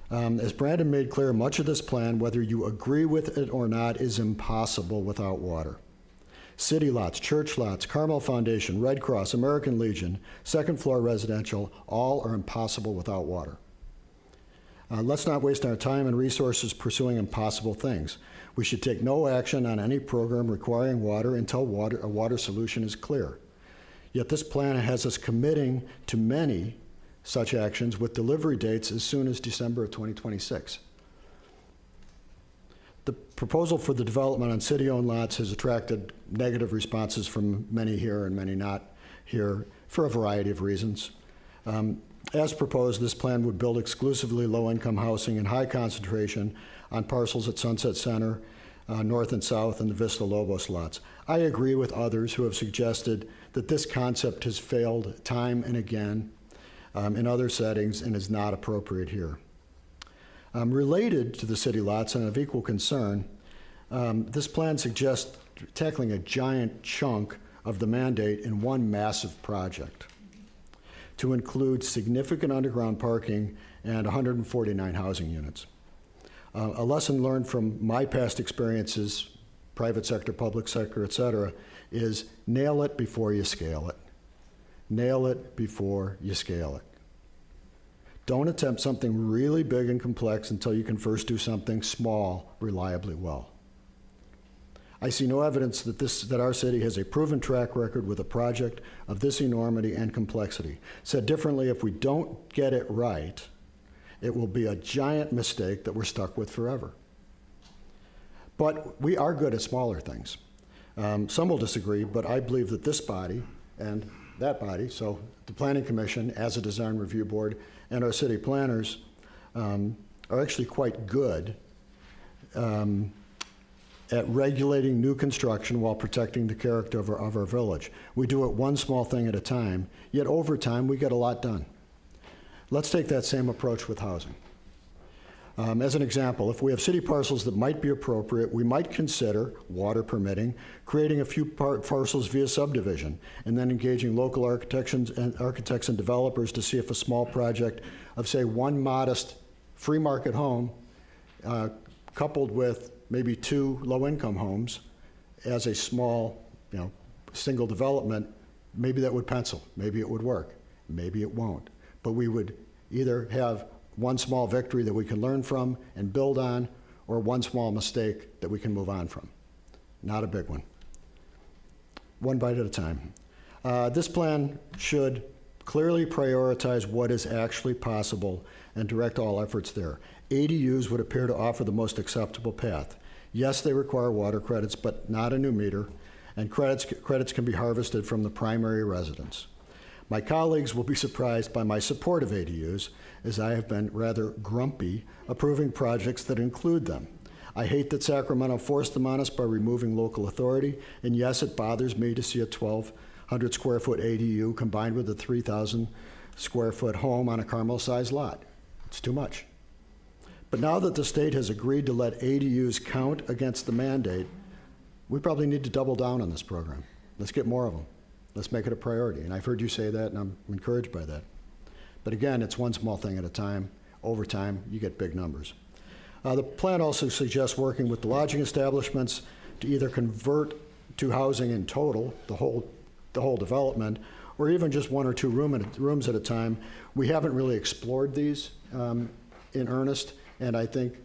As Brandon made clear, much of this plan, whether you agree with it or not, is impossible without water. City lots, church lots, Carmel Foundation, Red Cross, American Legion, second floor residential, all are impossible without water. Let's not waste our time and resources pursuing impossible things. We should take no action on any program requiring water until a water solution is clear. Yet this plan has us committing to many such actions with delivery dates as soon as December of 2026. The proposal for the development on city-owned lots has attracted negative responses from many here and many not here for a variety of reasons. As proposed, this plan would build exclusively low-income housing in high concentration on parcels at Sunset Center, north and south, and the Vista Lobos lots. I agree with others who have suggested that this concept has failed time and again in other settings and is not appropriate here. Related to the city lots and of equal concern, this plan suggests tackling a giant chunk of the mandate in one massive project to include significant underground parking and 149 housing units. A lesson learned from my past experiences, private sector, public sector, et cetera, is nail it before you scale it. Nail it before you scale it. Don't attempt something really big and complex until you can first do something small reliably well. I see no evidence that our city has a proven track record with a project of this enormity and complexity. Said differently, if we don't get it right, it will be a giant mistake that we're stuck with forever. But we are good at smaller things. Some will disagree, but I believe that this body and that body, so the Planning Commission as a design review board and our city planners are actually quite good at regulating new construction while protecting the character of our village. We do it one small thing at a time, yet over time we get a lot done. Let's take that same approach with housing. As an example, if we have city parcels that might be appropriate, we might consider, water permitting, creating a few parcels via subdivision, and then engaging local architects and developers to see if a small project of, say, one modest free market home coupled with maybe 2 low-income homes as a small, single development, maybe that would pencil, maybe it would work, maybe it won't. But we would either have one small victory that we can learn from and build on, or one small mistake that we can move on from. Not a big one. One bite at a time. This plan should clearly prioritize what is actually possible and direct all efforts there. ADUs would appear to offer the most acceptable path. Yes, they require water credits, but not a new meter, and credits can be harvested from the primary residence. My colleagues will be surprised by my support of ADUs, as I have been rather grumpy approving projects that include them. I hate that Sacramento forced them on us by removing local authority, and yes, it bothers me to see a 1,200 square foot ADU combined with a 3,000 square foot home on a Carmel-sized lot. It's too much. But now that the state has agreed to let ADUs count against the mandate, we probably need to double down on this program. Let's get more of them. Let's make it a priority. And I've heard you say that, and I'm encouraged by that. But again, it's one small thing at a time. Over time, you get big numbers. The plan also suggests working with the lodging establishments to either convert to housing in total, the whole development, or even just 1 or 2 rooms at a time. We haven't really explored these in earnest, and I think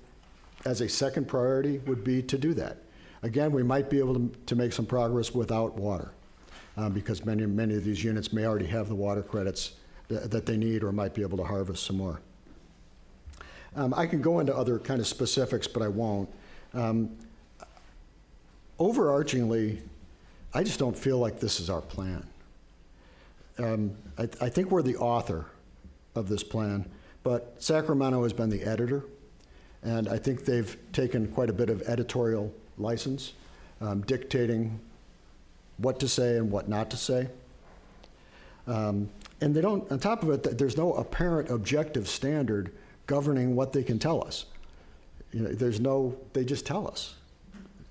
as a second priority would be to do that. Again, we might be able to make some progress without water, because many of these units may already have the water credits that they need or might be able to harvest some more. I can go into other kind of specifics, but I won't. Overarchingly, I just don't feel like this is our plan. I think we're the author of this plan, but Sacramento has been the editor, and I think they've taken quite a bit of editorial license, dictating what to say and what not to say. And they don't, on top of it, there's no apparent objective standard governing what they can tell us. They just tell us.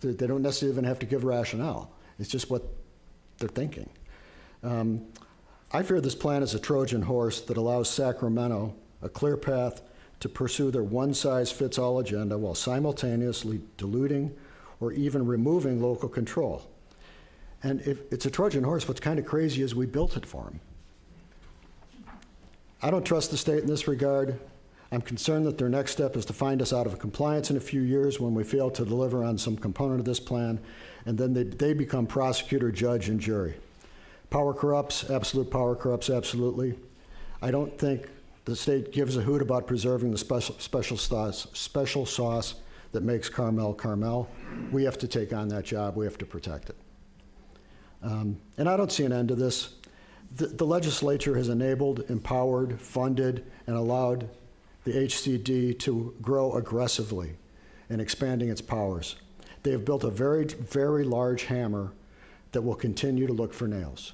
They don't necessarily even have to give rationale. It's just what they're thinking. I fear this plan is a Trojan horse that allows Sacramento a clear path to pursue their one-size-fits-all agenda while simultaneously diluting or even removing local control. And if it's a Trojan horse, what's kind of crazy is we built it for them. I don't trust the state in this regard. I'm concerned that their next step is to find us out of compliance in a few years when we fail to deliver on some component of this plan, and then they become prosecutor, judge, and jury. Power corrupts, absolute power corrupts, absolutely. I don't think the state gives a hoot about preserving the special sauce that makes Carmel Carmel. We have to take on that job. We have to protect it. And I don't see an end to this. The legislature has enabled, empowered, funded, and allowed the HCD to grow aggressively in expanding its powers. They have built a very, very large hammer that will continue to look for nails.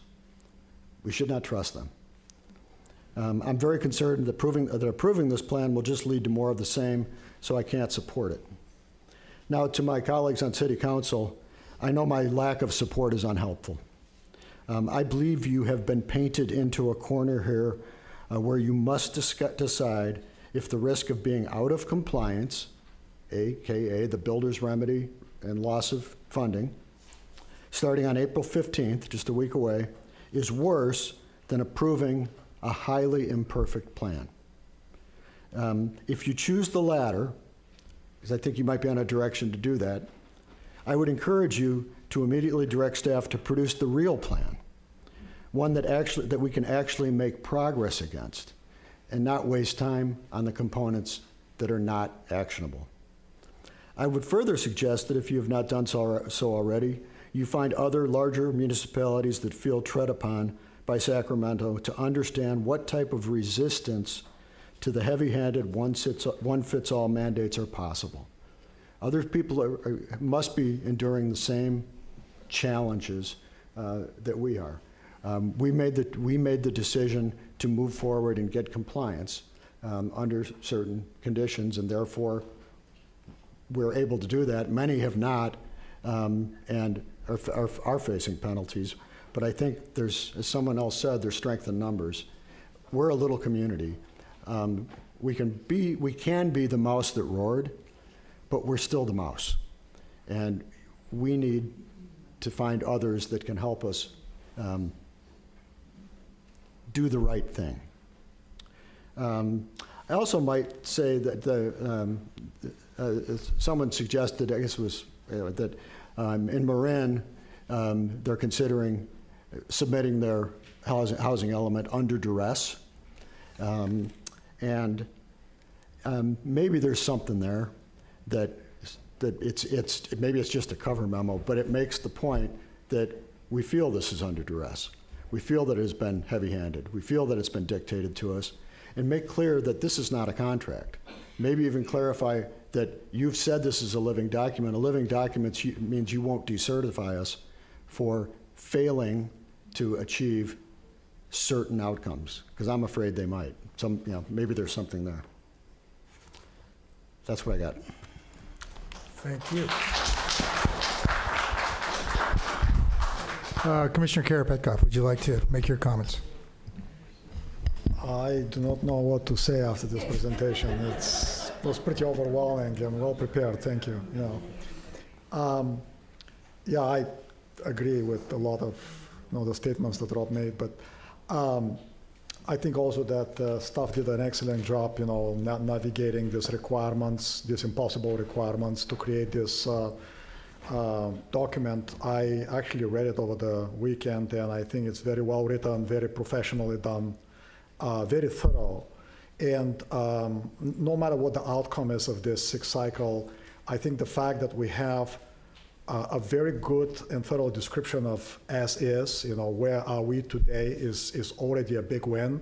We should not trust them. I'm very concerned that approving this plan will just lead to more of the same, so I can't support it. Now, to my colleagues on City Council, I know my lack of support is unhelpful. I believe you have been painted into a corner here where you must decide if the risk of being out of compliance, AKA the builder's remedy and loss of funding, starting on April 15th, just a week away, is worse than approving a highly imperfect plan. If you choose the latter, because I think you might be on a direction to do that, I would encourage you to immediately direct staff to produce the real plan, one that we can actually make progress against, and not waste time on the components that are not actionable. I would further suggest that if you have not done so already, you find other larger municipalities that feel tread upon by Sacramento to understand what type of resistance to the heavy-handed one-fits-all mandates are possible. Other people must be enduring the same challenges that we are. We made the decision to move forward and get compliance under certain conditions, and therefore we're able to do that. Many have not, and are facing penalties. But I think there's, as someone else said, there's strength in numbers. We're a little community. We can be the mouse that roared, but we're still the mouse. And we need to find others that can help us do the right thing. I also might say that someone suggested, I guess it was that in Marin, they're considering submitting their housing element under duress. And maybe there's something there that maybe it's just a cover memo, but it makes the point that we feel this is under duress. We feel that it has been heavy-handed. We feel that it's been dictated to us, and make clear that this is not a contract. Maybe even clarify that you've said this is a living document. A living document means you won't decertify us for failing to achieve certain outcomes, because I'm afraid they might. Maybe there's something there. That's what I got. Thank you. Commissioner Karapetkoff, would you like to make your comments? I do not know what to say after this presentation. It was pretty overwhelming and well prepared. Thank you. Yeah, I agree with a lot of the statements that Rob made, but I think also that staff did an excellent job, navigating these requirements, these impossible requirements to create this document. I actually read it over the weekend, and I think it's very well written, very professionally done, very thorough. And no matter what the outcome is of this sixth cycle, I think the fact that we have a very good and thorough description of as is, where are we today is already a big win.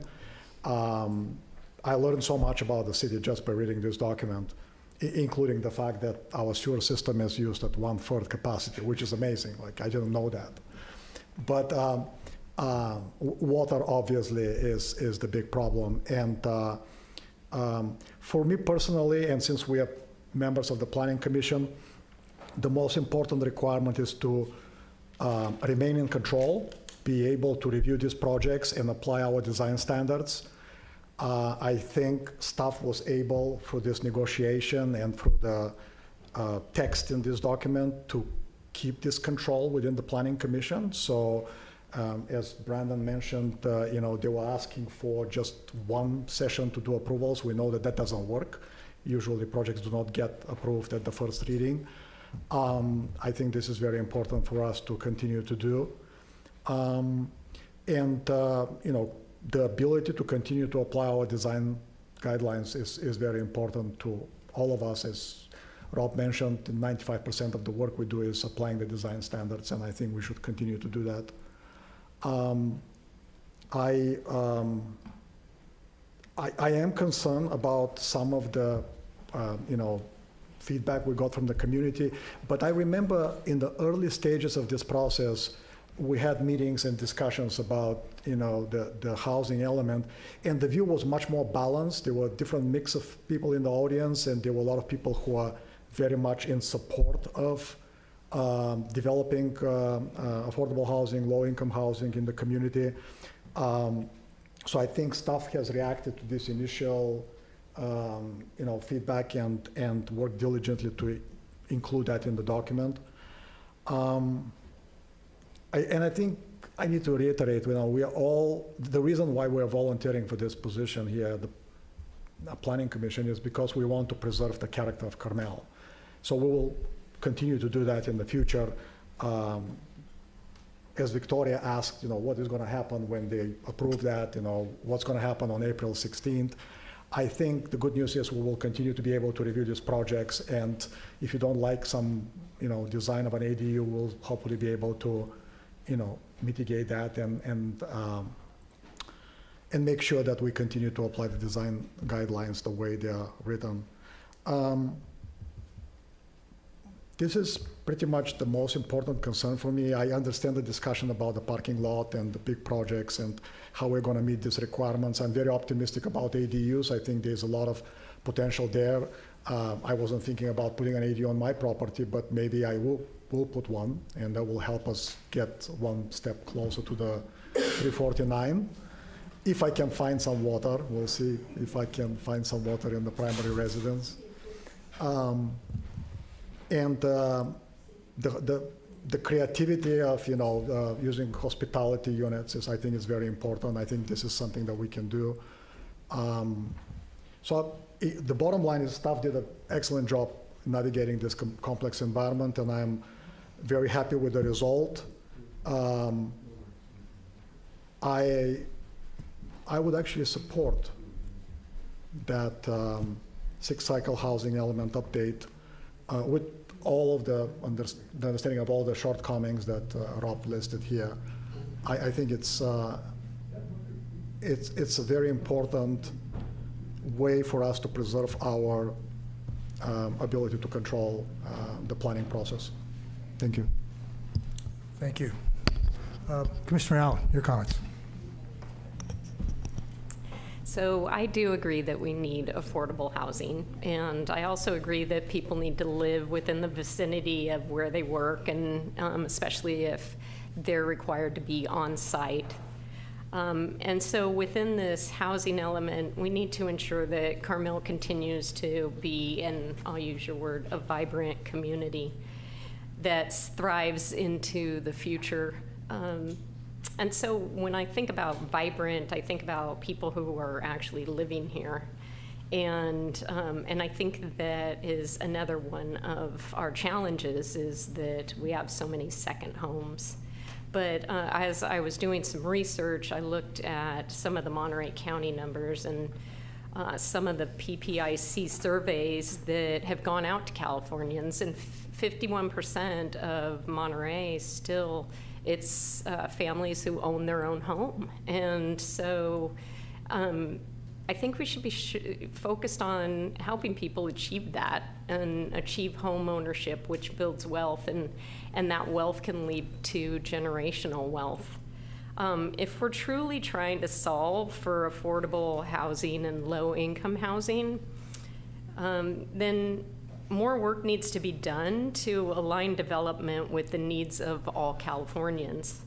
I learned so much about the city just by reading this document, including the fact that our sewer system is used at 1/3 capacity, which is amazing. Like, I didn't know that. But water obviously is the big problem. And for me personally, and since we are members of the Planning Commission, the most important requirement is to remain in control, be able to review these projects and apply our design standards. I think staff was able, through this negotiation and through the text in this document, to keep this control within the Planning Commission. So as Brandon mentioned, they were asking for just one session to do approvals. We know that that doesn't work. Usually projects do not get approved at the first reading. I think this is very important for us to continue to do. The ability to continue to apply our design guidelines is very important to all of us. As Rob mentioned, 95% of the work we do is applying the design standards, and I think we should continue to do that. I am concerned about some of the, feedback we got from the community, but I remember in the early stages of this process, we had meetings and discussions about, the housing element, and the view was much more balanced. There were a different mix of people in the audience, and there were a lot of people who are very much in support of developing affordable housing, low-income housing in the community. So I think staff has reacted to this initial feedback and worked diligently to include that in the document. I think I need to reiterate, we are all, the reason why we're volunteering for this position here, Planning Commission is because we want to preserve the character of Carmel. So we will continue to do that in the future. As Victoria asked, what is going to happen when they approve that, what's going to happen on April 16th. I think the good news is we will continue to be able to review these projects, and if you don't like some, design of an ADU, we'll hopefully be able to, mitigate that and make sure that we continue to apply the design guidelines the way they are written. This is pretty much the most important concern for me. I understand the discussion about the parking lot and the big projects and how we're going to meet these requirements. I'm very optimistic about ADUs. I think there's a lot of potential there. I wasn't thinking about putting an ADU on my property, but maybe I will put one, and that will help us get one step closer to the 349. If I can find some water, we'll see if I can find some water in the primary residence. And the creativity of using hospitality units I think is very important. I think this is something that we can do. The bottom line is staff did an excellent job navigating this complex environment, and I'm very happy with the result. I would actually support that 6-cycle housing element update with all of the understanding of all the shortcomings that Rob listed here. I think it's a very important way for us to preserve our ability to control the planning process. Thank you. Thank you. Commissioner Allen, your comments. So I do agree that we need affordable housing, and I also agree that people need to live within the vicinity of where they work, and especially if they're required to be on site. And so within this housing element, we need to ensure that Carmel continues to be, and I'll use your word, a vibrant community that thrives into the future. And so when I think about vibrant, I think about people who are actually living here. And I think that is another one of our challenges, is that we have so many second homes. But as I was doing some research, I looked at some of the Monterey County numbers and some of the PPIC surveys that have gone out to Californians, and 51% of Monterey still, it's families who own their own home. And so I think we should be focused on helping people achieve that and achieve home ownership, which builds wealth, and that wealth can lead to generational wealth. If we're truly trying to solve for affordable housing and low-income housing, then more work needs to be done to align development with the needs of all Californians.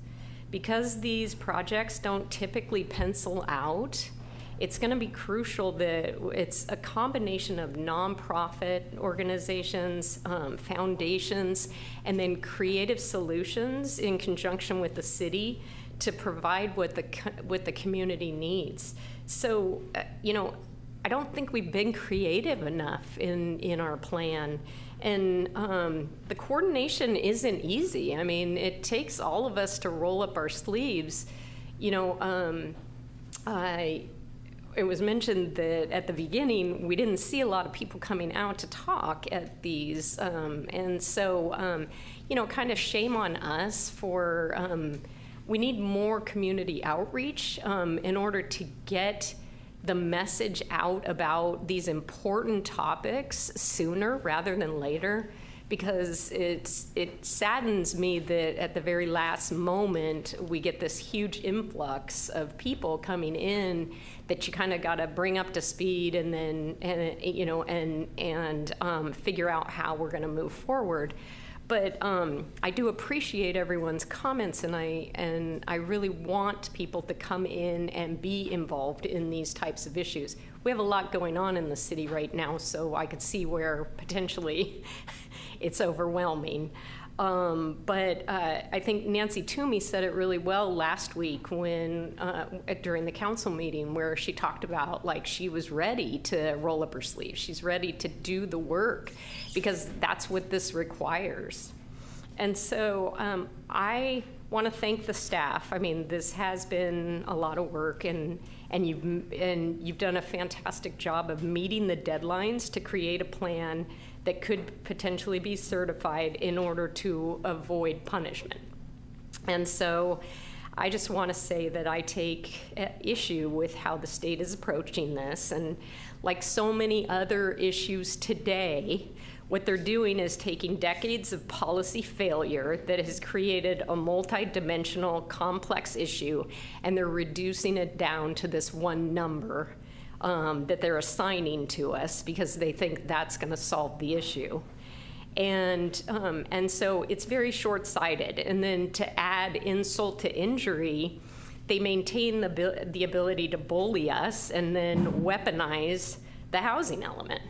Because these projects don't typically pencil out, it's going to be crucial that it's a combination of nonprofit organizations, foundations, and then creative solutions in conjunction with the city to provide what the community needs. So, I don't think we've been creative enough in our plan. And the coordination isn't easy. I mean, it takes all of us to roll up our sleeves. It was mentioned that at the beginning, we didn't see a lot of people coming out to talk at these. And so, kind of shame on us for, we need more community outreach in order to get the message out about these important topics sooner rather than later, because it saddens me that at the very last moment we get this huge influx of people coming in that you kind of got to bring up to speed and then figure out how we're going to move forward. But I do appreciate everyone's comments, and I really want people to come in and be involved in these types of issues. We have a lot going on in the city right now, so I could see where potentially it's overwhelming. But I think Nancy Toomey said it really well last week when, during the council meeting, where she talked about like she was ready to roll up her sleeves. She's ready to do the work because that's what this requires. And so I want to thank the staff. I mean, this has been a lot of work, and you've done a fantastic job of meeting the deadlines to create a plan that could potentially be certified in order to avoid punishment. And so I just want to say that I take issue with how the state is approaching this. And like so many other issues today, what they're doing is taking decades of policy failure that has created a multi-dimensional, complex issue, and they're reducing it down to this one number that they're assigning to us because they think that's going to solve the issue. And so it's very short-sighted. And then to add insult to injury, they maintain the ability to bully us and then weaponize the housing element.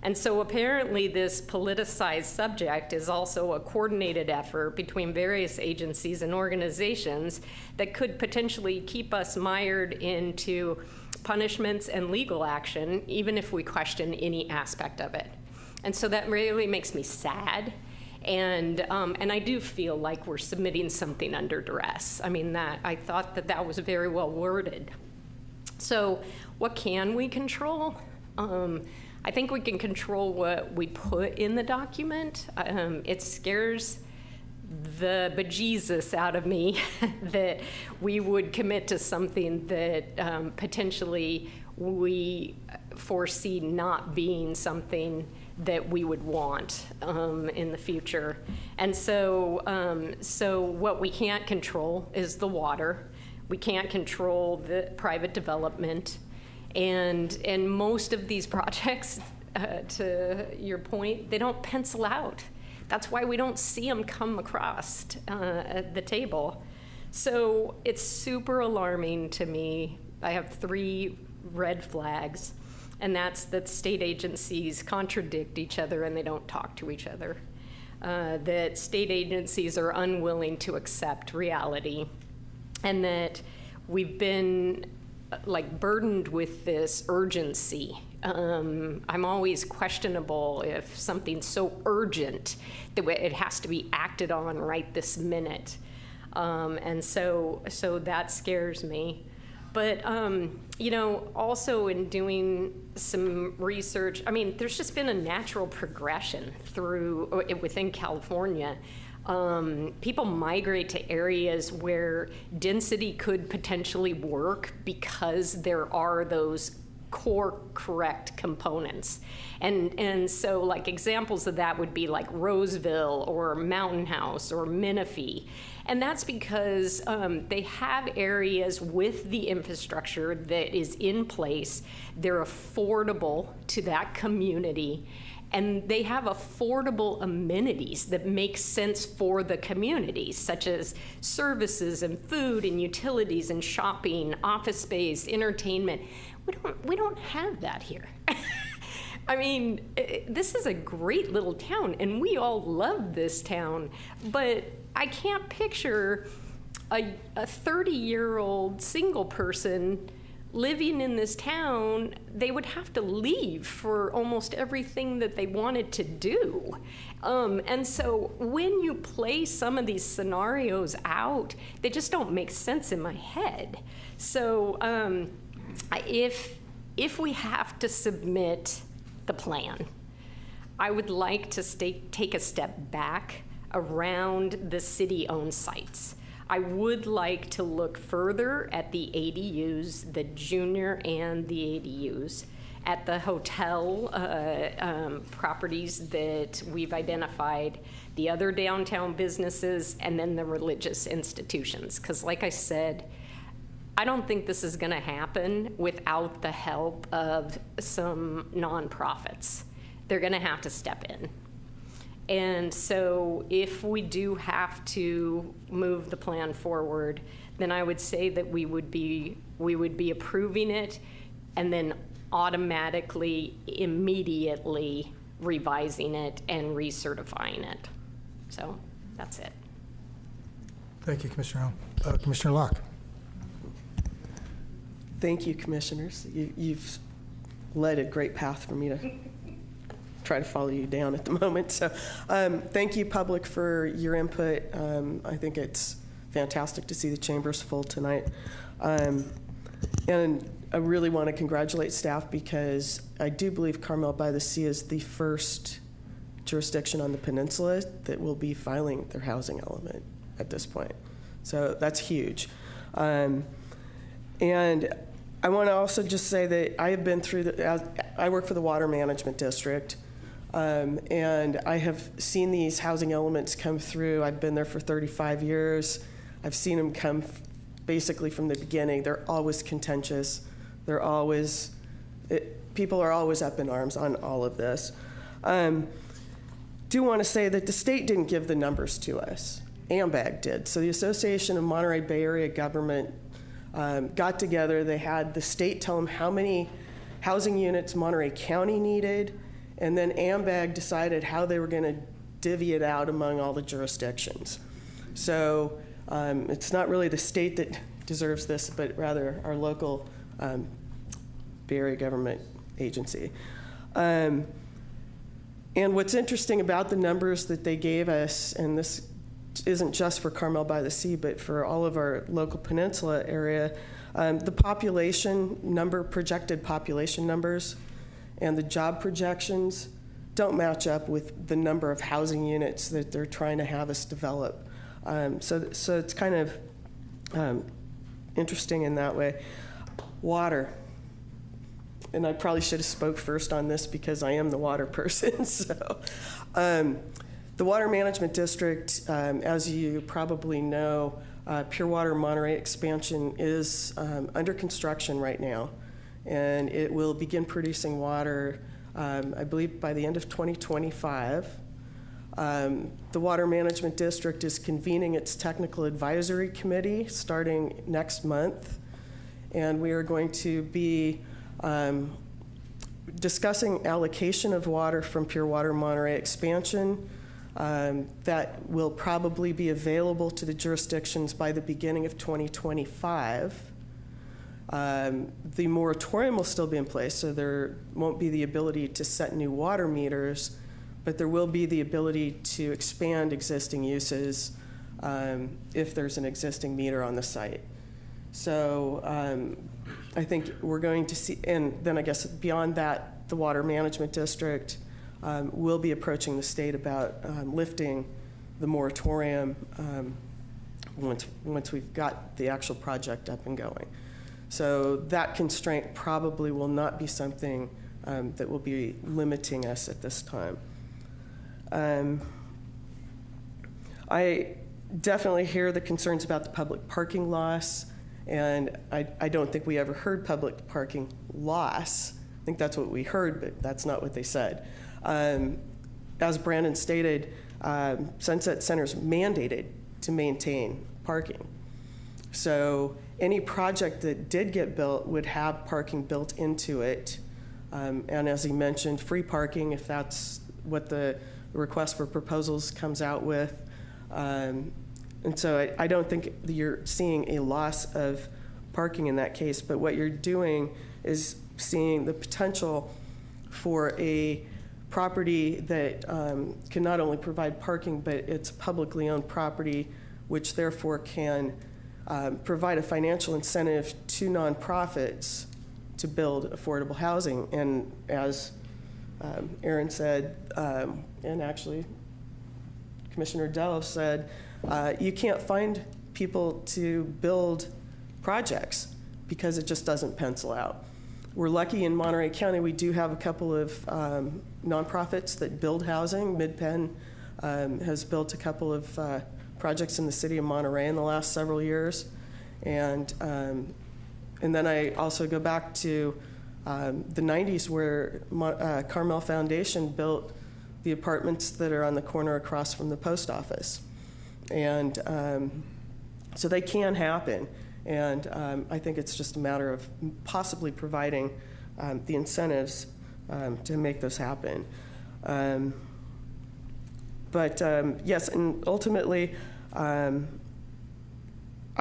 And so apparently this politicized subject is also a coordinated effort between various agencies and organizations that could potentially keep us mired into punishments and legal action, even if we question any aspect of it. And so that really makes me sad. And I do feel like we're submitting something under duress. I mean, I thought that was very well worded. So what can we control? I think we can control what we put in the document. It scares the bejesus out of me that we would commit to something that potentially we foresee not being something that we would want in the future. And so what we can't control is the water. We can't control the private development. And most of these projects, to your point, they don't pencil out. That's why we don't see them come across the table. So it's super alarming to me. I have 3 red flags, and that's that state agencies contradict each other and they don't talk to each other. That state agencies are unwilling to accept reality, and that we've been burdened with this urgency. I'm always questionable if something's so urgent that it has to be acted on right this minute. And so that scares me. But, also in doing some research, I mean, there's just been a natural progression within California. People migrate to areas where density could potentially work because there are those core correct components. And so like examples of that would be like Roseville or Mountain House or Menifee. And that's because they have areas with the infrastructure that is in place. They're affordable to that community. And they have affordable amenities that make sense for the community, such as services and food and utilities and shopping, office space, entertainment. We don't have that here. I mean, this is a great little town, and we all love this town, but I can't picture a 30-year-old single person living in this town. They would have to leave for almost everything that they wanted to do. And so when you play some of these scenarios out, they just don't make sense in my head. So if we have to submit the plan, I would like to take a step back around the city-owned sites. I would like to look further at the ADUs, the junior and the ADUs, at the hotel properties that we've identified, the other downtown businesses, and then the religious institutions. Because like I said, I don't think this is gonna happen without the help of some nonprofits. They're gonna have to step in. And so if we do have to move the plan forward, then I would say that we would be approving it and then automatically, immediately revising it and recertifying it. So That's it. Thank you, Commissioner Hill. Commissioner Locke. Thank you, commissioners. You've led a great path for me to try to follow you down at the moment. So thank you, public, for your input. I think it's fantastic to see the chambers full tonight. And I really want to congratulate staff because I do believe Carmel-by-the-Sea is the first jurisdiction on the peninsula that will be filing their housing element at this point. So that's huge. And I want to also just say that I have been through I work for the Water Management District, and I have seen these housing elements come through. I've been there for 35 years. I've seen them come basically from the beginning. They're always contentious. They're always, people are always up in arms on all of this. Do want to say that the state didn't give the numbers to us. AMBAG did. So the Association of Monterey Bay Area Government got together. They had the state tell them how many housing units Monterey County needed, and then AMBAG decided how they were going to divvy it out among all the jurisdictions. So it's not really the state that deserves this, but rather our local Bay Area government agency. And what's interesting about the numbers that they gave us, and this isn't just for Carmel-by-the-Sea, but for all of our local peninsula area, the population number, projected population numbers, and the job projections don't match up with the number of housing units that they're trying to have us develop. So it's kind of interesting in that way. Water. And I probably should have spoke first on this because I am the water person. So, the Water Management District, as you probably know, Pure Water Monterey expansion is under construction right now, and it will begin producing water, I believe, by the end of 2025. The Water Management District is convening its technical advisory committee starting next month, and we are going to be discussing allocation of water from Pure Water Monterey expansion that will probably be available to the jurisdictions by the beginning of 2025. The moratorium will still be in place, so there won't be the ability to set new water meters, but there will be the ability to expand existing uses if there's an existing meter on the site. So I think we're going to see, and then I guess beyond that, the Water Management District will be approaching the state about lifting the moratorium once we've got the actual project up and going. So that constraint probably will not be something that will be limiting us at this time. I definitely hear the concerns about the public parking loss, and I don't think we ever heard public parking loss. I think that's what we heard, but that's not what they said. As Brandon stated, Sunset Center's mandated to maintain parking. So any project that did get built would have parking built into it. And as he mentioned, free parking, if that's what the request for proposals comes out with. And so I don't think that you're seeing a loss of parking in that case, but what you're doing is seeing the potential for a property that can not only provide parking, but it's publicly owned property, which therefore can provide a financial incentive to nonprofits to build affordable housing. And as Aaron said, and actually Commissioner Delve said, you can't find people to build projects because it just doesn't pencil out. We're lucky in Monterey County, we do have a couple of nonprofits that build housing. MidPenn has built a couple of projects in the city of Monterey in the last several years. And then I also go back to the 90s where Carmel Foundation built the apartments that are on the corner across from the post office. And so they can happen. And I think it's just a matter of possibly providing the incentives to make those happen. But yes, and ultimately, I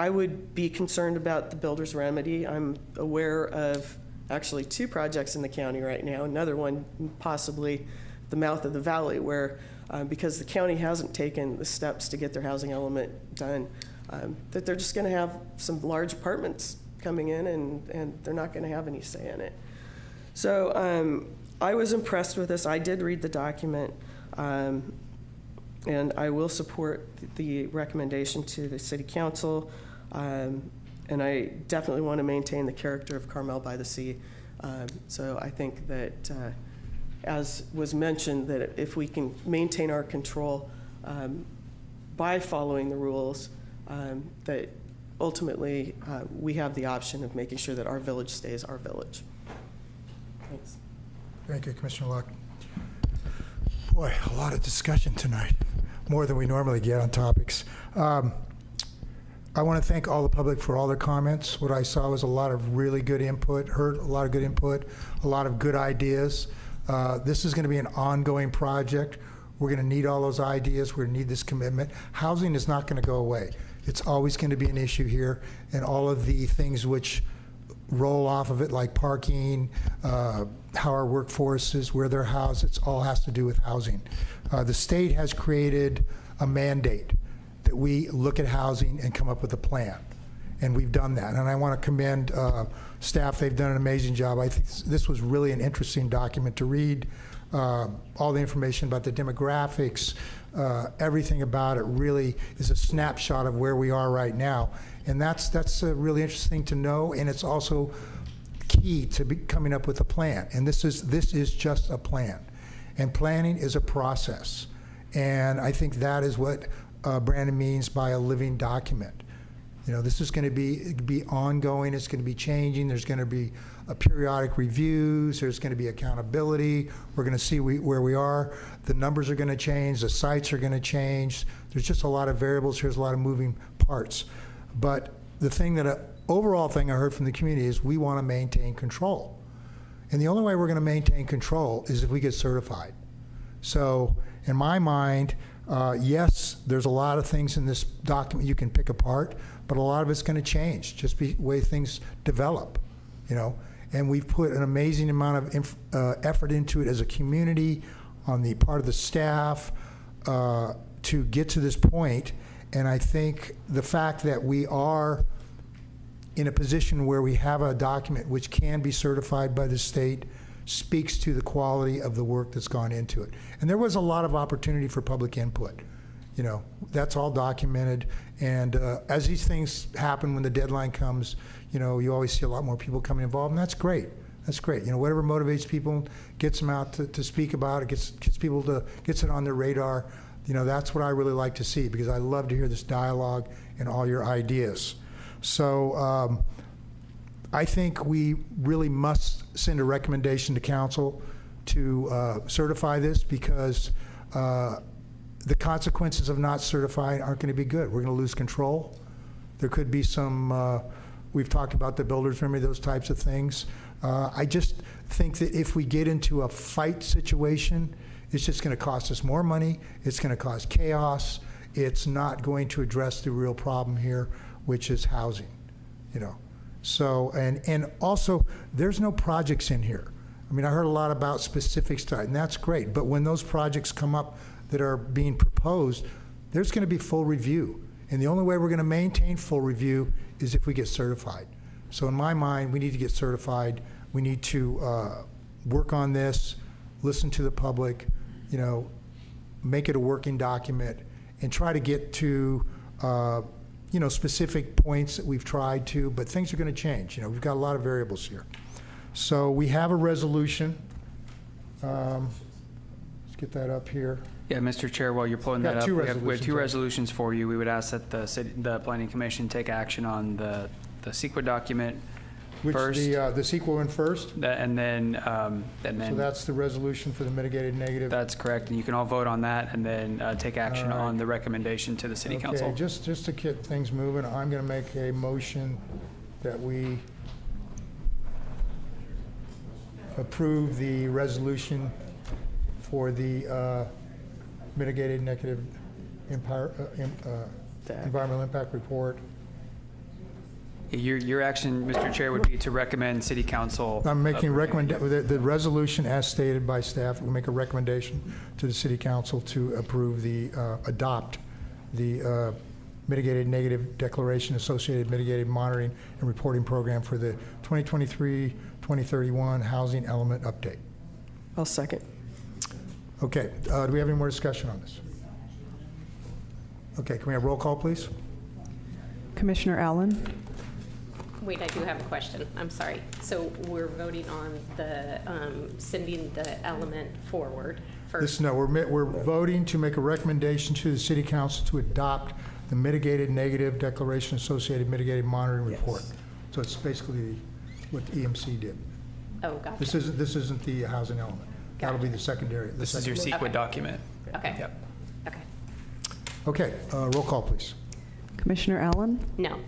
would be concerned about the builder's remedy. I'm aware of actually 2 projects in the county right now, another one possibly the mouth of the valley, where because the county hasn't taken the steps to get their housing element done, that they're just going to have some large apartments coming in, and they're not going to have any say in it. So I was impressed with this. I did read the document, and I will support the recommendation to the City Council. And I definitely want to maintain the character of Carmel-by-the-Sea. So I think that, as was mentioned, that if we can maintain our control by following the rules, that ultimately we have the option of making sure that our village stays our village. Thanks. Thank you, Commissioner Locke. Boy, a lot of discussion tonight, more than we normally get on topics. I want to thank all the public for all their comments. What I saw was a lot of really good input, heard a lot of good input, a lot of good ideas. This is going to be an ongoing project. We're going to need all those ideas. We're going to need this commitment. Housing is not going to go away. It's always going to be an issue here, and all of the things which roll off of it, like parking, how our workforce is, where they're housed, it all has to do with housing. The state has created a mandate that we look at housing and come up with a plan. And we've done that. And I want to commend staff. They've done an amazing job. I think this was really an interesting document to read. All the information about the demographics, everything about it really is a snapshot of where we are right now. And that's really interesting to know. And it's also key to coming up with a plan. And this is just a plan. And planning is a process. And I think that is what Brandon means by a living document. You know, this is going to be ongoing. It's going to be changing. There's going to be periodic reviews. There's going to be accountability. We're going to see where we are. The numbers are going to change. The sites are going to change. There's just a lot of variables. There's a lot of moving parts. But the thing overall thing I heard from the community is we want to maintain control. And the only way we're going to maintain control is if we get certified. So in my mind, yes, there's a lot of things in this document you can pick apart, but a lot of it's going to change, just the way things develop, you know. And we've put an amazing amount of effort into it as a community on the part of the staff to get to this point. And I think the fact that we are in a position where we have a document which can be certified by the state speaks to the quality of the work that's gone into it. And there was a lot of opportunity for public input. You know, that's all documented. And as these things happen, when the deadline comes, you know, you always see a lot more people coming involved, and that's great. That's great. You know, whatever motivates people, gets them out to speak about it, gets it on their radar. You know, that's what I really like to see, because I love to hear this dialogue and all your ideas. So I think we really must send a recommendation to council to certify this, because the consequences of not certifying aren't going to be good. We're going to lose control. There could be some, we've talked about the builder's remedy, those types of things. I just think that if we get into a fight situation, it's just going to cost us more money. It's going to cause chaos. It's not going to address the real problem here, which is housing, you know. So, and also, there's no projects in here. I mean, I heard a lot about specific stuff, and that's great. But when those projects come up that are being proposed, there's going to be full review. And the only way we're going to maintain full review is if we get certified. So in my mind, we need to get certified. We need to work on this, listen to the public, you know, make it a working document, and try to get to you know, specific points that we've tried to, but things are going to change. You know, we've got a lot of variables here. So we have a resolution. Let's get that up here. Yeah, Mr. Chair, while you're pulling that up, we have two resolutions for you. We would ask that the Planning Commission take action on the CEQA document first. The CEQA one first? And then So that's the resolution for the mitigated negative? That's correct, and you can all vote on that, and then take action on the recommendation to the City Council. Okay, just to get things moving, I'm going to make a motion that we approve the resolution for the mitigated negative environmental impact report. Your action, Mr. Chair, would be to recommend City Council. I'm making the resolution as stated by staff. We'll make a recommendation to the City Council to approve adopt the mitigated negative declaration associated mitigated monitoring and reporting program for the 2023-2031 housing element update. I'll second. Okay, do we have any more discussion on this? Okay, can we have roll call, please? Commissioner Allen? Wait, I do have a question. I'm sorry. So we're voting on the sending the element forward first. We're voting to make a recommendation to the City Council to adopt the mitigated negative declaration associated mitigated monitoring report. So it's basically what the EMC did. Oh, gotcha. This isn't the housing element. That'll be the secondary. This is your CEQA document. Okay. Yep. Okay. Okay, roll call, please. Commissioner Allen? No.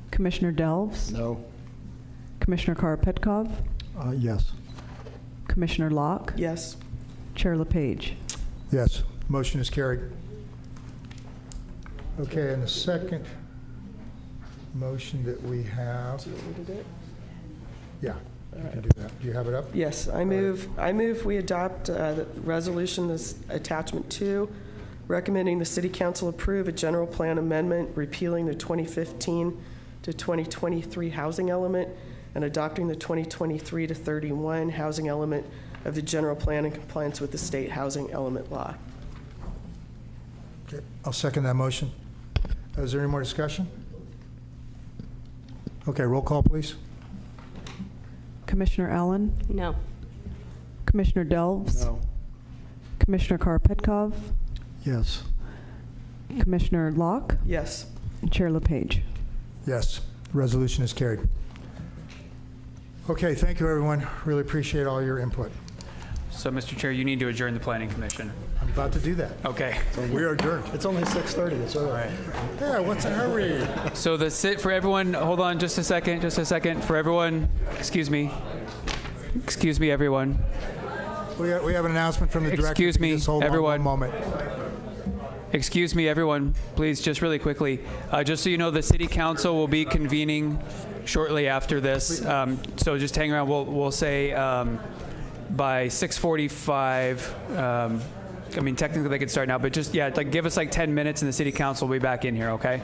Commissioner Delves? No. Commissioner Karapetkov? Yes. Commissioner Locke? Yes. Chair LePage? Yes, motion is carried. Okay, and the second motion that we have. Do you want me to do it? Yeah, you can do that. Do you have it up? Yes, I move we adopt the resolution, this attachment 2, recommending the City Council approve a general plan amendment repealing the 2015 to 2023 housing element and adopting the 2023 to 31 housing element of the general plan in compliance with the state housing element law. Okay, I'll second that motion. Is there any more discussion? Okay, roll call, please. Commissioner Allen? No. Commissioner Delves? No. Commissioner Karapetkov? Yes. Commissioner Locke? Yes. And Chair LePage? Yes, the resolution is carried. Okay, thank you, everyone. Really appreciate all your input. So, Mr. Chair, you need to adjourn the Planning Commission. I'm about to do that. Okay. So we are adjourned. It's only 6:30, it's all right. Yeah, what's a hurry? So for everyone, hold on just a second, for everyone, excuse me, everyone. We have an announcement from the director. Excuse me, Just hold on everyone. one moment. Excuse me, everyone, please, just really quickly. Just so you know, the City Council will be convening shortly after this. So just hang around. We'll say by 6:45. I mean, technically they could start now, but just, give us like 10 minutes and the City Council will be back in here, okay?